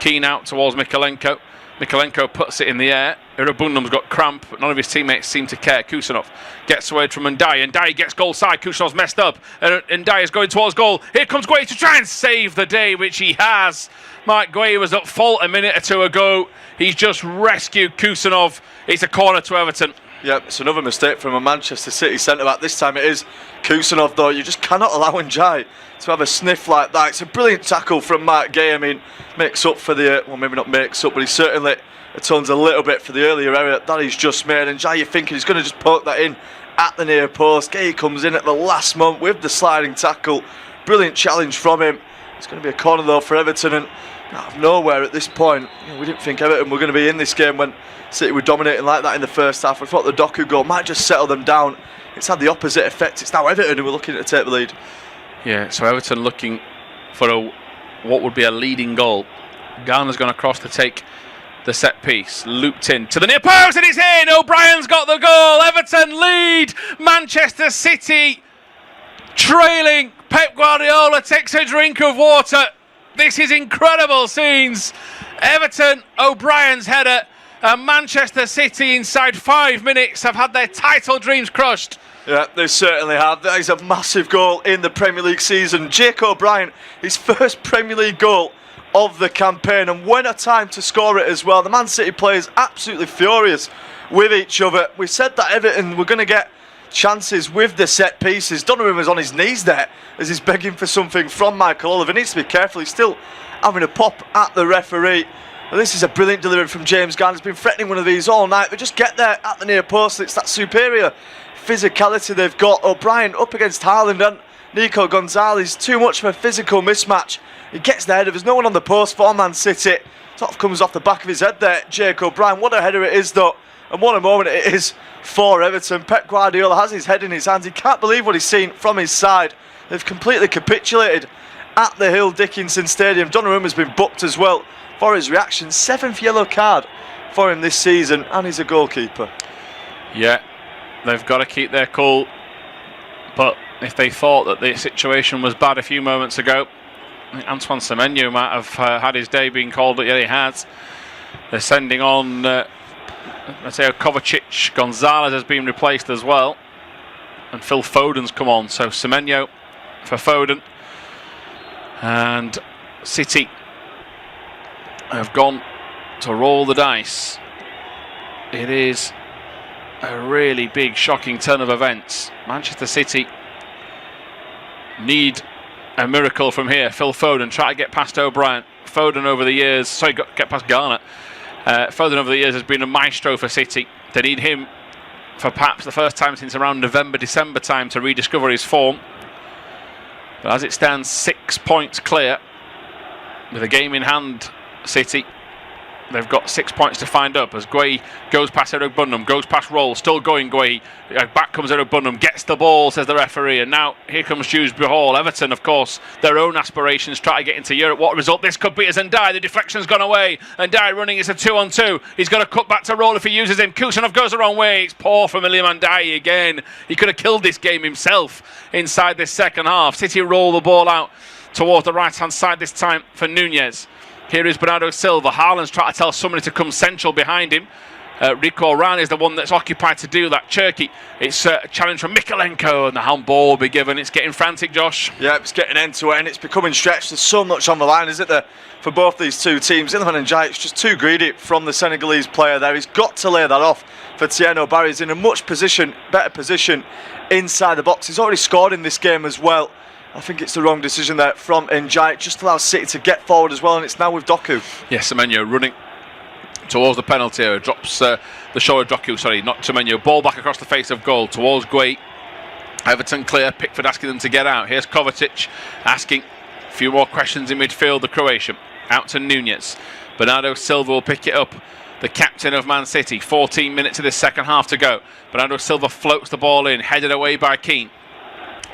Keane out towards Mykolenko. Mykolenko puts it in the air. Irabunum's got cramp, but none of his teammates seem to care. Kusanov gets away from Ndiaye. Ndiaye gets goal side. Kusanov's messed up. And Ndiaye is going towards goal. Here comes Gueye to try and save the day, which he has. Mike Gueye was at fault a minute or two ago. He's just rescued Kusanov. It's a corner to Everton. Yep, it's another mistake from a Manchester City centre-back. This time it is Kusanov, though. You just cannot allow Ndiaye to have a sniff like that. It's a brilliant tackle from Mike Gueye. I mean, makes up for the... well, maybe not makes up, but he certainly atones a little bit for the earlier error that he's just made. Ndiaye, you're thinking he's going to just poke that in at the near post. Gueye comes in at the last moment with the sliding tackle. Brilliant challenge from him. It's going to be a corner, though, for Everton. And out of nowhere at this point, we didn't think Everton were going to be in this game when City were dominating like that in the first half. I thought the Doku goal might just settle them down. It's had the opposite effect. It's now Everton who are looking to take the lead. Yeah, so Everton looking for what would be a leading goal. Garner's gone across to take the set piece. Looped in to the near post and it's in! O'Brien's got the goal! Everton lead! Manchester City trailing. Pep Guardiola takes a drink of water. This is incredible scenes. Everton, O'Brien's header, and Manchester City inside 5 minutes have had their title dreams crushed. Yeah, they certainly have. That is a massive goal in the Premier League season. Jake O'Brien, his first Premier League goal of the campaign, and when a time to score it as well. The Man City players absolutely furious with each other. We said that Everton were going to get chances with the set pieces. Donovan was on his knees there as he's begging for something from Michael Oliver. Needs to be careful. He's still having a pop at the referee. Well, this is a brilliant delivery from James Garner. He's been threatening one of these all night. They just get there at the near post. It's that superior physicality they've got. O'Brien up against Haaland and Nico Gonzalez. Too much of a physical mismatch. He gets there. There's no one on the post for Man City. Sort of comes off the back of his head there, Jake O'Brien. What a header it is, though. And what a moment it is for Everton. Pep Guardiola has his head in his hands. He can't believe what he's seen from his side. They've completely capitulated at the Hill Dickinson Stadium. Donnarumma's been booked as well for his reaction. 7th yellow card for him this season, and he's a goalkeeper. Yeah, they've got to keep their cool. But if they thought that the situation was bad a few moments ago, I think Antoine Semenyo might have had his day being called, but yeah, he has. They're sending on... Mateo Kovacic. Gonzalez has been replaced as well, and Phil Foden's come on. So Semenyo for Foden, and City have gone to roll the dice. It is a really big, shocking turn of events. Manchester City need a miracle from here. Phil Foden try to get past O'Brien. Foden over the years, get past Garner. Foden over the years has been a maestro for City. They need him for perhaps the first time since around November, December time to rediscover his form. But as it stands, 6 points clear. With a game in hand, City, they've got 6 points to find up as Gueye goes past Erogbunum, goes past Roll, still going Gueye. Back comes Erogbunum, gets the ball, says the referee, and now here comes Dewsbury Hall. Everton, of course, their own aspirations, try to get into Europe. What a result this could be as Ndiaye, the deflection's gone away. Ndiaye running, it's a 2-on-2. He's got to cut back to Roll if he uses him. Kusanov goes the wrong way. It's poor from Iliman Ndiaye again. He could have killed this game himself inside this second half. City roll the ball out towards the right-hand side this time for Nunez. Here is Bernardo Silva. Haaland's trying to tell somebody to come central behind him. Rico Rani is the one that's occupied to do that. Cherky, it's a challenge from Mykolenko, and the handball will be given. It's getting frantic, Josh. Yeah, it's getting end to end. It's becoming stretched. There's so much on the line, isn't there, for both these two teams. Iliman Ndiaye, it's just too greedy from the Senegalese player there. He's got to lay that off for Tieno Barry. He's in a much better position inside the box. He's already scored in this game as well. I think it's the wrong decision there from Ndiaye. Just allows City to get forward as well, and it's now with Doku. Yes, Semenyo running towards the penalty area. Drops the shoulder of Doku, sorry, not Semenyo. Ball back across the face of goal towards Gueye. Everton clear. Pickford asking them to get out. Here's Kovacic asking a few more questions in midfield, the Croatian. Out to Nunez. Bernardo Silva will pick it up. The captain of Man City. 14 minutes of this second half to go. Bernardo Silva floats the ball in, headed away by Keane.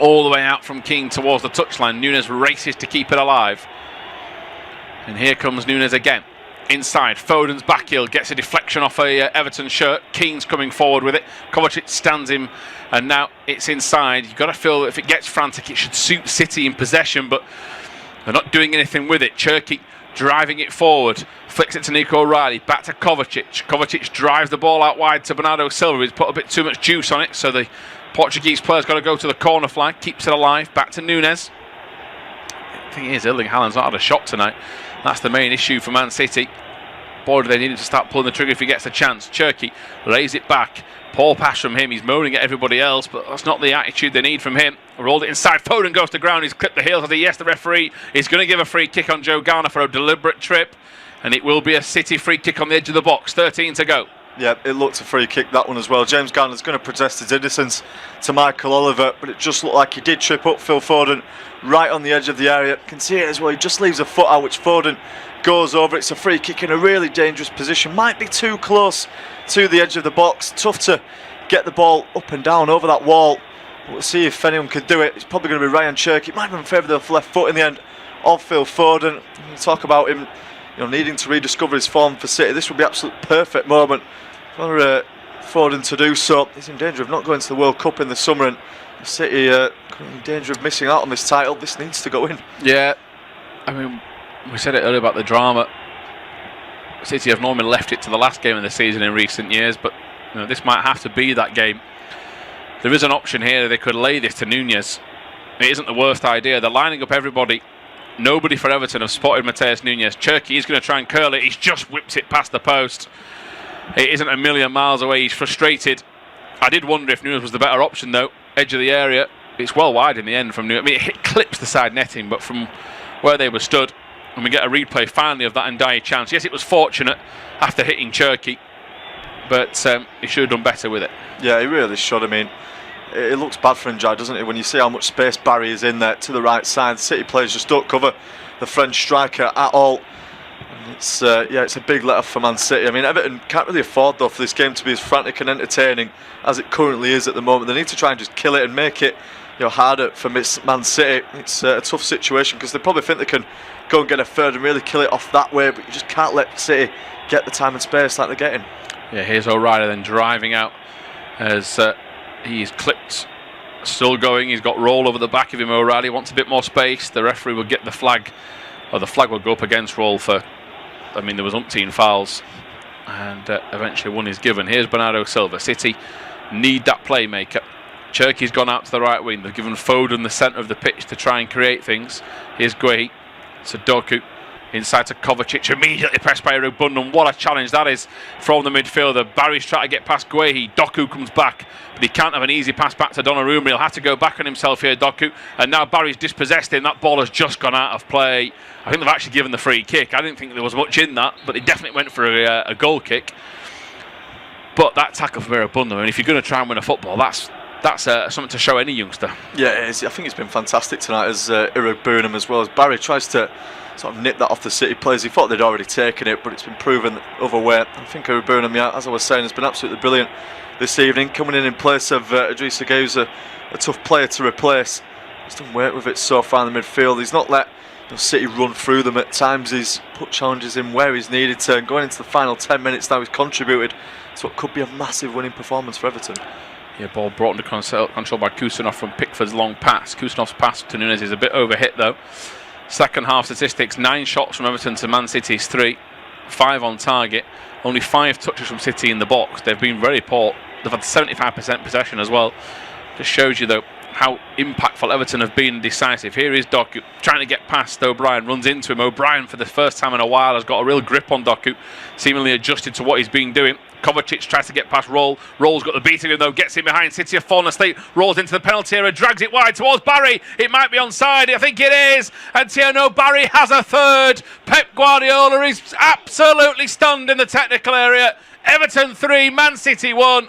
All the way out from Keane towards the touchline. Nunez races to keep it alive. And here comes Nunez again. Inside, Foden's back heel gets a deflection off a Everton shirt. Keane's coming forward with it. Kovacic stands him, and now it's inside. You've got to feel that if it gets frantic, it should suit City in possession, but they're not doing anything with it. Cherky driving it forward, flicks it to Nico O'Reilly, back to Kovacic. Kovacic drives the ball out wide to Bernardo Silva. He's put a bit too much juice on it, so the Portuguese player's got to go to the corner flag, keeps it alive, back to Nunes. The thing is, Erling Haaland's not had a shot tonight. That's the main issue for Man City. Boy, do they need to start pulling the trigger if he gets a chance. Cherki lays it back. Poor pass from him. He's moaning at everybody else, but that's not the attitude they need from him. Rolled it inside. Foden goes to ground. He's clipped the heels of the yes. The referee is going to give a free kick on Joe Garner for a deliberate trip, and it will be a City free kick on the edge of the box. 13 to go. Yeah, it looked a free kick, that one as well. James Garner's going to protest his innocence to Michael Oliver, but it just looked like he did trip up Phil Foden right on the edge of the area. You can see it as well. He just leaves a foot out, which Foden goes over. It's a free kick in a really dangerous position. Might be too close to the edge of the box. Tough to get the ball up and down over that wall. We'll see if anyone can do it. It's probably going to be Ryan Cherki. It might have been favour of the left foot in the end of Phil Foden. You talk about him, needing to rediscover his form for City. This would be an absolute perfect moment for Foden to do so. He's in danger of not going to the World Cup in the summer, and City in danger of missing out on this title. This needs to go in. Yeah, I mean, we said it earlier about the drama. City have normally left it to the last game of the season in recent years, but this might have to be that game. There is an option here. They could lay this to Nunez. It isn't the worst idea. They're lining up everybody. Nobody for Everton have spotted Mateus Nunes. Cherki is going to try and curl it. He's just whipped it past the post. It isn't a million miles away. He's frustrated. I did wonder if Nunes was the better option, though. Edge of the area. It's well wide in the end from Nunes. I mean, it clips the side netting, but from where they were stood, and we get a replay finally of that Ndiaye chance. Yes, it was fortunate after hitting Cherki, but he should have done better with it. Yeah, he really should. I mean, it looks bad for Ndiaye, doesn't it? When you see how much space Barry is in there to the right side, City players just don't cover the French striker at all. It's it's a big let off for Man City. I mean, Everton can't really afford, though, for this game to be as frantic and entertaining as it currently is at the moment. They need to try and just kill it and make it harder for Man City. It's a tough situation because they probably think they can go and get a third and really kill it off that way, but you just can't let City get the time and space like they're getting. Yeah, here's O'Reilly then driving out as he's clipped. Still going. He's got roll over the back of him. O'Reilly wants a bit more space. The referee will get the flag, or the flag will go up against roll for. I mean, there was umpteen fouls, and eventually one is given. Here's Bernardo Silva. City need that playmaker. Cherki's gone out to the right wing. They've given Foden the centre of the pitch to try and create things. Here's Guehi. So Doku inside to Kovacic, immediately pressed by Erubundan. What a challenge that is from the midfielder. Barry's trying to get past Guehi. Doku comes back, but he can't have an easy pass back to Donnarumma. He'll have to go back on himself here, Doku. And now Barry's dispossessed him. That ball has just gone out of play. I think they've actually given the free kick. I didn't think there was much in that, but they definitely went for a goal kick. But that tackle from Erubundan, I mean, if you're going to try and win a football, that's something to show any youngster. Yeah, it is. I think it's been fantastic tonight as Erubundan, as well as Barry tries to sort of nip that off the City players. He thought they'd already taken it, but it's been proven the other way. I think Erubundan, as I was saying, has been absolutely brilliant this evening, coming in place of Idrissa Gueye, who's a tough player to replace. He's done work with it so far in the midfield. He's not let City run through them at times. He's put challenges in where he's needed to, and going into the final 10 minutes now, he's contributed to what could be a massive winning performance for Everton. Yeah, ball brought under control by Kusanov from Pickford's long pass. Kusanov's pass to Nunes is a bit overhit, though. Second half statistics: 9 shots from Everton to Man City's 3, 5 on target, only 5 touches from City in the box. They've been very poor. They've had 75% possession as well. Just shows you, though, how impactful Everton have been decisive. Here is Doku trying to get past O'Brien, runs into him. O'Brien, for the first time in a while, has got a real grip on Doku, seemingly adjusted to what he's been doing. Kovacic tries to get past Roll. Roll's got the beating him, though, gets in behind. City have fallen asleep. Rolls into the penalty area, drags it wide towards Barry. It might be onside. I think it is. And Tierno Barry has a third. Pep Guardiola is absolutely stunned in the technical area. Everton 3, Man City 1.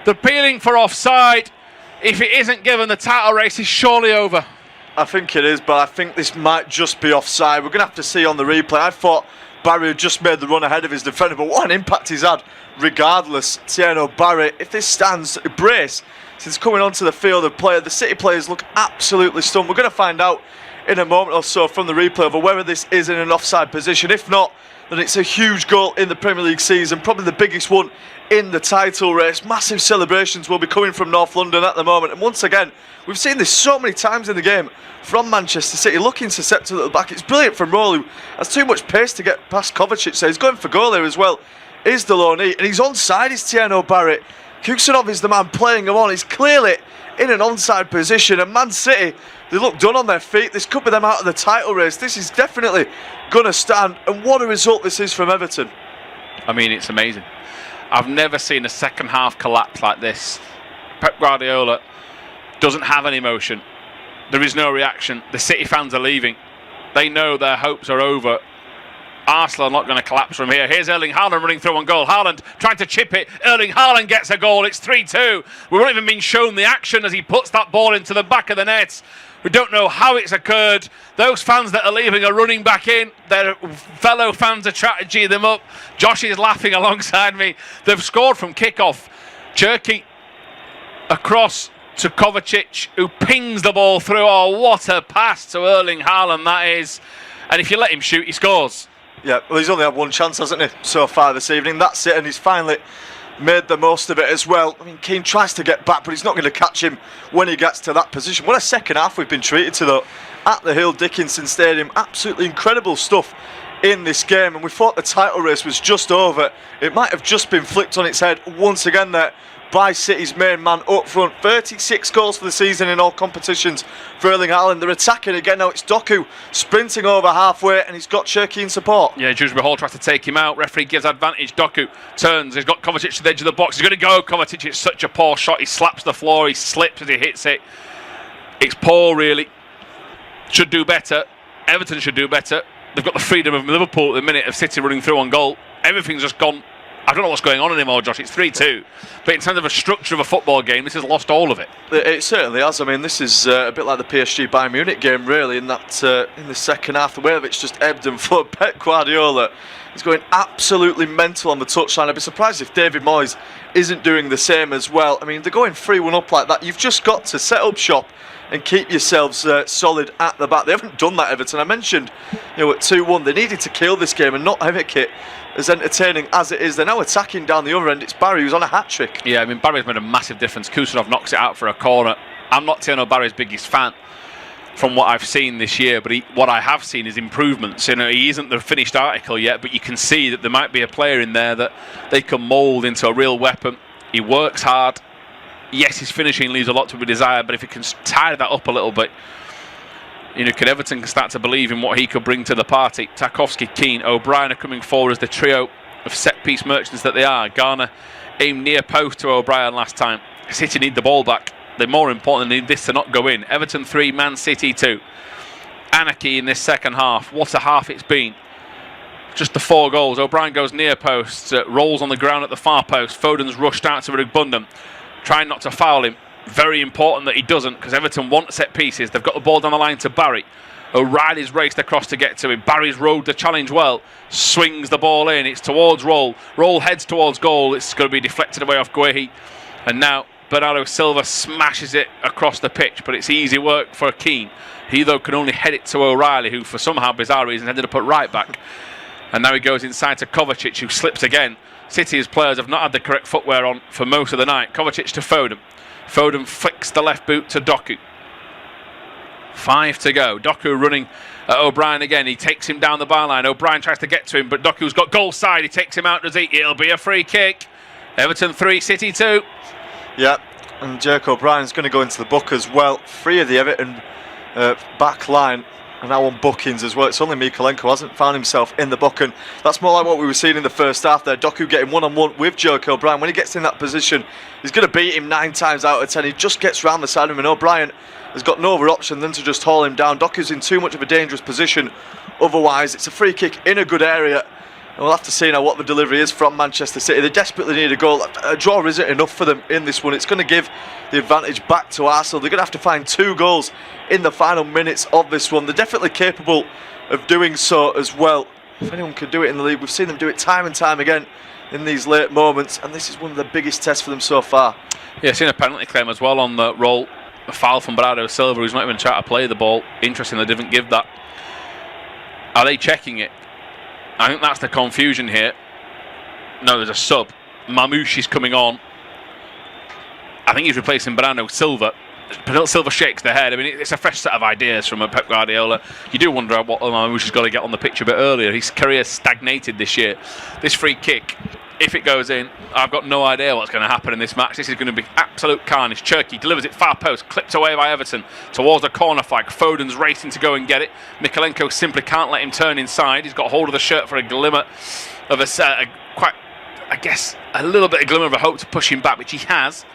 They're appealing for offside. If it isn't given, the title race is surely over. I think it is, but I think this might just be offside. We're going to have to see on the replay. I thought Barry had just made the run ahead of his defender, but what an impact he's had regardless. Tierno Barry, if this stands, brace, since coming onto the field of play, the City players look absolutely stunned. We're going to find out in a moment or so from the replay over whether this is in an offside position. If not, then it's a huge goal in the Premier League season, probably the biggest one in the title race. Massive celebrations will be coming from North London at the moment, and once again, we've seen this so many times in the game from Manchester City, looking susceptible at the back. It's brilliant from Roll, who has too much pace to get past Kovacic, so he's going for goal here as well. Is Deloney, and he's onside, is Tieno Barrett. Kusanov is the man playing him on. He's clearly in an onside position, and Man City, they look done on their feet. This could be them out of the title race. This is definitely going to stand, and what a result this is from Everton. I mean, it's amazing. I've never seen a second half collapse like this. Pep Guardiola doesn't have any emotion. There is no reaction. The City fans are leaving. They know their hopes are over. Arsenal are not going to collapse from here. Here's Erling Haaland running through on goal. Haaland trying to chip it. Erling Haaland gets a goal. It's 3-2. We've not even been shown the action as he puts that ball into the back of the net. We don't know how it's occurred. Those fans that are leaving are running back in. Their fellow fans are trying to G them up. Josh is laughing alongside me. They've scored from kick-off. Cherky across to Kovacic, who pings the ball through. Oh, what a pass to Erling Haaland that is. And if you let him shoot, he scores. Yeah, well, he's only had one chance, hasn't he, so far this evening. That's it, and he's finally made the most of it as well. I mean, Keane tries to get back, but he's not going to catch him when he gets to that position. What a second half we've been treated to, though, at the Hill Dickinson Stadium. Absolutely incredible stuff in this game, and we thought the title race was just over. It might have just been flipped on its head once again there by City's main man up front. 36 goals for the season in all competitions for Erling Haaland. They're attacking again now. It's Doku sprinting over halfway, and he's got Cherky in support. Yeah, Dewsbury Hall tries to take him out. Referee gives advantage. Doku turns. He's got Kovacic to the edge of the box. He's going to go. Kovacic, it's such a poor shot. He slaps the floor. He slips as he hits it. It's poor, really. Should do better. Everton should do better. They've got the freedom of Liverpool at the minute of City running through on goal. Everything's just gone. I don't know what's going on anymore, Josh. It's 3-2. But in terms of a structure of a football game, this has lost all of it. It certainly has. I mean, this is a bit like the PSG Bayern Munich game, really, in that in the second half. The way of it's just ebbed and flowed. Pep Guardiola is going absolutely mental on the touchline. I'd be surprised if David Moyes isn't doing the same as well. I mean, they're going 3-1 up like that. You've just got to set up shop and keep yourselves solid at the back. They haven't done that, Everton. I mentioned, at 2-1, they needed to kill this game and not have it kit as entertaining as it is. They're now attacking down the other end. It's Barry who's on a hat-trick. Yeah, I mean, Barry's made a massive difference. Kusanov knocks it out for a corner. I'm not Tieno Barry's biggest fan from what I've seen this year, but what I have seen is improvements. He isn't the finished article yet, but you can see that there might be a player in there that they can mould into a real weapon. He works hard. Yes, his finishing leaves a lot to be desired, but if he can tie that up a little bit, Everton can start to believe in what he could bring to the party. Tarkowski, Keane, O'Brien are coming forward as the trio of set-piece merchants that they are. Garner aimed near post to O'Brien last time. City need the ball back. They're more important than need this to not go in. Everton 3, Man City 2. Anarchy in this second half. What a half it's been. Just the 4 goals. O'Brien goes near post, rolls on the ground at the far post. Foden's rushed out to Rugbundum, trying not to foul him. Very important that he doesn't, because Everton want set pieces. They've got the ball down the line to Barry. O'Reilly's raced across to get to him. Barry's rode the challenge well. Swings the ball in. It's towards Roll. Roll heads towards goal. It's going to be deflected away off Guehi. And now Bernardo Silva smashes it across the pitch, but it's easy work for Keane. He, though, can only head it to O'Reilly, who, for somehow bizarre reasons, ended up at right back. And now he goes inside to Kovacic, who slips again. City's players have not had the correct footwear on for most of the night. Kovacic to Foden. Foden flicks the left boot to Doku. 5 to go. Doku running at O'Brien again. He takes him down the byline. O'Brien tries to get to him, but Doku's got goal side. He takes him out, does he? It'll be a free kick. Everton 3, City 2. Yeah, and Jake O'Brien's going to go into the book as well. 3 of the Everton back line are now on bookings as well. It's only Mikalenko who hasn't found himself in the book, and that's more like what we were seeing in the first half there. Doku getting one-on-one with Jake O'Brien. When he gets in that position, he's going to beat him 9 times out of 10. He just gets round the side of him, and O'Brien has got no other option than to just haul him down. Doku's in too much of a dangerous position otherwise. It's a free kick in a good area, and we'll have to see now what the delivery is from Manchester City. They desperately need a goal. A draw isn't enough for them in this one. It's going to give the advantage back to Arsenal. They're going to have to find 2 goals in the final minutes of this one. They're definitely capable of doing so as well. If anyone can do it in the league, we've seen them do it time and time again in these late moments, and this is one of the biggest tests for them so far. Yeah, seen a penalty claim as well on the roll. A foul from Bernardo Silva, who's not even trying to play the ball. Interesting, they didn't give that. Are they checking it? I think that's the confusion here. No, there's a sub. Mamouche is coming on. I think he's replacing Bernardo Silva. Bernardo Silva shakes the head. I mean, it's a fresh set of ideas from Pep Guardiola. You do wonder what Mamouche has got to get on the pitch a bit earlier. His career stagnated this year. This free kick, if it goes in, I've got no idea what's going to happen in this match. This is going to be absolute carnage. Cherki delivers it far post, clipped away by Everton towards the corner flag. Foden's racing to go and get it. Mykolenko simply can't let him turn inside. He's got hold of the shirt for a glimmer of a little bit of glimmer of a hope to push him back, which he has.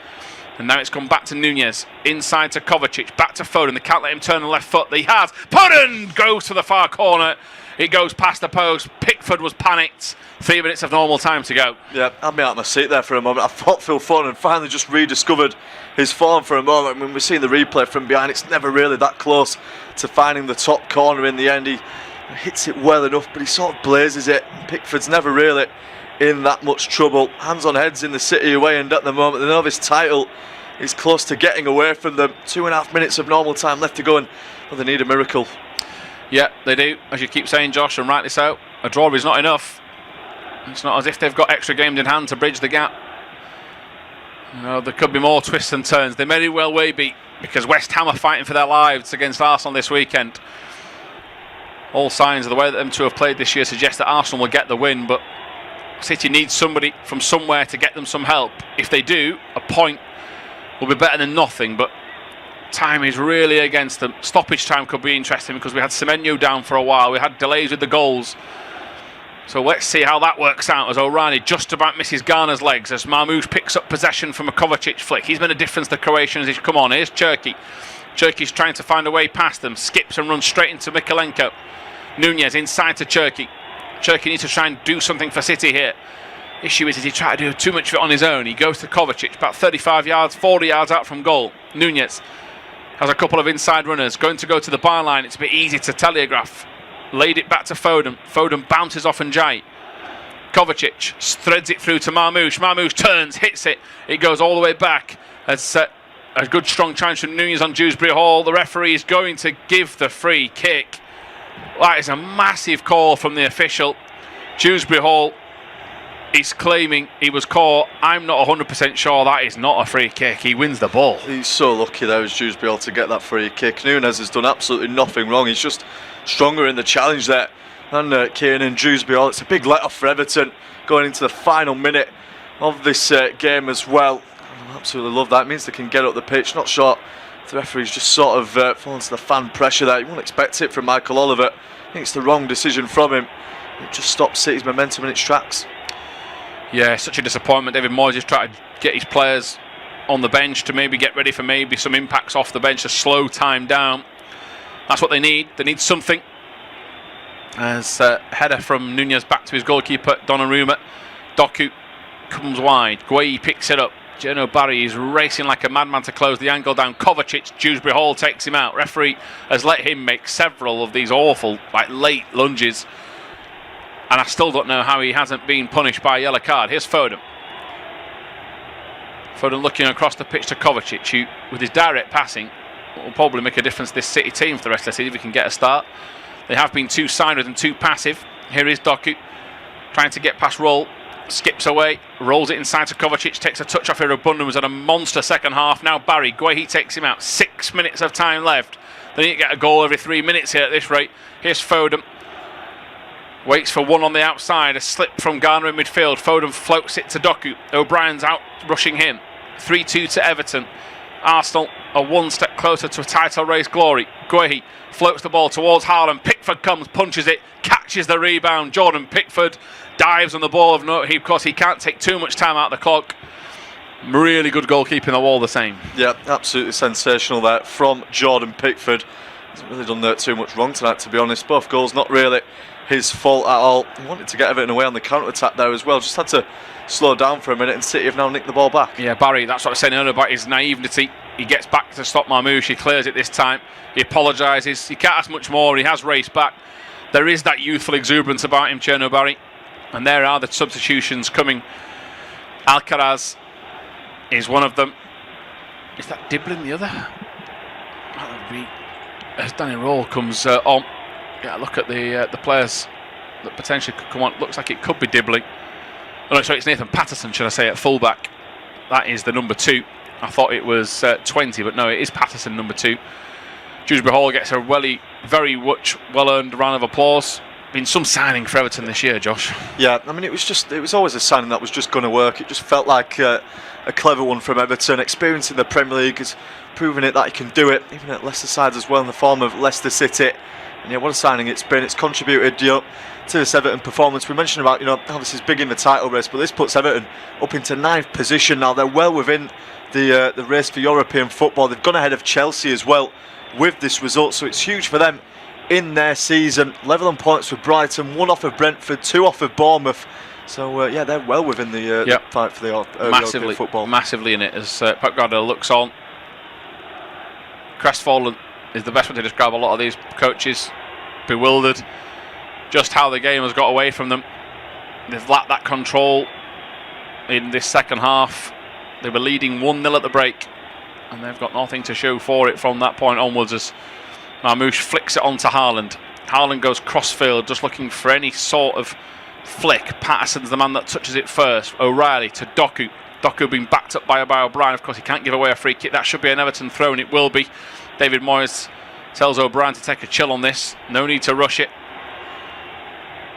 And now it's gone back to Nunez, inside to Kovacic, back to Foden. They can't let him turn the left foot. He has. Foden goes to the far corner. It goes past the post. Pickford was panicked. 3 minutes of normal time to go. Yeah, I had me out of my seat there for a moment. I thought Phil Foden finally just rediscovered his form for a moment. When we've seen the replay from behind, it's never really that close to finding the top corner in the end. He hits it well enough, but he sort of blazes it. Pickford's never really in that much trouble. Hands on heads in the City away, and at the moment the Novice title is close to getting away from them. 2.5 minutes of normal time left to go, and they need a miracle. Yeah, they do, as you keep saying, Josh, and rightly so. A draw is not enough. It's not as if they've got extra games in hand to bridge the gap. You know, there could be more twists and turns. They may well be, because West Ham are fighting for their lives against Arsenal this weekend. All signs of the way that them two have played this year suggest that Arsenal will get the win, but City needs somebody from somewhere to get them some help. If they do, a point will be better than nothing, but time is really against them. Stoppage time could be interesting because we had Semenyo down for a while. We had delays with the goals. So let's see how that works out as O'Reilly just about misses Garner's legs as Mamouche picks up possession from a Kovacic flick. He's made a difference to the Croatians. He's come on. Here's Cherki. Cherki's trying to find a way past them. Skips and runs straight into Mykolenko. Nunez inside to Cherki. Cherki needs to try and do something for City here. Issue is he tried to do too much of it on his own. He goes to Kovacic, about 35 yards, 40 yards out from goal. Nunez has a couple of inside runners, going to go to the byline. It's a bit easy to telegraph. Laid it back to Foden. Foden bounces off Njai. Kovacic threads it through to Mamouche. Mamouche turns, hits it. It goes all the way back. It's a good strong challenge from Nunez on Dewsbury Hall. The referee is going to give the free kick. That is a massive call from the official. Dewsbury Hall is claiming he was caught. I'm not 100% sure that is not a free kick. He wins the ball. He's so lucky there as Dewsbury Hall to get that free kick. Nunez has done absolutely nothing wrong. He's just stronger in the challenge there. And Kieran Dewsbury Hall, it's a big let-off for Everton going into the final minute of this game as well. I absolutely love that. It means they can get up the pitch. Not sure if the referee's just sort of fallen to the fan pressure there. You wouldn't expect it from Michael Oliver. I think it's the wrong decision from him. It just stops City's momentum in its tracks. Yeah, such a disappointment. David Moyes is trying to get his players on the bench to maybe get ready for maybe some impacts off the bench to slow time down. That's what they need. They need something. As header from Nunez back to his goalkeeper, Donnarumma. Doku comes wide. Guehi picks it up. Geno Barry is racing like a madman to close the angle down. Kovacic, Dewsbury Hall takes him out. Referee has let him make several of these awful, late lunges. And I still don't know how he hasn't been punished by a yellow card. Here's Foden. Foden looking across the pitch to Kovacic, who, with his direct passing, will probably make a difference to this City team for the rest of the season if he can get a start. They have been too silent and too passive. Here is Doku, trying to get past Roll. Skips away, rolls it inside to Kovacic, takes a touch off Irabundu, was at a monster second half. Now Barry, Guehi takes him out. 6 minutes of time left. They need to get a goal every 3 minutes here at this rate. Here's Foden. Waits for one on the outside, a slip from Garner in midfield. Foden floats it to Doku. O'Brien's out rushing him. 3-2 to Everton. Arsenal are one step closer to a title race glory. Guehi floats the ball towards Haaland. Pickford comes, punches it, catches the rebound. Jordan Pickford dives on the ball of note. Of course, he can't take too much time out of the clock. Really good goalkeeping all the same. Yeah, absolutely sensational there from Jordan Pickford. Hasn't really done too much wrong tonight, to be honest. Both goals not really his fault at all. He wanted to get Everton away on the counter-attack there as well. Just had to slow down for a minute, and City have now nicked the ball back. Yeah, Barry, that's what I was saying earlier about his naivety. He gets back to stop Mamouche. He clears it this time. He apologises. He can't ask much more. He has raced back. There is that youthful exuberance about him, Cherno Barry. And there are the substitutions coming. Alcaraz is one of them. Is that Diblin the other? As Danny Roll comes on, look at the players that potentially could come on. Looks like it could be Dibley. Oh no, sorry, it's Nathan Patterson, should I say, at fullback. That is the number 2. I thought it was 20, but no, it is Patterson, number 2. Dewsbury Hall gets a very much well-earned round of applause. Been some signing for Everton this year, Josh. Yeah, I mean, it was always a signing that was just going to work. It just felt like a clever one from Everton. Experience in the Premier League has proven it that he can do it, even at Leicester sides as well, in the form of Leicester City. And yeah, what a signing it's been. It's contributed, to this Everton performance. We mentioned about, how this is big in the title race, but this puts Everton up into 9th position now. They're well within the race for European football. They've gone ahead of Chelsea as well with this result, so it's huge for them in their season. Level on points with Brighton, 1 off of Brentford, 2 off of Bournemouth. So they're well within the fight for the European football. Massively in it as Pep Guardiola looks on. Crestfallen is the best way to describe a lot of these coaches. Bewildered, just how the game has got away from them. They've lacked that control in this second half. They were leading 1-0 at the break, and they've got nothing to show for it from that point onwards as Marmoush flicks it onto Haaland. Haaland goes crossfield, just looking for any sort of flick. Patterson's the man that touches it first. O'Reilly to Doku. Doku being backed up by O'Brien. Of course, he can't give away a free kick. That should be an Everton throw, and it will be. David Moyes tells O'Brien to take a chill on this. No need to rush it.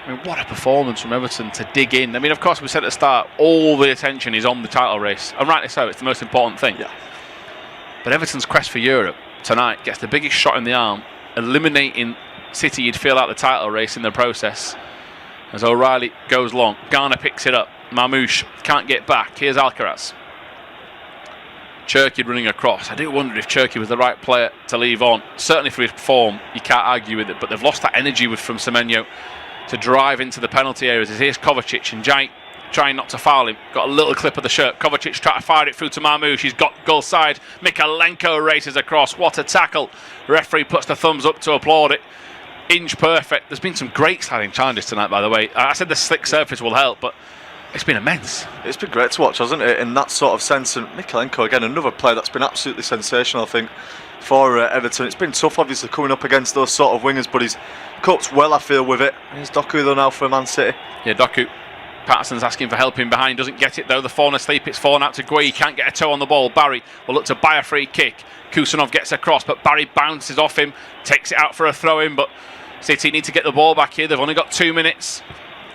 I mean, what a performance from Everton to dig in. I mean, of course, we said at the start, all the attention is on the title race. And rightly so, it's the most important thing. Yeah. But Everton's quest for Europe tonight gets the biggest shot in the arm, eliminating City. You'd feel out the title race in the process. As O'Reilly goes long, Garner picks it up. Marmoush can't get back. Here's Alcaraz. Cherky running across. I do wonder if Cherky was the right player to leave on. Certainly for his form, you can't argue with it. But they've lost that energy from Semenyo to drive into the penalty areas. Here's Kovacic and Jai trying not to foul him. Got a little clip of the shirt. Kovacic trying to fire it through to Marmoush. He's got goal side. Mikalenko races across. What a tackle. Referee puts the thumbs up to applaud it. Inch perfect. There's been some great sliding challenges tonight, by the way. I said the slick surface will help, but it's been immense. It's been great to watch, hasn't it, in that sort of sense. And Mikalenko, again, another player that's been absolutely sensational, I think, for Everton. It's been tough, obviously, coming up against those sort of wingers, but he's coped well, I feel, with it. Here's Doku, though, now for Man City. Yeah, Doku. Patterson's asking for help in behind, doesn't get it though. The phone asleep, it's fallen out to Gueye. He can't get a toe on the ball. Barry will look to buy a free kick. Kusanov gets across, but Barry bounces off him, takes it out for a throw in, but City need to get the ball back here. They've only got 2 minutes.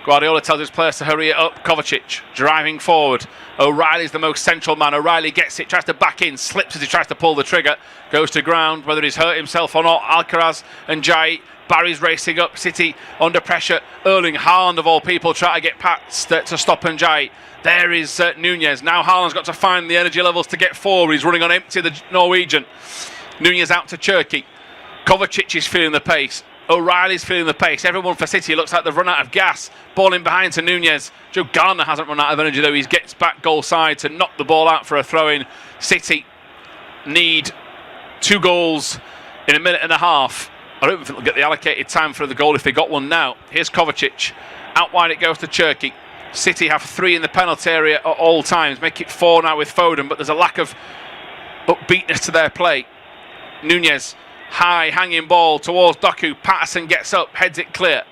Guardiola tells his players to hurry it up. Kovacic driving forward. O'Reilly's the most central man. O'Reilly gets it, tries to back in, slips as he tries to pull the trigger, goes to ground, whether he's hurt himself or not. Alcaraz and Jai. Barry's racing up. City under pressure. Erling Haaland, of all people, try to get past to stop Njai. There is Nunez. Now Haaland's got to find the energy levels to get forward. He's running on empty, the Norwegian. Nunez out to Cherky. Kovacic is feeling the pace. O'Reilly's feeling the pace. Everyone for City looks like they've run out of gas. Ball in behind to Nunez. Joe Garner hasn't run out of energy though. He gets back goal side to knock the ball out for a throw-in. City need 2 goals in a minute and a half. I don't think they'll get the allocated time for the goal if they got one now. Here's Kovacic. Out wide it goes to Cherky. City have 3 in the penalty area at all times. Make it 4 now with Foden, but there's a lack of upbeatness to their play. Nunez. High hanging ball towards Doku. Patterson gets up, heads it clear.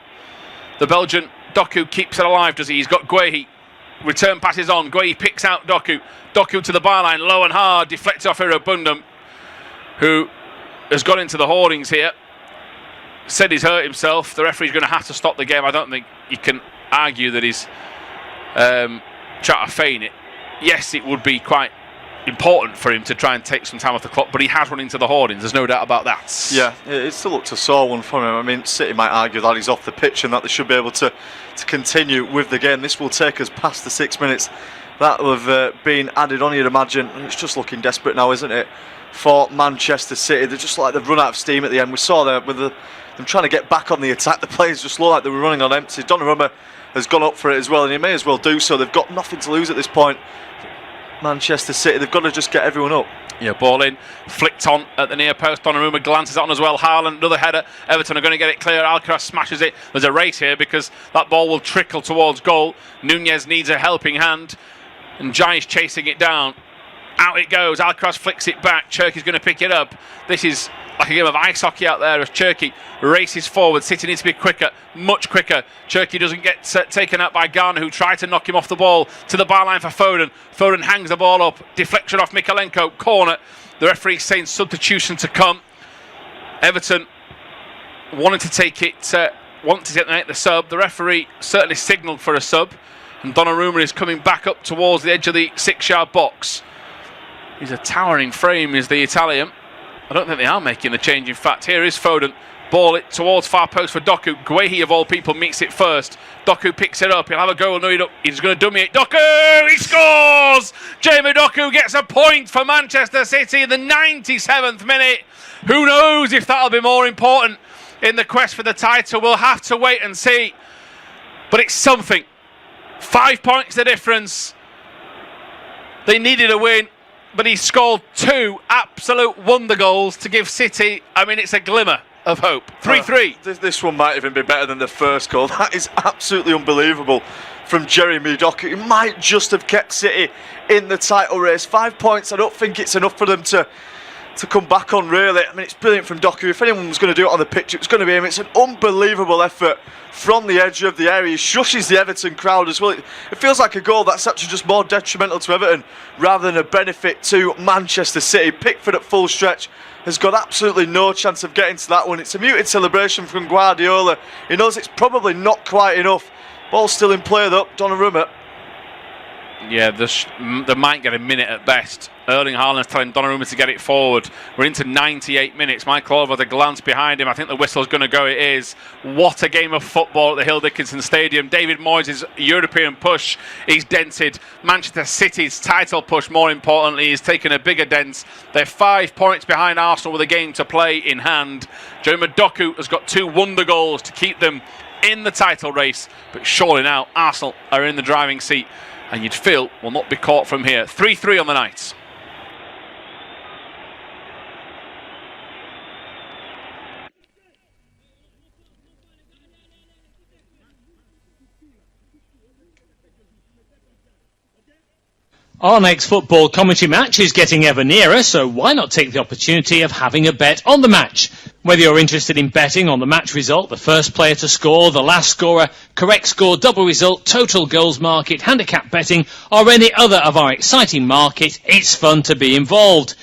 The Belgian Doku keeps it alive, does he? He's got Gueye. Return passes on. Gueye picks out Doku. Doku to the byline, low and hard, deflected off Irobundum, who has got into the hoardings here. Said he's hurt himself. The referee's going to have to stop the game. I don't think you can argue that he's trying to feign it. Yes, it would be quite important for him to try and take some time off the clock, but he has run into the hoardings, there's no doubt about that. Yeah, it still looked a sore one for him. I mean, City might argue that he's off the pitch and that they should be able to continue with the game. This will take us past the 6 minutes that have been added on, you'd imagine. And it's just looking desperate now, isn't it, for Manchester City? They're just like they've run out of steam at the end. We saw there with them trying to get back on the attack. The players just look like they were running on empty. Donnarumma has gone up for it as well, and he may as well do so. They've got nothing to lose at this point. Manchester City, they've got to just get everyone up. Yeah, ball in, flicked on at the near post. Donnarumma glances on as well. Haaland, another header. Everton are going to get it clear. Alcaraz smashes it. There's a race here because that ball will trickle towards goal. Nunez needs a helping hand, and Jai is chasing it down. Out it goes. Alcaraz flicks it back. Cherky's going to pick it up. This is like a game of ice hockey out there as Cherky races forward. City needs to be quicker, much quicker. Cherky doesn't get taken out by Garner, who tried to knock him off the ball to the byline for Foden. Foden hangs the ball up, deflection off Mikalenko, corner. The referee saying substitution to come. Everton wanted to take it, wanted to make the sub. The referee certainly signalled for a sub, and Donnarumma is coming back up towards the edge of the 6-yard box. He's a towering frame, is the Italian. I don't think they are making the change. In fact, here is Foden. Ball it towards far post for Doku. Guehi, of all people, meets it first. Doku picks it up. He'll have a go. No, he's going to dummy it. Doku! He scores! Jamie Doku gets a point for Manchester City in the 97th minute. Who knows if that'll be more important in the quest for the title? We'll have to wait and see. But it's something. 5 points the difference. They needed a win, but he scored 2 absolute wonder goals to give City, I mean, it's a glimmer of hope. 3-3. This one might even be better than the first goal. That is absolutely unbelievable from Jeremy Doku. He might just have kept City in the title race. 5 points, I don't think it's enough for them to come back on, really. I mean, it's brilliant from Doku. If anyone was going to do it on the pitch, it was going to be him. It's an unbelievable effort from the edge of the area. He shushes the Everton crowd as well. It feels like a goal that's actually just more detrimental to Everton rather than a benefit to Manchester City. Pickford at full stretch has got absolutely no chance of getting to that one. It's a muted celebration from Guardiola. He knows it's probably not quite enough. Ball's still in play though. Donnarumma. Yeah, they might get a minute at best. Erling Haaland's telling Donnarumma to get it forward. We're into 98 minutes. Michael Oliver, the glance behind him. I think the whistle's going to go. It is. What a game of football at the Hill Dickinson Stadium. David Moyes' European push is dented. Manchester City's title push, more importantly, is taking a bigger dent. They're 5 points behind Arsenal with a game to play in hand. Jeremy Doku has got 2 wonder goals to keep them in the title race. But surely now Arsenal are in the driving seat, and you'd feel will not be caught from here. 3-3 on the night. Our next football commentary match is getting ever nearer, so why not take the opportunity of having a bet on the match? Whether you're interested in betting on the match result, the first player to score, the last scorer, correct score, double result, total goals market, handicap betting, or any other of our exciting market, it's fun to be involved.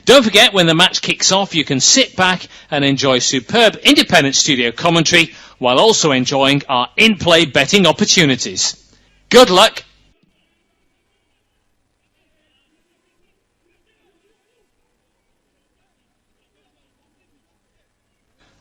Don't forget, when the match kicks off, you can sit back and enjoy superb independent studio commentary while also enjoying our in-play betting opportunities. Good luck.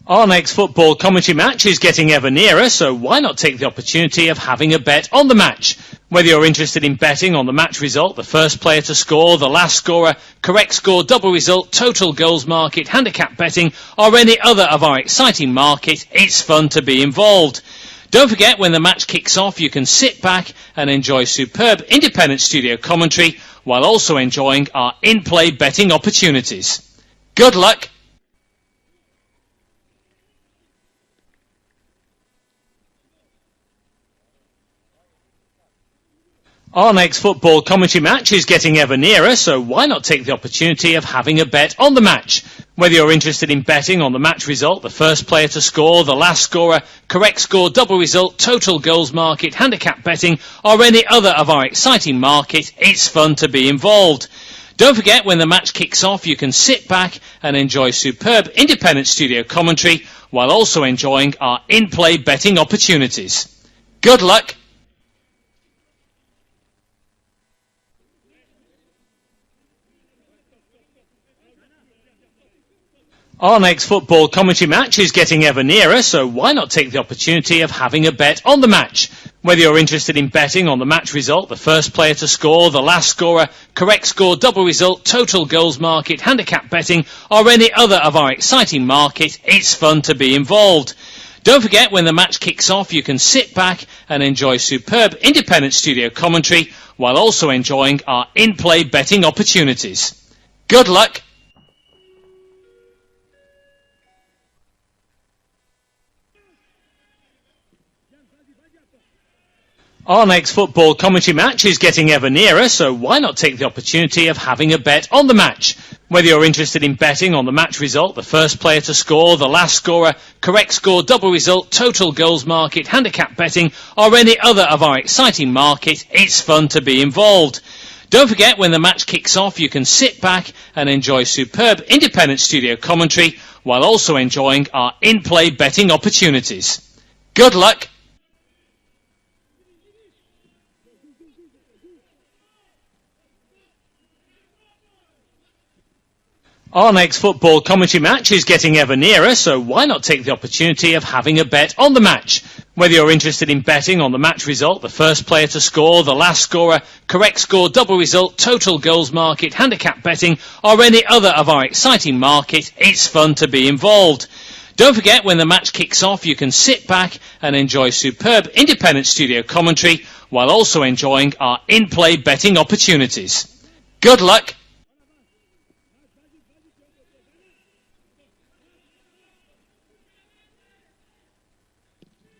Our next football commentary match is getting ever nearer, so why not take the opportunity of having a bet on the match? Whether you're interested in betting on the match result, the first player to score, the last scorer, correct score, double result, total goals market, handicap betting, or any other of our exciting market, it's fun to be involved. Don't forget, when the match kicks off, you can sit back and enjoy superb independent studio commentary while also enjoying our in-play betting opportunities. Good luck. Our next football commentary match is getting ever nearer, so why not take the opportunity of having a bet on the match? Whether you're interested in betting on the match result, the first player to score, the last scorer, correct score, double result, total goals market, handicap betting, or any other of our exciting market, it's fun to be involved. Don't forget, when the match kicks off, you can sit back and enjoy superb independent studio commentary while also enjoying our in-play betting opportunities. Good luck. Our next football commentary match is getting ever nearer, so why not take the opportunity of having a bet on the match? Whether you're interested in betting on the match result, the first player to score, the last scorer, correct score, double result, total goals market, handicap betting, or any other of our exciting market, it's fun to be involved. Don't forget, when the match kicks off, you can sit back and enjoy superb independent studio commentary while also enjoying our in-play betting opportunities. Good luck. Our next football commentary match is getting ever nearer, so why not take the opportunity of having a bet on the match? Whether you're interested in betting on the match result, the first player to score, the last scorer, correct score, double result, total goals market, handicap betting, or any other of our exciting market, it's fun to be involved. Don't forget, when the match kicks off, you can sit back and enjoy superb independent studio commentary while also enjoying our in-play betting opportunities. Good luck! Our next football commentary match is getting ever nearer, so why not take the opportunity of having a bet on the match? Whether you're interested in betting on the match result, the first player to score, the last scorer, correct score, double result, total goals market, handicap betting, or any other of our exciting market, it's fun to be involved. Don't forget, when the match kicks off, you can sit back and enjoy superb independent studio commentary while also enjoying our in-play betting opportunities. Good luck!